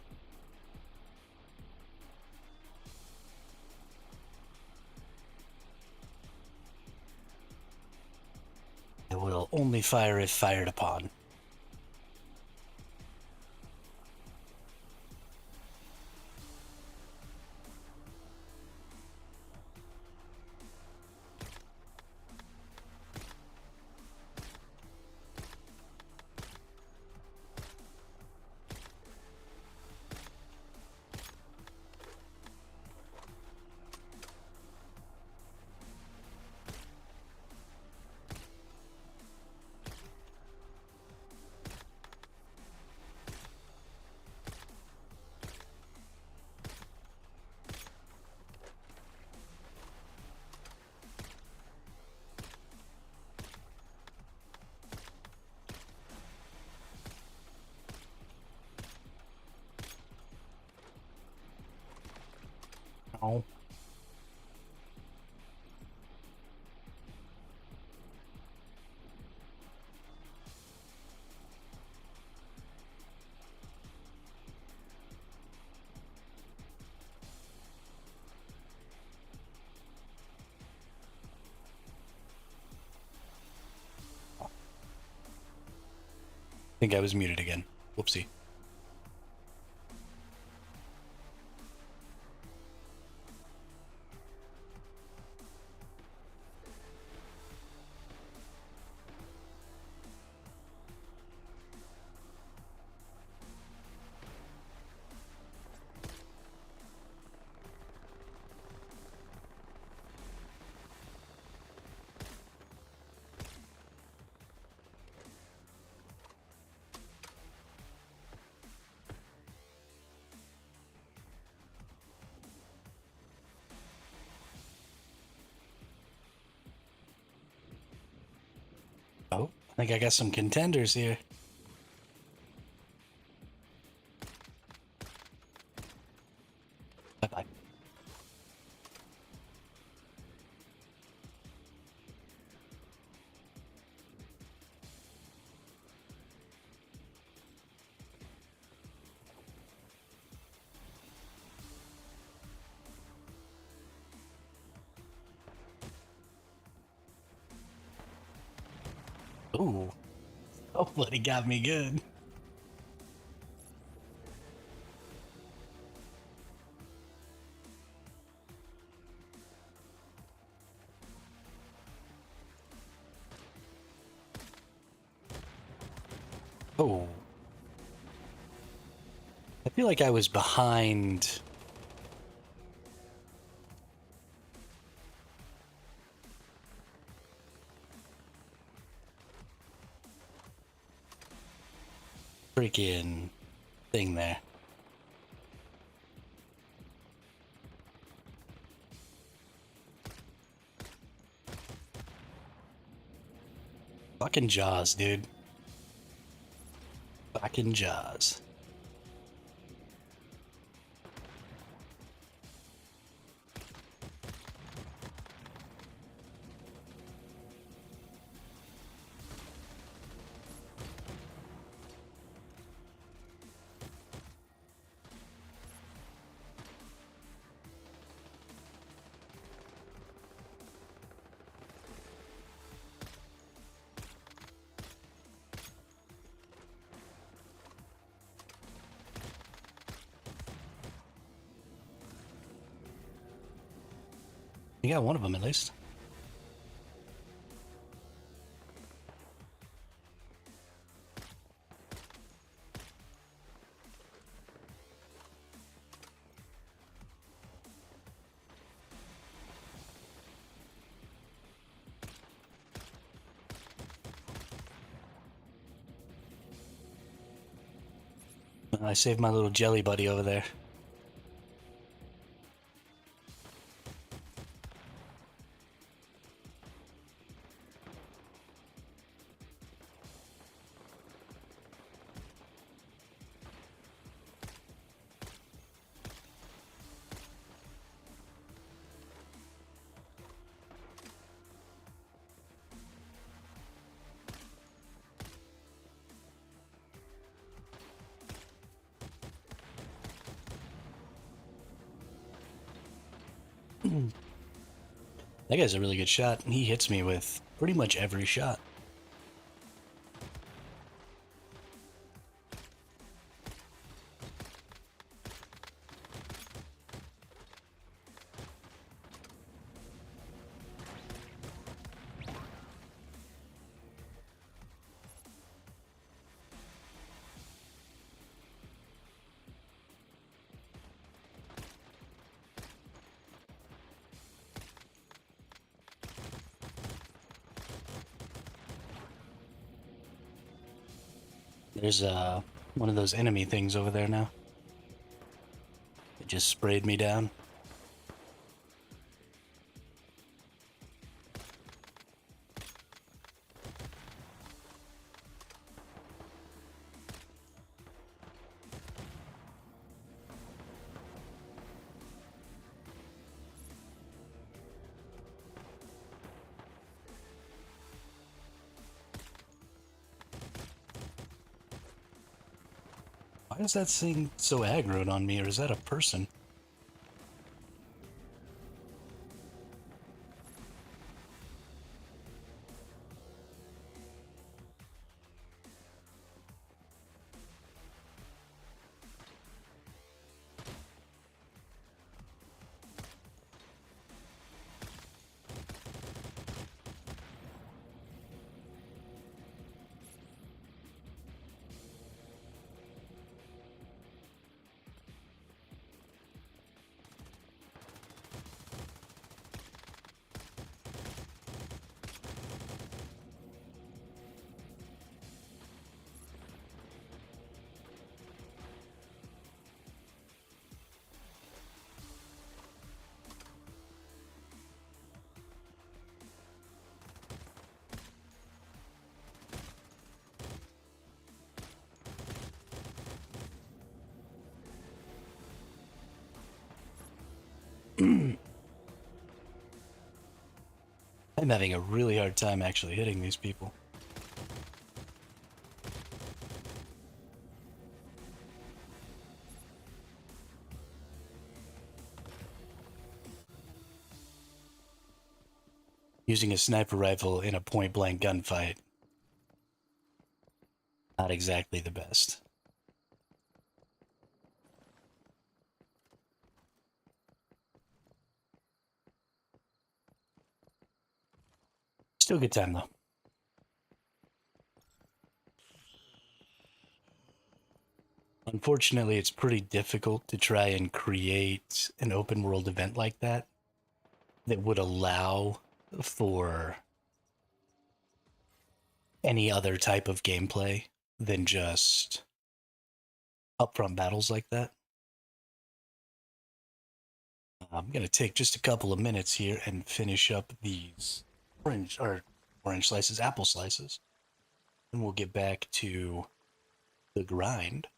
I will only fire if fired upon. Oh. I think I was muted again. Whoopsie. Oh, I think I got some contenders here. Bye-bye. Ooh. Oh, bloody got me good. Oh. I feel like I was behind. Freaking thing there. Fucking Jaws, dude. Fucking Jaws. You got one of them at least. I saved my little jelly buddy over there. That guy's a really good shot. He hits me with pretty much every shot. There's one of those enemy things over there now. It just sprayed me down. Why is that thing so aggroed on me, or is that a person? I'm having a really hard time actually hitting these people. Using a sniper rifle in a point-blank gunfight, not exactly the best. Still a good time, though. Unfortunately, it's pretty difficult to try and create an open world event like that that would allow for any other type of gameplay than just upfront battles like that. I'm going to take just a couple of minutes here and finish up these orange slices, apple slices, and we'll get back to the grind.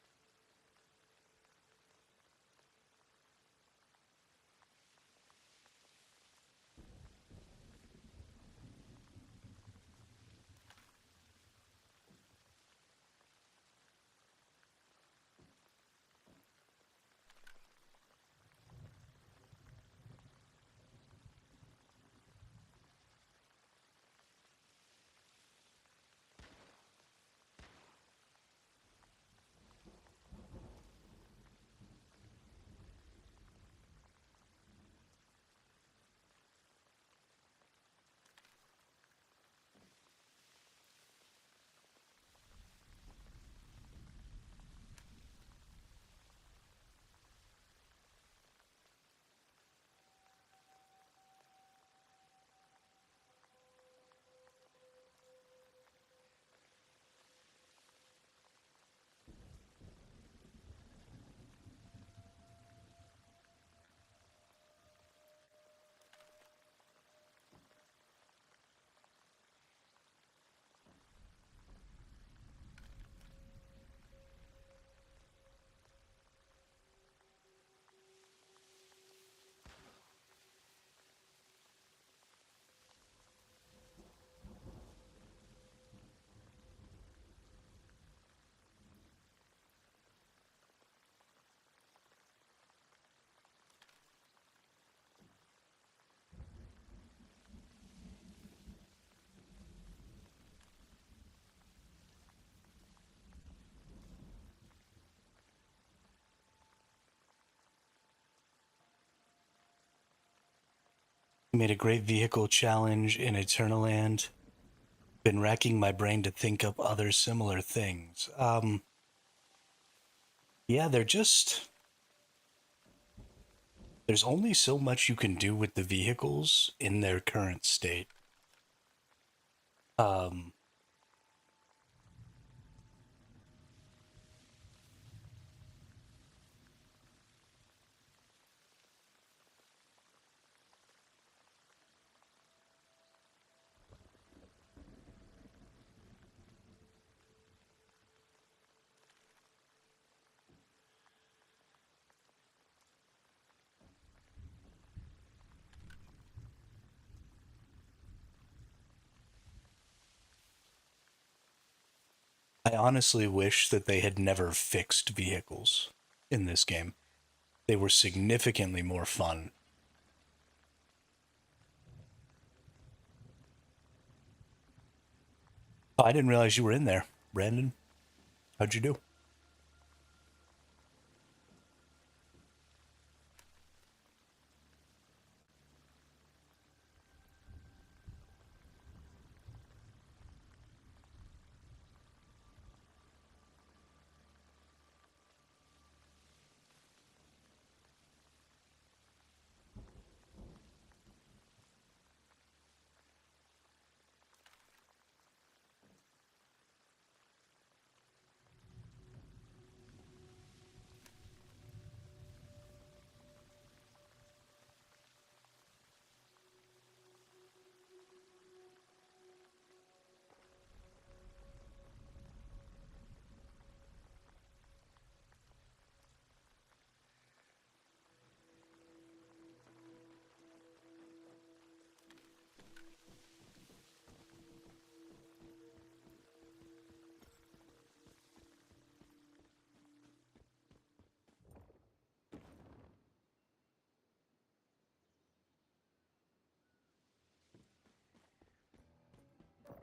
Made a great vehicle challenge in Eternaland. Been racking my brain to think up other similar things. Yeah, there's only so much you can do with the vehicles in their current state. Um, I honestly wish that they had never fixed vehicles in this game. They were significantly more fun. Oh, I didn't realize you were in there, Brandon. How'd you do?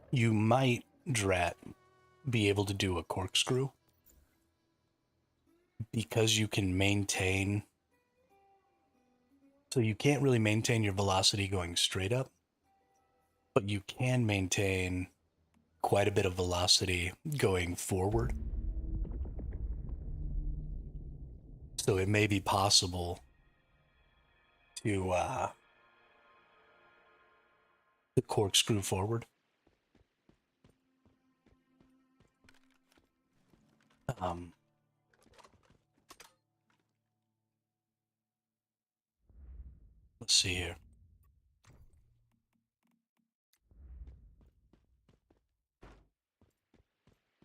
You might, Drat, be able to do a corkscrew because you can maintain. So you can't really maintain your velocity going straight up, but you can maintain quite a bit of velocity going forward. So it may be possible to corkscrew forward. Um, let's see here.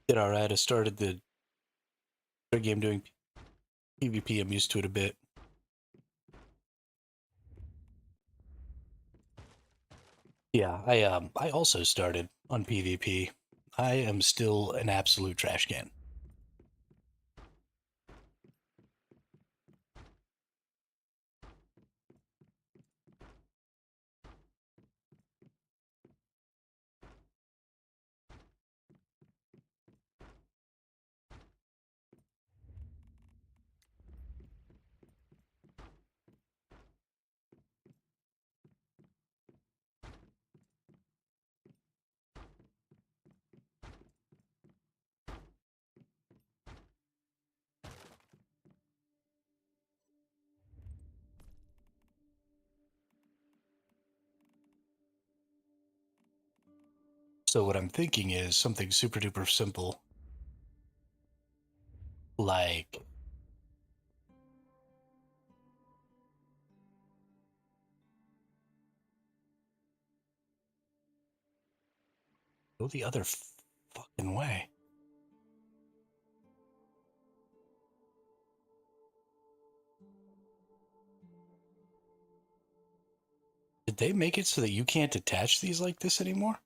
Did all right. I started the game doing PvP. I'm used to it a bit. Yeah, I also started on PvP. I am still an absolute trash can. So what I'm thinking is something super duper simple, like go the other fucking way. Did they make it so that you can't attach these like this anymore?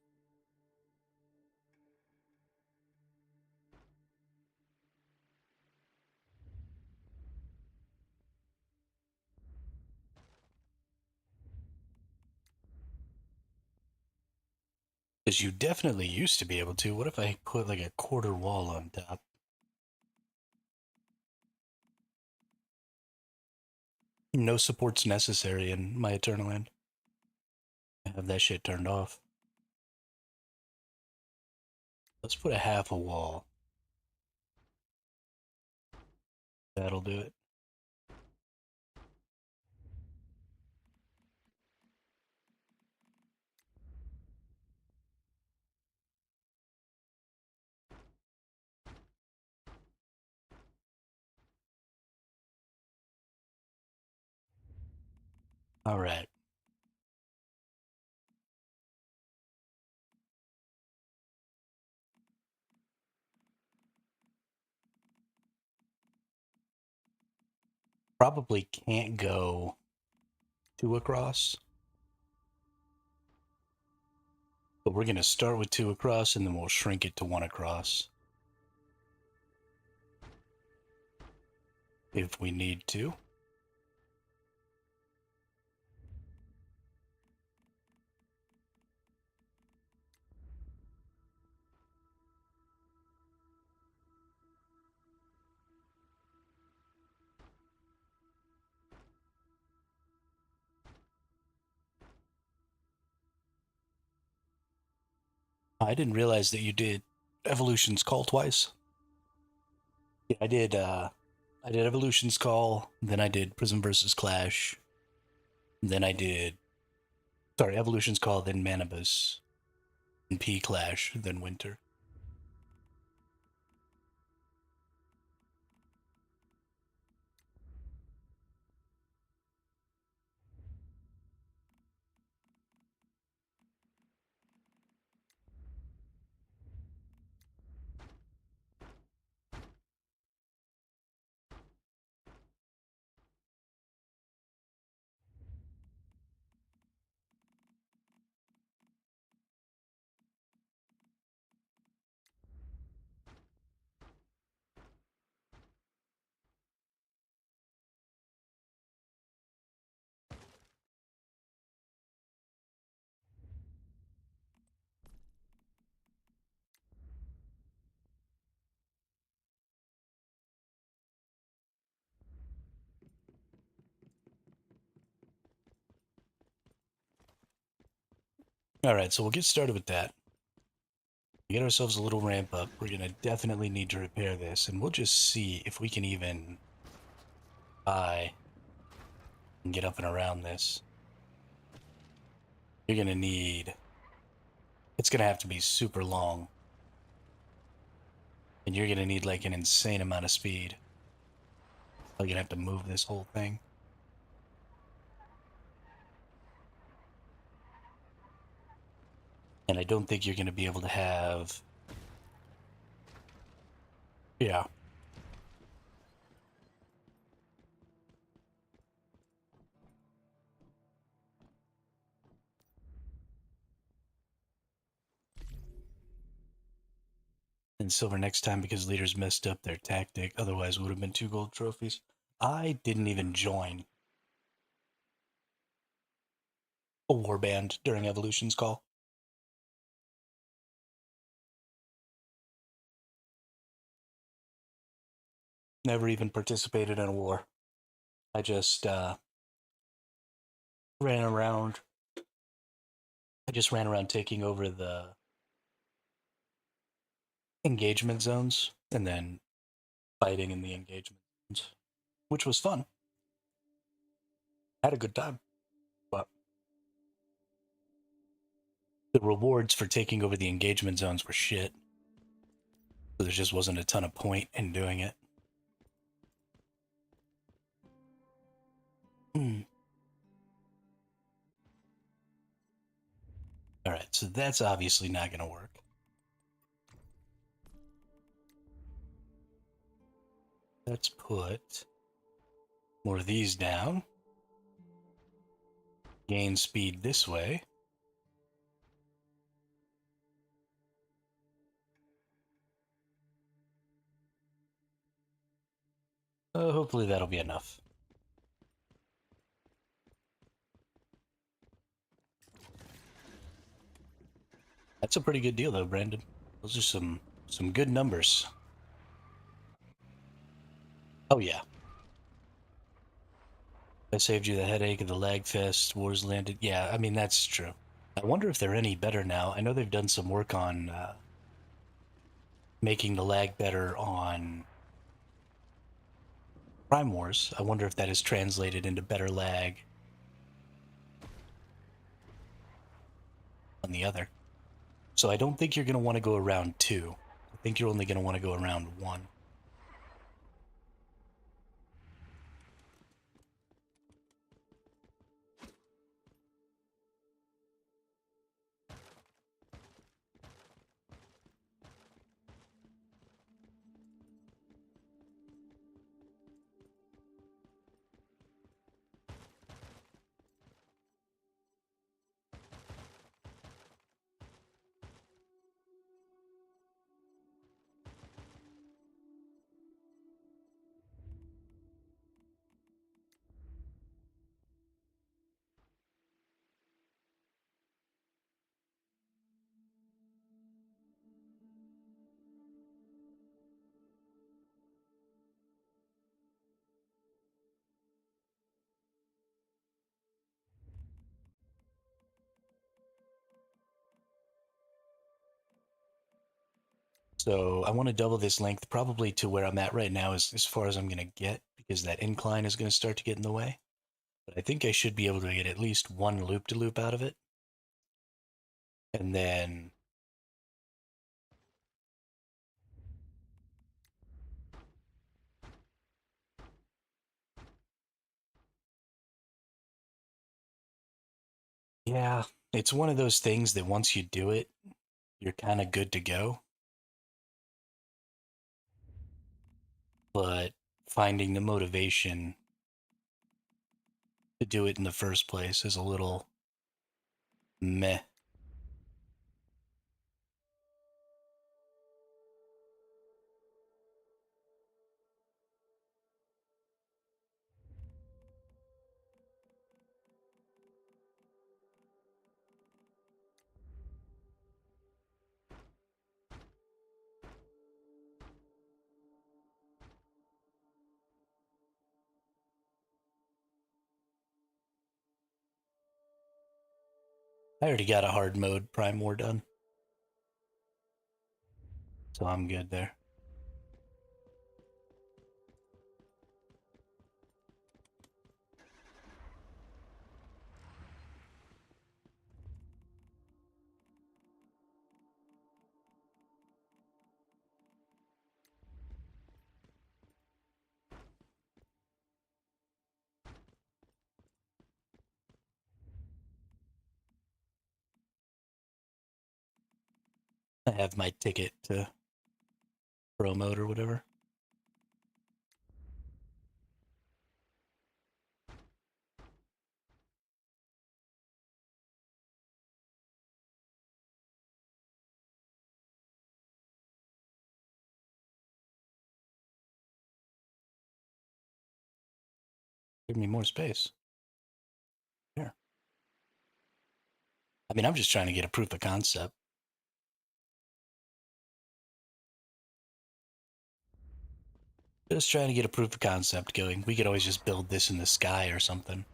Because you definitely used to be able to. What if I put like a quarter wall on top? No supports necessary in my Eternal End. have that shit turned off. Let's put a half a wall. That'll do it. All right. Probably can't go two across, but we're going to start with two across and then we'll shrink it to one across if we need to. I didn't realize that you did Evolution's Call twice. Yeah, I did Evolution's Call, then I did Prism versus Clash, then I did Evolution's Call, then Manibus, then P Clash, then Winter. All right, so we'll get started with that. Get ourselves a little ramp up. We're going to definitely need to repair this, and we'll just see if we can even buy and get up and around this. You're going to need... It's going to have to be super long. And you're going to need like an insane amount of speed. You're going to have to move this whole thing. And I don't think you're going to be able to have... Yeah. And silver next time because leaders messed up their tactic. Otherwise, it would have been 2 gold trophies. I didn't even join a warband during Evolution's Call. Never even participated in a war. I just ran around. I just ran around taking over the engagement zones and then fighting in the engagement zones, which was fun. Had a good time, but the rewards for taking over the engagement zones were shit. So there just wasn't a ton of point in doing it. All right, so that's obviously not going to work. Let's put more of these down. Gain speed this way. Hopefully that'll be enough. That's a pretty good deal, though, Brandon. Those are some good numbers. Oh yeah, I saved you the headache of the lag fest. Wars landed. Yeah, I mean that's true. I wonder if they're any better now. I know they've done some work on making the lag better on Prime Wars. I wonder if that is translated into better lag on the other. So I don't think you're going to want to go around 2. I think you're only going to want to go around 1. So I want to double this length probably to where I'm at right now as far as I'm going to get, because that incline is going to start to get in the way. But I think I should be able to get at least one loop-to-loop out of it. And then yeah, it's one of those things that once you do it, you're kind of good to go. But finding the motivation to do it in the first place is a little meh. I already got a hard mode Prime War done, so I'm good there. I have my ticket to pro mode or whatever. Give me more space. Here. I mean, I'm just trying to get a proof of concept. Just trying to get a proof of concept going. We could always just build this in the sky or something,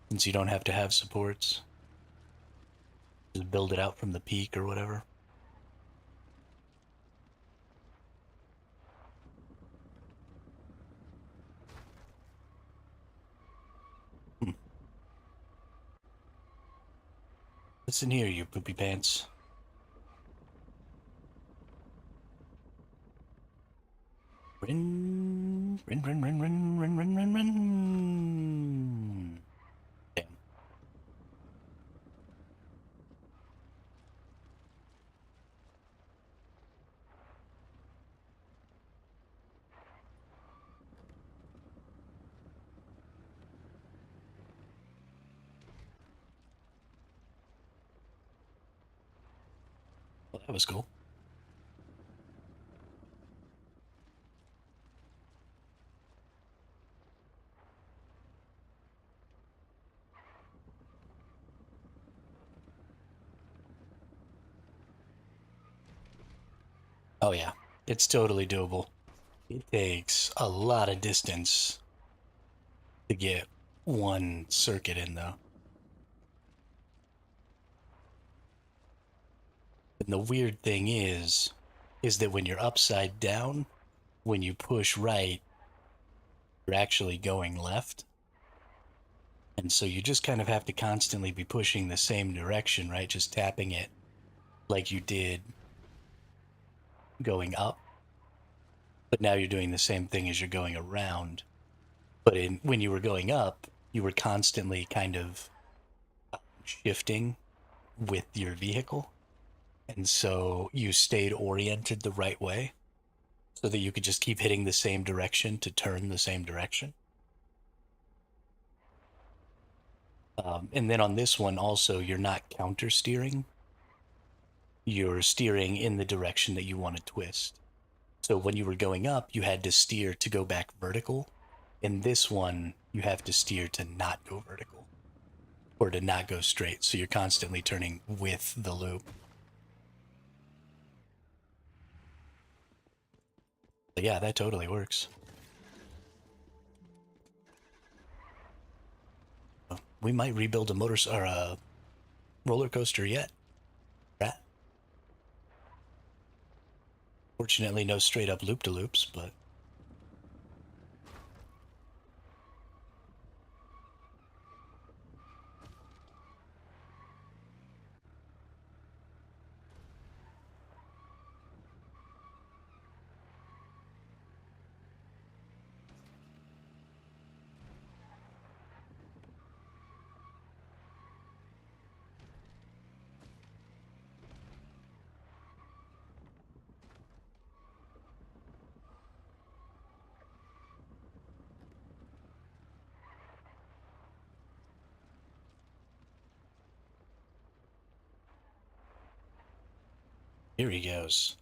since you don't have to have supports. Just build it out from the peak or whatever. Hmm. Listen here, you poopy pants. Rin, rin, rin, rin, rin, rin, rin, rin, rin. Damn. Well, that was cool. Oh yeah, it's totally doable. It takes a lot of distance to get one circuit in, though. And the weird thing is that when you're upside down, when you push right, you're actually going left. And so you just kind of have to constantly be pushing the same direction, right? Just tapping it like you did going up. But now you're doing the same thing as you're going around. But when you were going up, you were constantly kind of shifting with your vehicle. And so you stayed oriented the right way so that you could just keep hitting the same direction to turn the same direction. And then on this one, also, you're not counter steering, you're steering in the direction that you want to twist. So when you were going up, you had to steer to go back vertical. In this one, you have to steer to not go vertical or to not go straight. So you're constantly turning with the loop. But yeah, that totally works. We might rebuild a or a roller coaster yet. Right? Fortunately, no straight up loop to loops, but here he goes.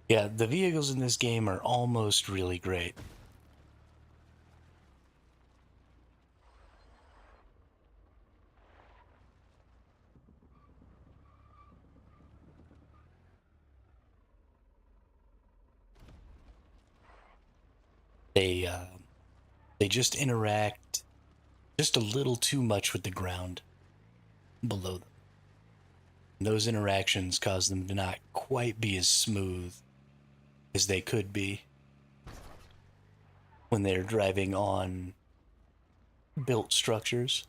Yeah, the vehicles in this game are almost really great. They uh, they just interact just a little too much with the ground below them. And those interactions cause them to not quite be as smooth as they could be when they're driving on built structures.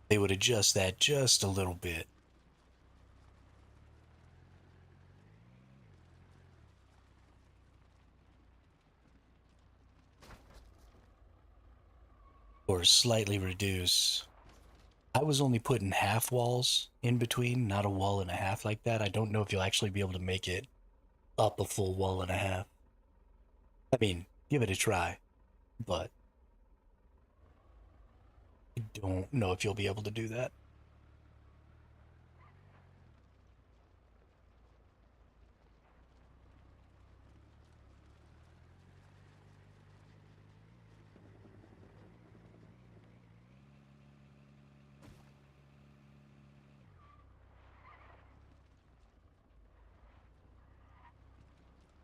They would adjust that just a little bit. Or slightly reduce. I was only putting half walls in between, not a wall and a half like that. I don't know if you'll actually be able to make it up a full wall and a half. I mean, give it a try, but I don't know if you'll be able to do that.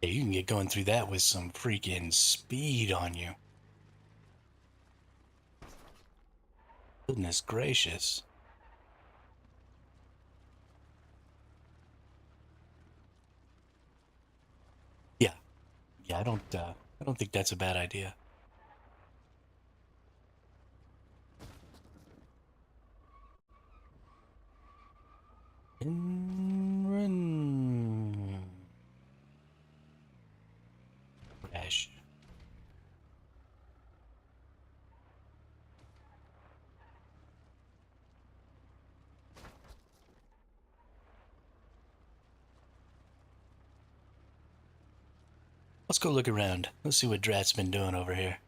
Yeah, you can get going through that with some freaking speed on you. Goodness gracious. Yeah, yeah, I don't think that's a bad idea. Crash. Let's go look around. Let's see what Drat's been doing over here.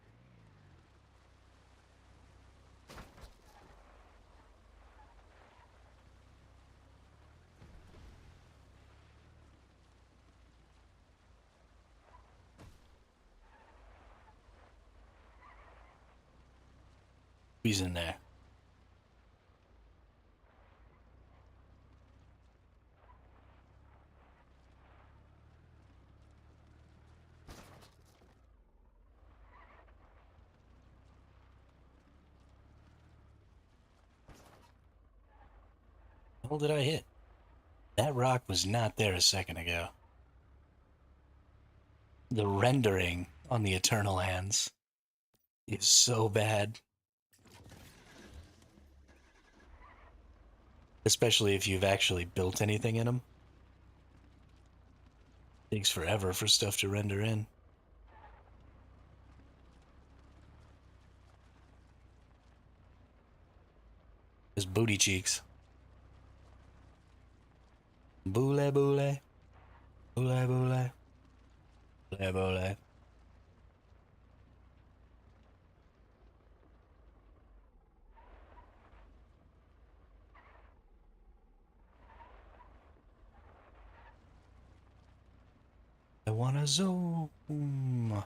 He's in there. The hell did I hit? That rock was not there a second ago. The rendering on the Eternal Hands is so bad. Especially if you've actually built anything in them. Takes forever for stuff to render in. His booty cheeks. Boule boule. Boule boule. Boule boule. I wanna zoom. Mm.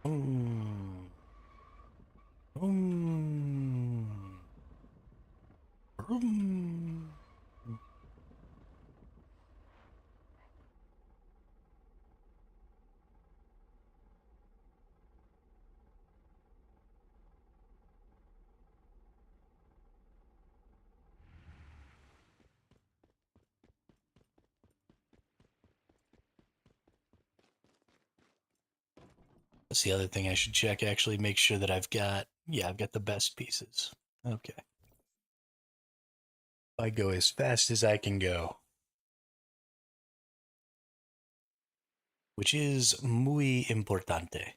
Mm. Mm. That's the other thing I should check, actually make sure that I've got, yeah, I've got the best pieces. Okay. I go as fast as I can go, which is muy importante.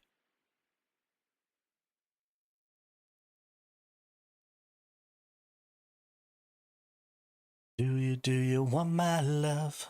Do you want my love?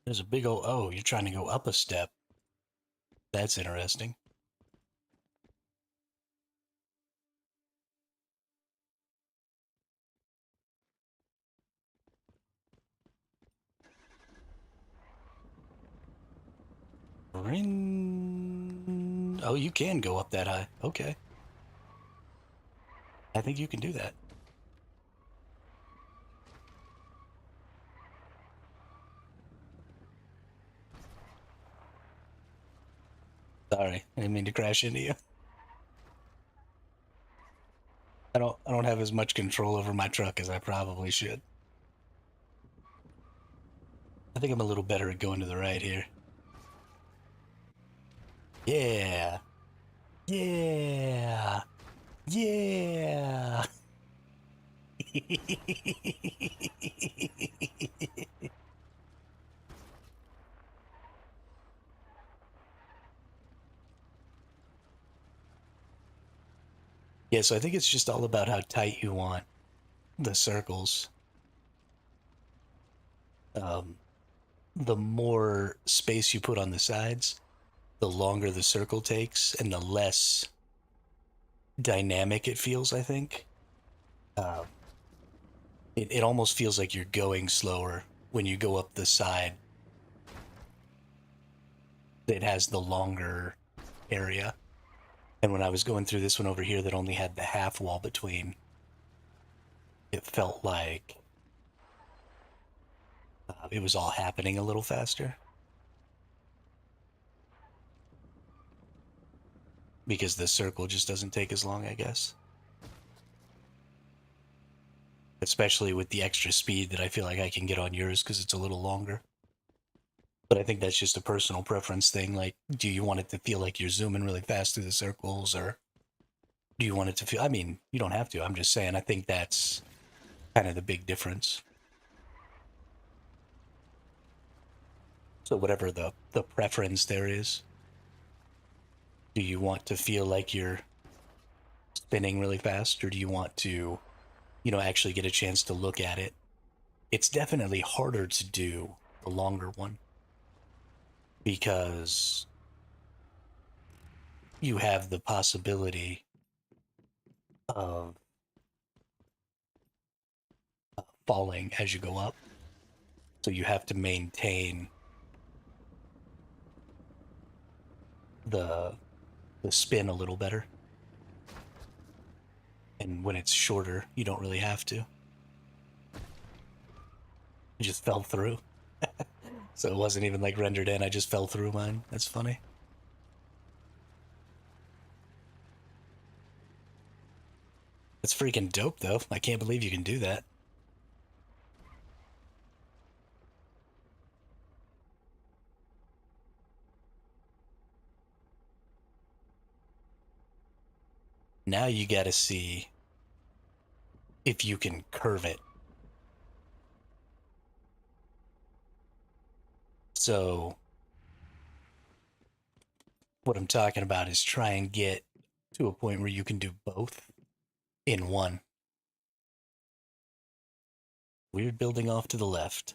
There's a big old, oh, you're trying to go up a step. That's interesting. Oh, you can go up that high. Okay. I think you can do that. Sorry, I didn't mean to crash into you. I don't have as much control over my truck as I probably should. I think I'm a little better at going to the right here. Yeah. Yeah. Yeah. Yeah, so I think it's just all about how tight you want the circles. Um, the more space you put on the sides, the longer the circle takes and the less dynamic it feels, I think. Um, it almost feels like you're going slower when you go up the side that has the longer area. And when I was going through this one over here that only had the half wall between, it felt like it was all happening a little faster because the circle just doesn't take as long, I guess. Especially with the extra speed that I feel like I can get on yours because it's a little longer. But I think that's just a personal preference thing. Like, do you want it to feel like you're zooming really fast through the circles, or do you want it to feel? I mean, you don't have to. I'm just saying. I think that's kind of the big difference. So whatever the preference there is, do you want to feel like you're spinning really fast, or do you want to, actually get a chance to look at it? It's definitely harder to do the longer one because you have the possibility of falling as you go up. So you have to maintain the the spin a little better. And when it's shorter, you don't really have to. It just fell through. So it wasn't even like rendered in. I just fell through mine. That's funny. It's freaking dope though. I can't believe you can do that. Now you got to see if you can curve it. So what I'm talking about is try and get to a point where you can do both in one. Weird building off to the left.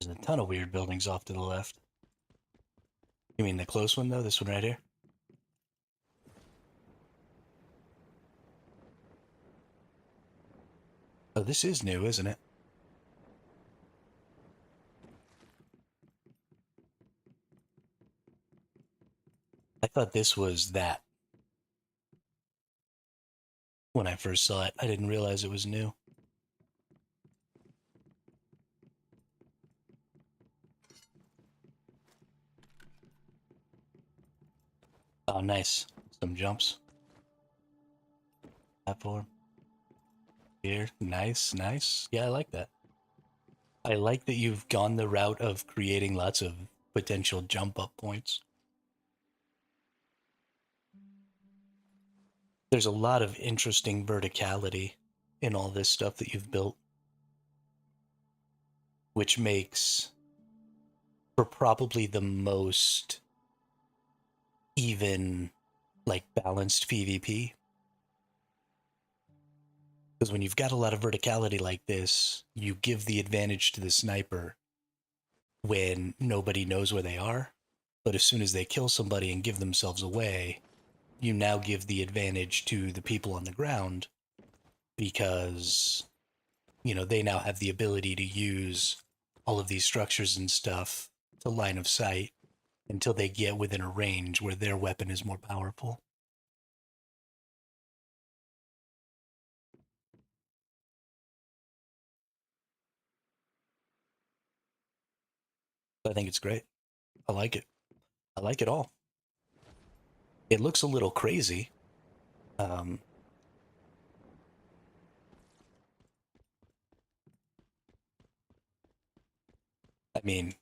There's a ton of weird buildings off to the left. You mean the close one though? This one right here? Oh, this is new, isn't it? I thought this was that when I first saw it. I didn't realize it was new. Oh, nice. Some jumps. Platform. Here. Nice, nice. Yeah, I like that. I like that you've gone the route of creating lots of potential jump up points. There's a lot of interesting verticality in all this stuff that you've built, which makes for probably the most even, like, balanced PvP. Because when you've got a lot of verticality like this, you give the advantage to the sniper when nobody knows where they are. But as soon as they kill somebody and give themselves away, you now give the advantage to the people on the ground because, they now have the ability to use all of these structures and stuff to line of sight until they get within a range where their weapon is more powerful. I think it's great. I like it. I like it all. It looks a little crazy. Um, I mean,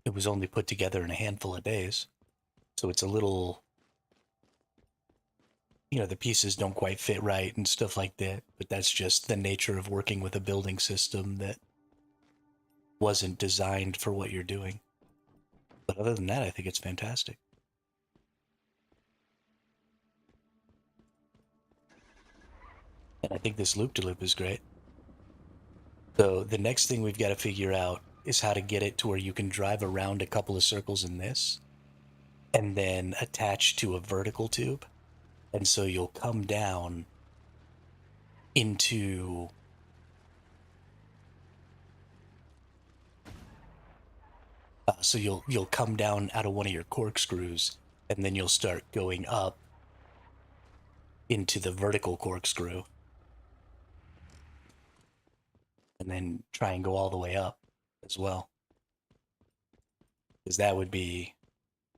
it was only put together in a handful of days, so it's a little, the pieces don't quite fit right and stuff like that. But that's just the nature of working with a building system that wasn't designed for what you're doing. But other than that, I think it's fantastic. And I think this loop de loop is great. So the next thing we've got to figure out is how to get it to where you can drive around a couple of circles in this and then attach to a vertical tube. And so you'll come down into so you'll come down out of one of your corkscrews and then you'll start going up into the vertical corkscrew and then try and go all the way up as well. Because that would be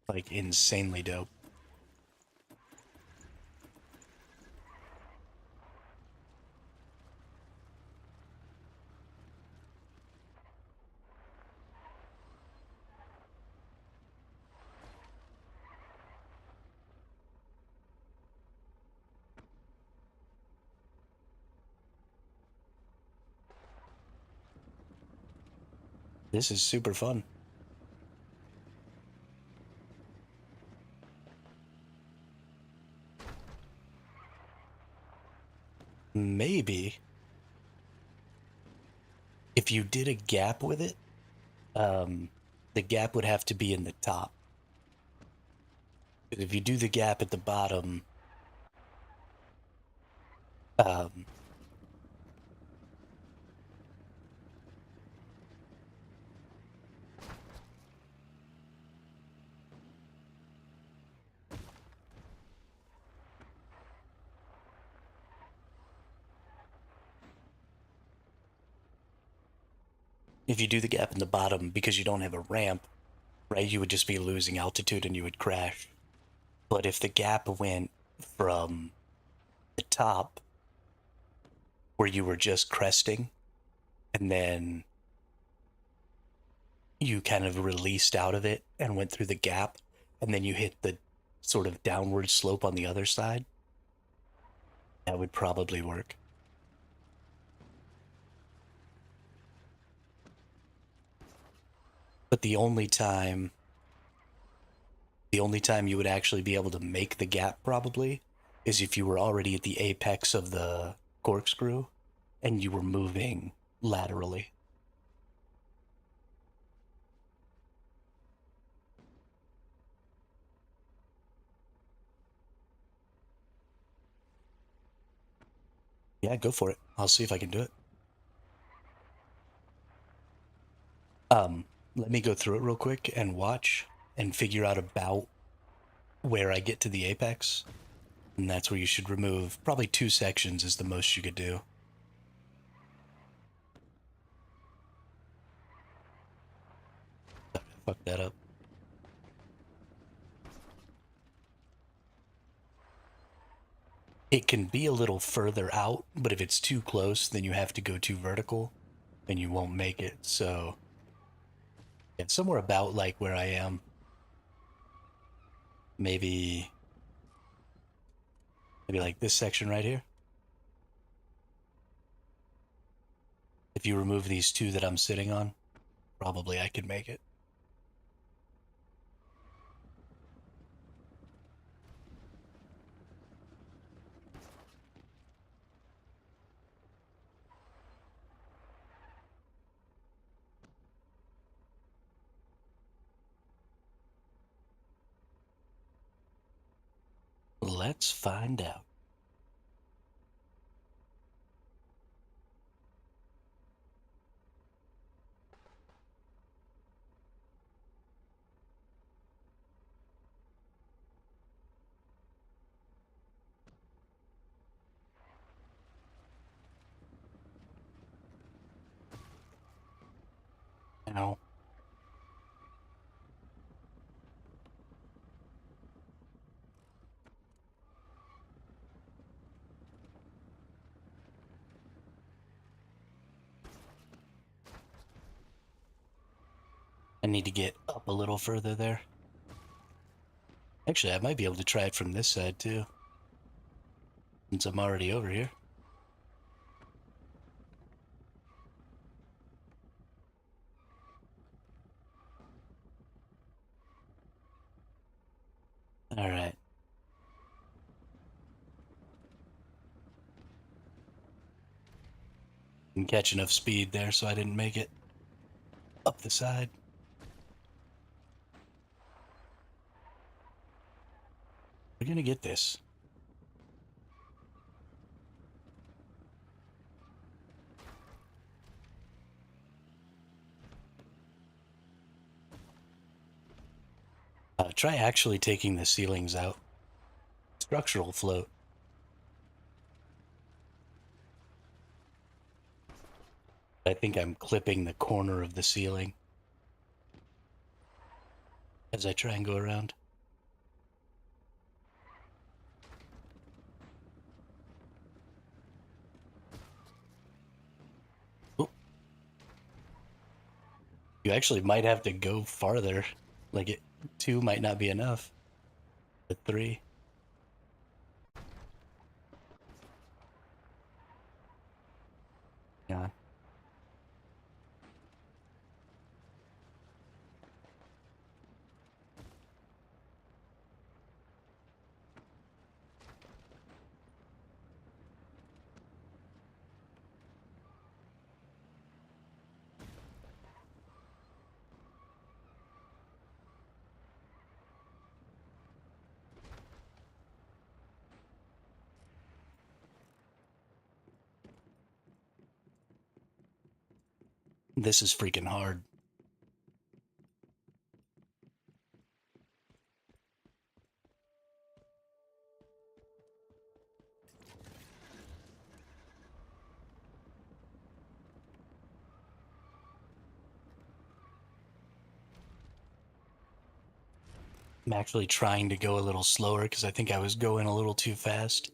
like insanely dope. This is super fun. Maybe if you did a gap with it, um, the gap would have to be in the top. If you do the gap at the bottom, um, if you do the gap in the bottom because you don't have a ramp, right, you would just be losing altitude and you would crash. But if the gap went from the top where you were just cresting and then you kind of released out of it and went through the gap and then you hit the sort of downward slope on the other side, that would probably work. But the only time you would actually be able to make the gap probably is if you were already at the apex of the corkscrew and you were moving laterally. Yeah, go for it. I'll see if I can do it. Um, Let me go through it real quick and watch and figure out about where I get to the apex. And that's where you should remove probably 2 sections is the most you could do. Fuck that up. It can be a little further out, but if it's too close, then you have to go too vertical and you won't make it. So yeah, somewhere about like where I am. Maybe like this section right here. If you remove these 2 that I'm sitting on, probably I could make it. Let's find out. I need to get up a little further there. Actually, I might be able to try it from this side too, since I'm already over here. All right. Didn't catch enough speed there, so I didn't make it up the side. We're gonna get this. Try actually taking the ceilings out. Structural float. I think I'm clipping the corner of the ceiling as I try and go around. Oh. You actually might have to go farther. Like it, two might not be enough. The three. Yeah. This is freaking hard. I'm actually trying to go a little slower because I think I was going a little too fast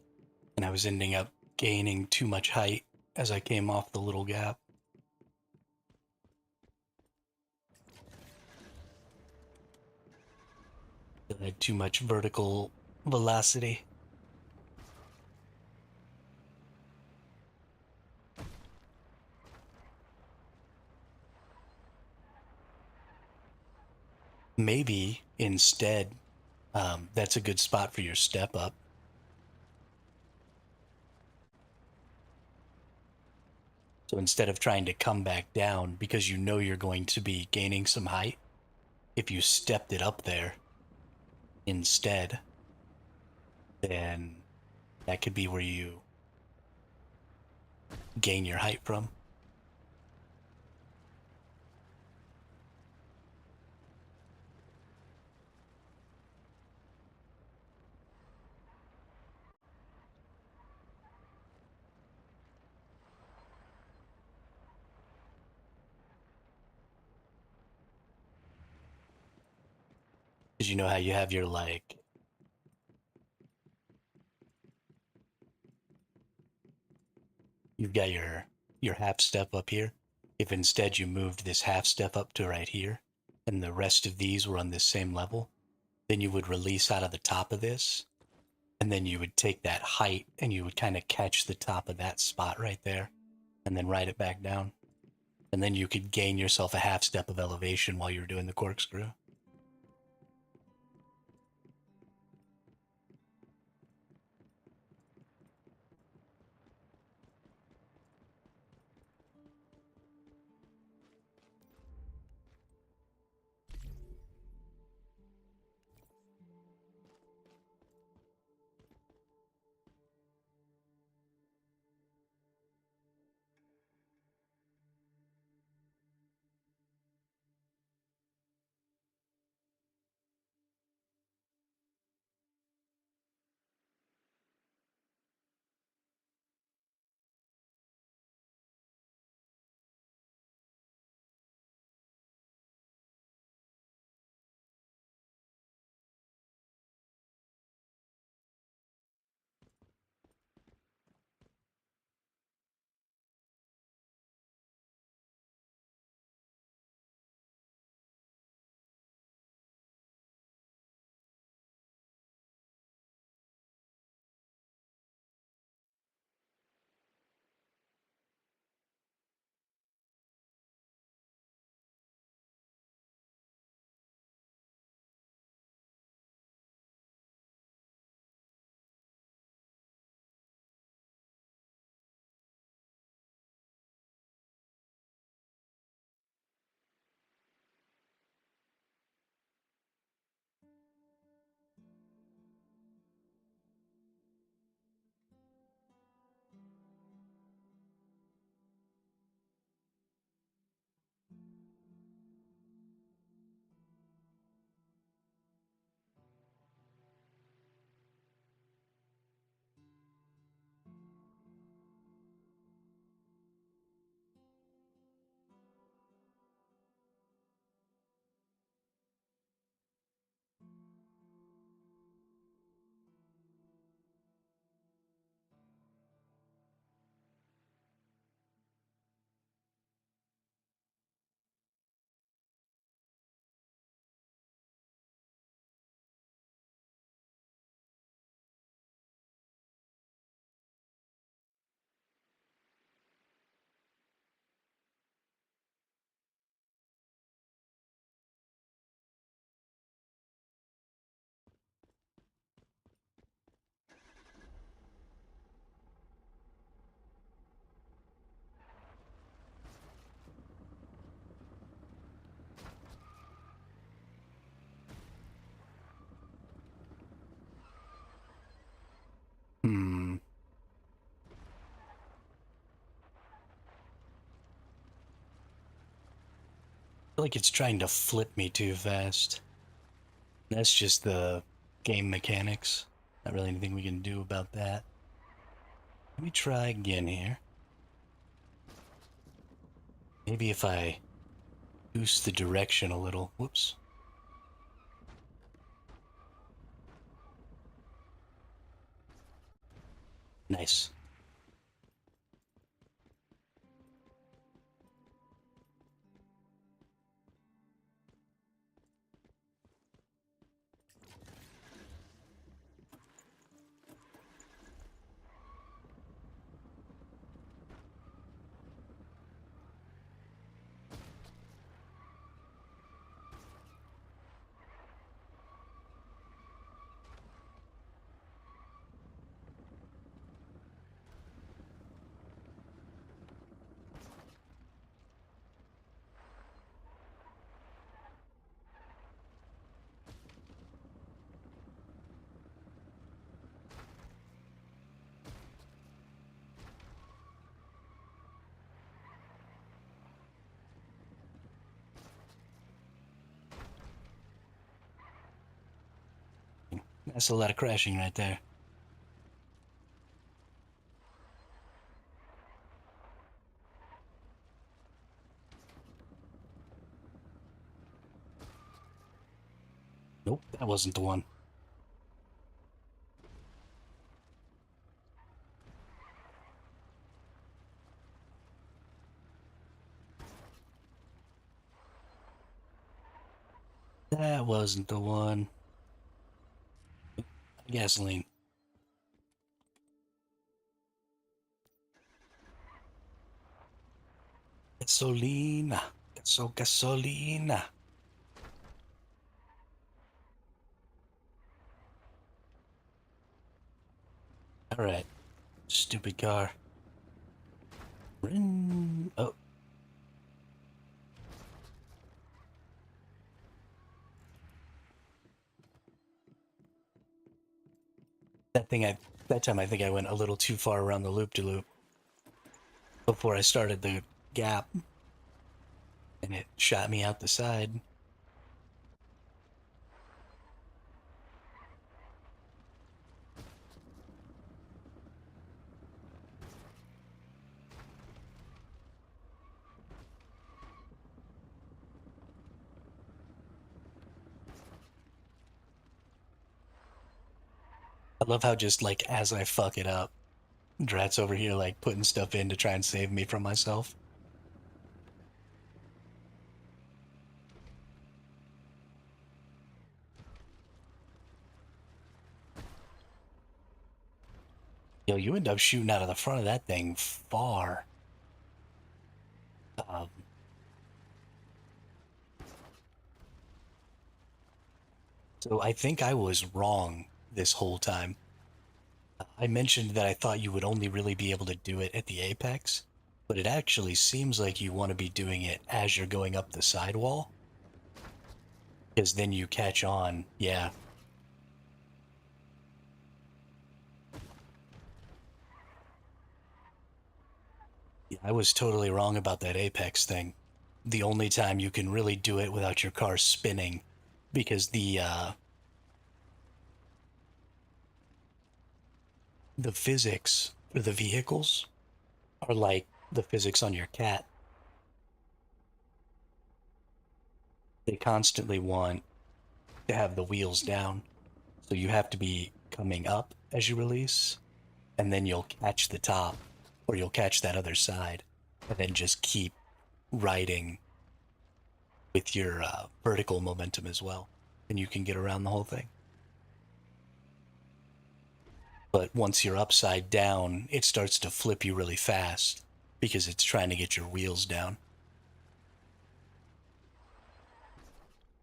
and I was ending up gaining too much height as I came off the little gap. I had too much vertical velocity. Maybe instead, that's a good spot for your step up. So instead of trying to come back down because you know you're going to be gaining some height, if you stepped it up there instead, then that could be where you gain your height from. Because you know how you have your you've got your half step up here. If instead you moved this half step up to right here, and the rest of these were on this same level, then you would release out of the top of this, and then you would take that height and you would kind of catch the top of that spot right there, and then ride it back down. And then you could gain yourself a half step of elevation while you're doing the corkscrew. feel like it's trying to flip me too fast. That's just the game mechanics. Not really anything we can do about that. Let me try again here. Maybe if I boost the direction a little. Whoops. Nice. That's a lot of crashing right there. Nope, that wasn't the one. That wasn't the one. Gasoline. Gasolina. Gasolina. Alright. Stupid car. Oh. That time I think I went a little too far around the loop-de-loop before I started the gap, and it shot me out the side. I love how just like as I fuck it up, Drat's over here like putting stuff in to try and save me from myself. Yo, you end up shooting out of the front of that thing far. Um, so I think I was wrong this whole time. I mentioned that I thought you would only really be able to do it at the apex, but it actually seems like you want to be doing it as you're going up the sidewall, because then you catch on. Yeah. Yeah, I was totally wrong about that apex thing. The only time you can really do it without your car spinning, because the physics for the vehicles are like the physics on your cat. They constantly want to have the wheels down, so you have to be coming up as you release, and then you'll catch the top, or you'll catch that other side, and then just keep riding with your vertical momentum as well, and you can get around the whole thing. But once you're upside down, it starts to flip you really fast because it's trying to get your wheels down.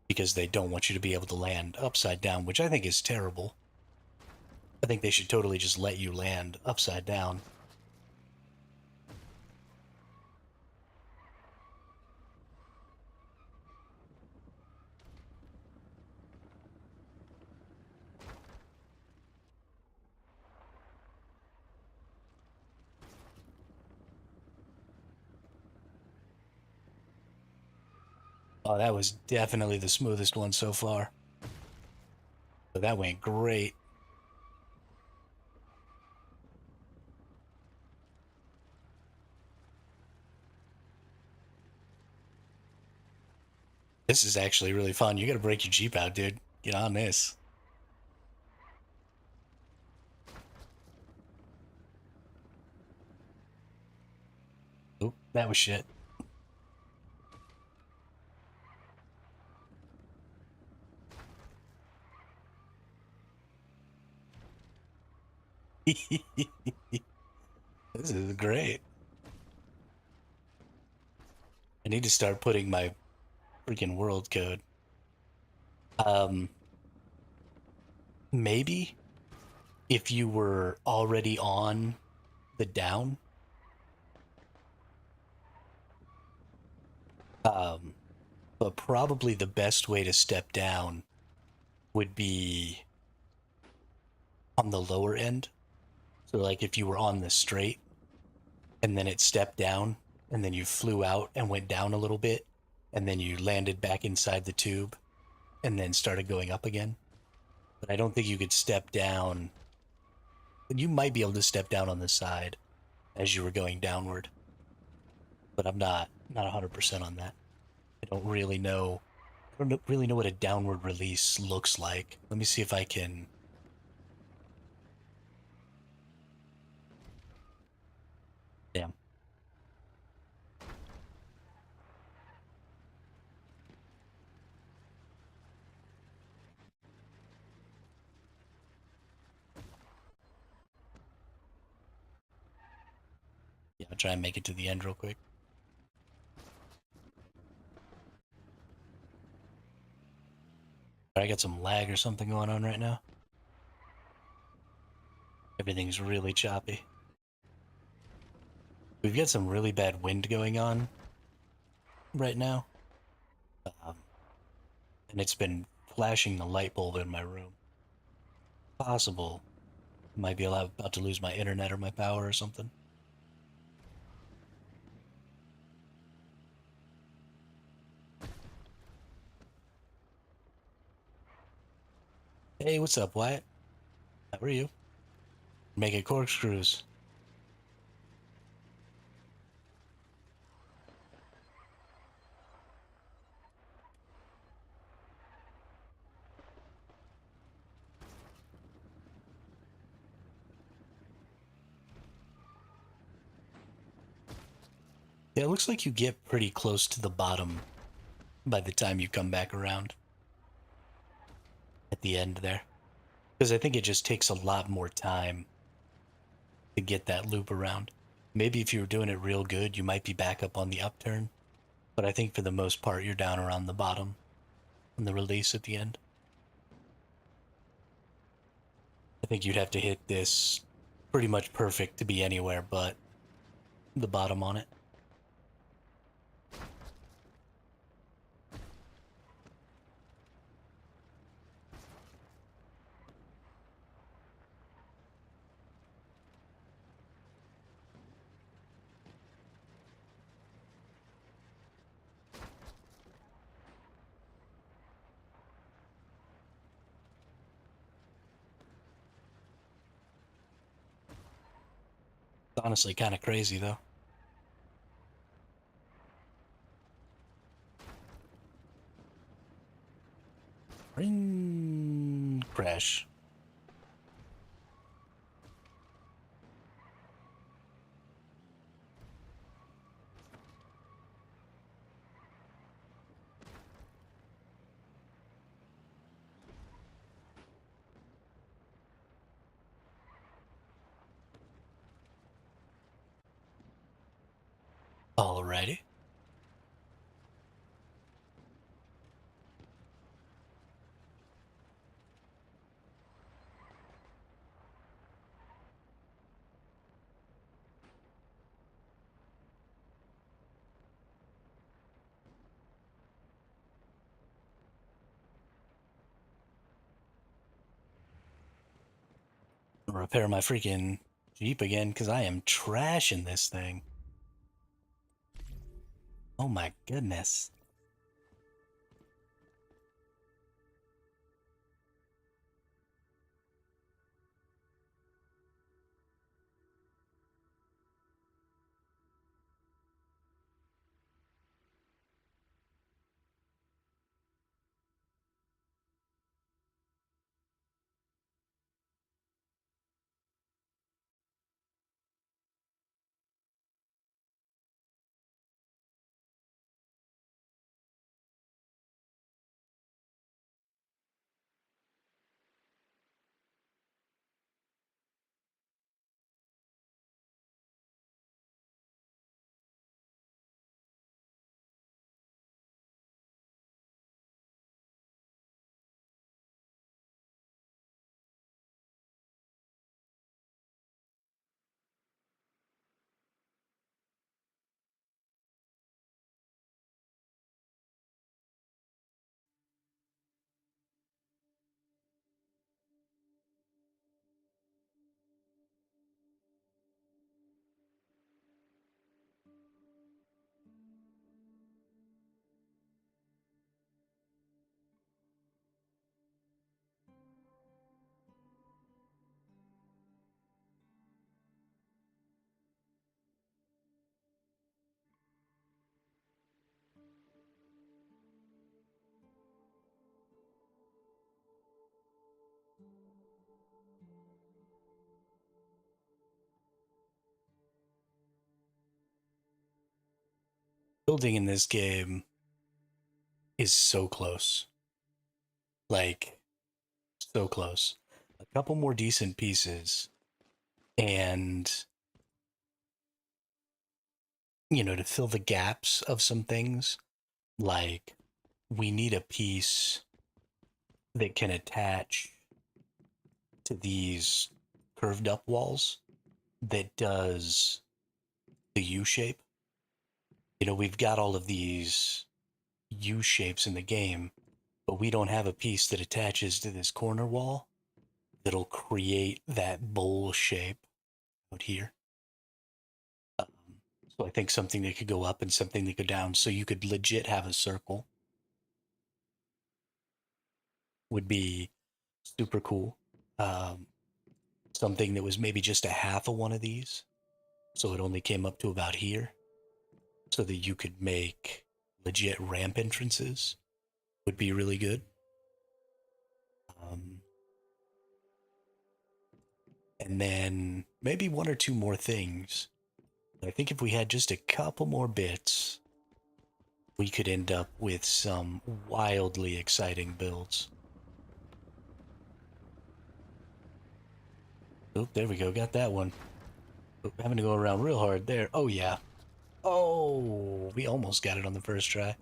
Because they don't want you to be able to land upside down, which I think is terrible. I think they should totally just let you land upside down. Oh, that was definitely the smoothest one so far. So that went great. This is actually really fun. You gotta break your Jeep out, dude. Get on this. Oh, that was shit. This is great. I need to start putting my freaking world code. Um, maybe if you were already on the down, um, but probably the best way to step down would be on the lower end. So, like if you were on the straight and then it stepped down and then you flew out and went down a little bit and then you landed back inside the tube and then started going up again. But I don't think you could step down. You might be able to step down on the side as you were going downward, but I'm not 100% on that. I don't really know. I don't really know what a downward release looks like. Let me see if I can. Damn. Yeah, I'll try and make it to the end real quick. I got some lag or something going on right now. Everything's really choppy. We've got some really bad wind going on right now. Um, and it's been flashing the light bulb in my room. Possible. Might be about to lose my internet or my power or something. Hey, what's up, Wyatt? How are you? Making corkscrews. Yeah, it looks like you get pretty close to the bottom by the time you come back around at the end there. Because I think it just takes a lot more time to get that loop around. Maybe if you were doing it real good, you might be back up on the upturn. But I think for the most part, you're down around the bottom on the release at the end. I think you'd have to hit this pretty much perfect to be anywhere but the bottom on it. It's honestly kind of crazy though. Ring crash. Alrighty. Repair my freaking Jeep again because I am trashing this thing. Oh my goodness. Building in this game is so close. Like, so close. A couple more decent pieces, and, to fill the gaps of some things, like, we need a piece that can attach to these curved up walls that does the U shape. We've got all of these U shapes in the game, but we don't have a piece that attaches to this corner wall that'll create that bowl shape out here. Um, so I think something that could go up and something that could go down, so you could legit have a circle, would be super cool. Um, Something that was maybe just a half of one of these, so it only came up to about here, so that you could make legit ramp entrances, would be really good. Um, and then maybe one or two more things. I think if we had just a couple more bits, we could end up with some wildly exciting builds. Oh, there we go. Got that one. Oh, having to go around real hard there. Oh, yeah. Oh, we almost got it on the first try.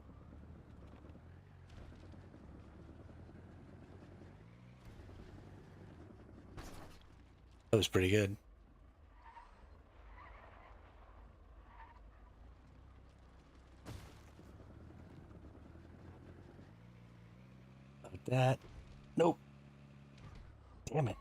That was pretty good. Like that. Nope. Damn it.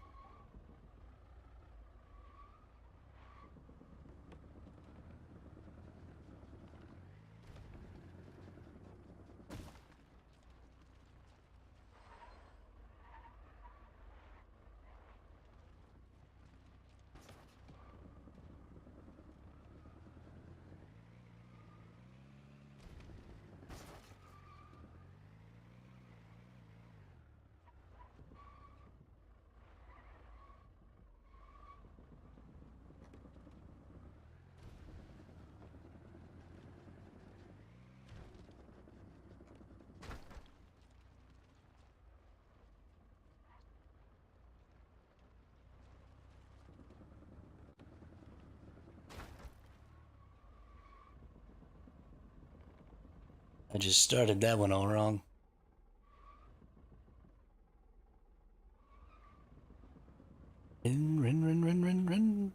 I just started that one all wrong. Rin.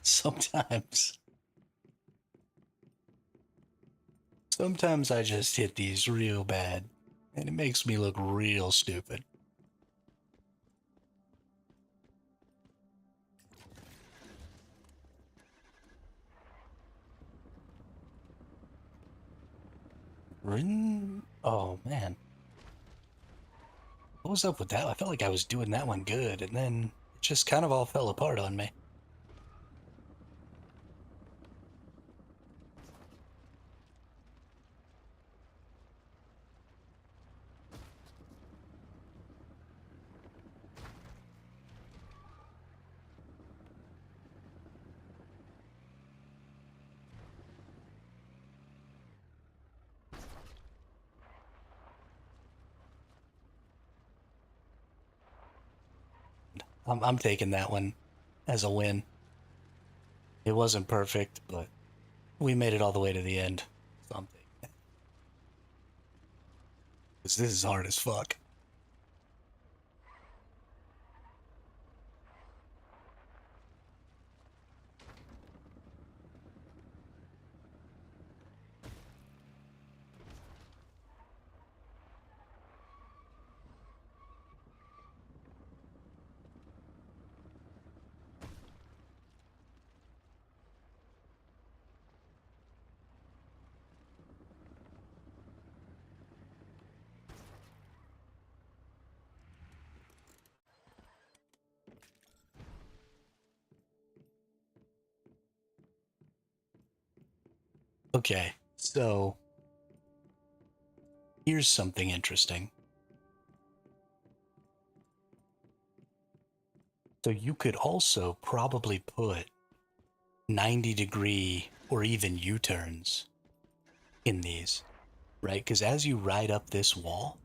Sometimes. Sometimes I just hit these real bad, and it makes me look real stupid. Rin. Oh, man. What was up with that? I felt like I was doing that one good, and then it just kind of all fell apart on me. I'm taking that one as a win. It wasn't perfect, but we made it all the way to the end. So I'm taking it. Because this is hard as fuck. Okay, so here's something interesting. So you could also probably put 90-degree or even U-turns in these, right? Because as you ride up this wall,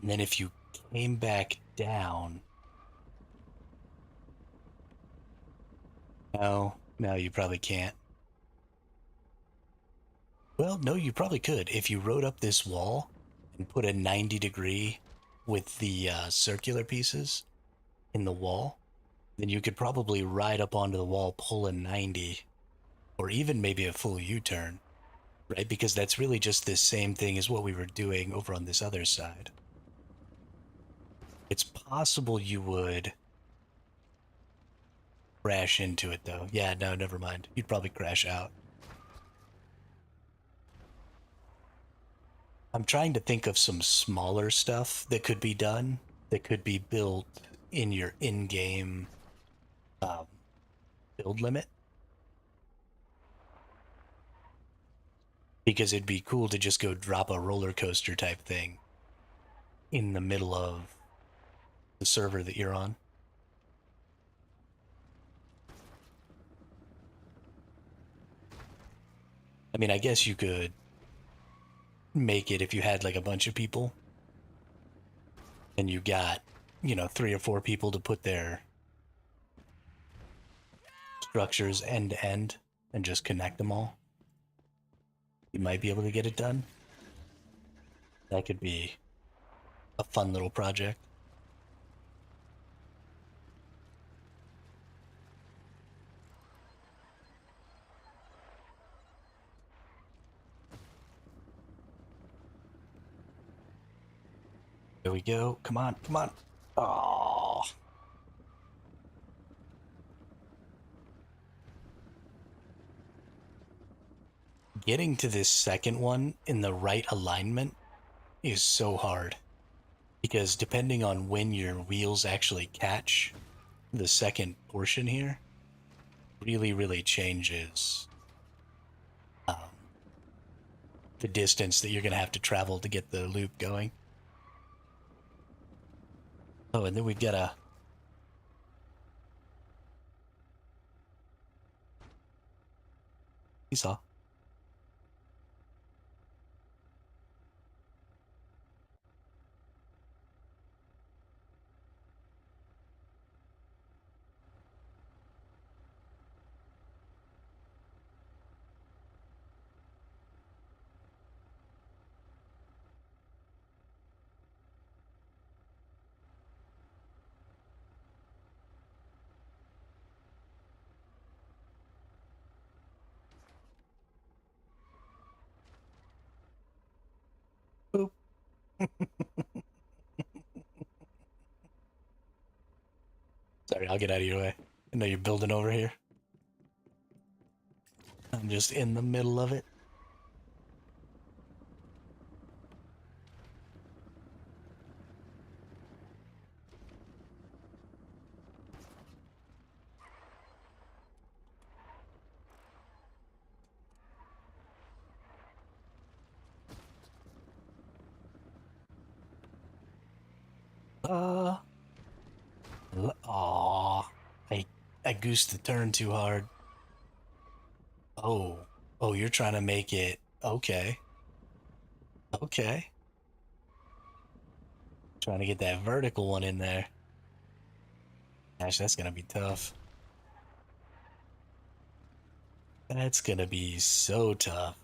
and then if you came back down, no, you probably can't. Well, no, you probably could. If you rode up this wall and put a 90-degree with the circular pieces in the wall, then you could probably ride up onto the wall, pull a 90, or even maybe a full U-turn, right? Because that's really just the same thing as what we were doing over on this other side. It's possible you would crash into it, though. Yeah, no, never mind. You'd probably crash out. I'm trying to think of some smaller stuff that could be done, that could be built in your in-game um, build limit. Because it'd be cool to just go drop a roller coaster type thing in the middle of the server that you're on. I mean, I guess you could make it if you had like a bunch of people and you got, 3 or 4 people to put their structures end to end and just connect them all. You might be able to get it done. That could be a fun little project. There we go. Come on, come on. Oh. Getting to this second one in the right alignment is so hard because depending on when your wheels actually catch the second portion here, really changes um, the distance that you're going to have to travel to get the loop going. Oh, and then we've got a... Seesaw. Boop. Sorry, I'll get out of your way. I know you're building over here. I'm just in the middle of it. Uh, Aw, I goosed the turn too hard. Oh, you're trying to make it okay, okay. Trying to get that vertical one in there. Gosh, that's gonna be tough. That's gonna be so tough.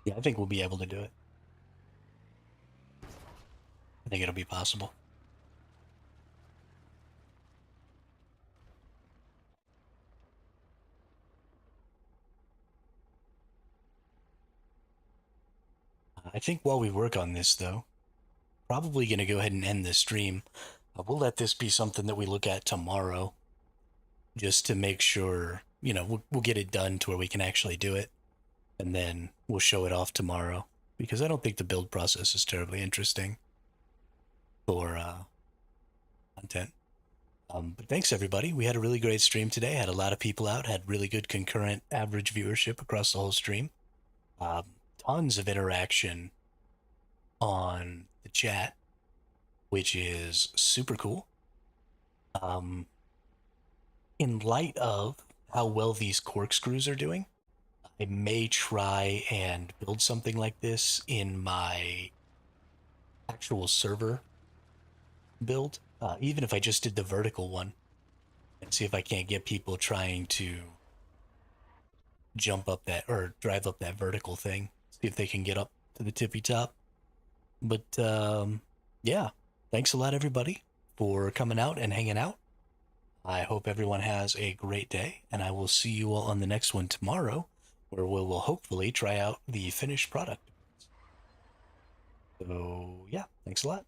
Yeah, I think we'll be able to do it. I think it'll be possible. I think while we work on this, though, probably going to go ahead and end this stream. We'll let this be something that we look at tomorrow just to make sure, we'll get it done to where we can actually do it. And then we'll show it off tomorrow because I don't think the build process is terribly interesting for content. But thanks everybody. We had a really great stream today. Had a lot of people out. Had really good concurrent average viewership across the whole stream. Um, Tons of interaction on the chat, which is super cool. In light of how well these corkscrews are doing, I may try and build something like this in my actual server build, even if I just did the vertical one, and see if I can't get people trying to jump up that or drive up that vertical thing, see if they can get up to the tippy top. But yeah, thanks a lot, everybody, for coming out and hanging out. I hope everyone has a great day, and I will see you all on the next one tomorrow, where we will hopefully try out the finished product. So, yeah, thanks a lot.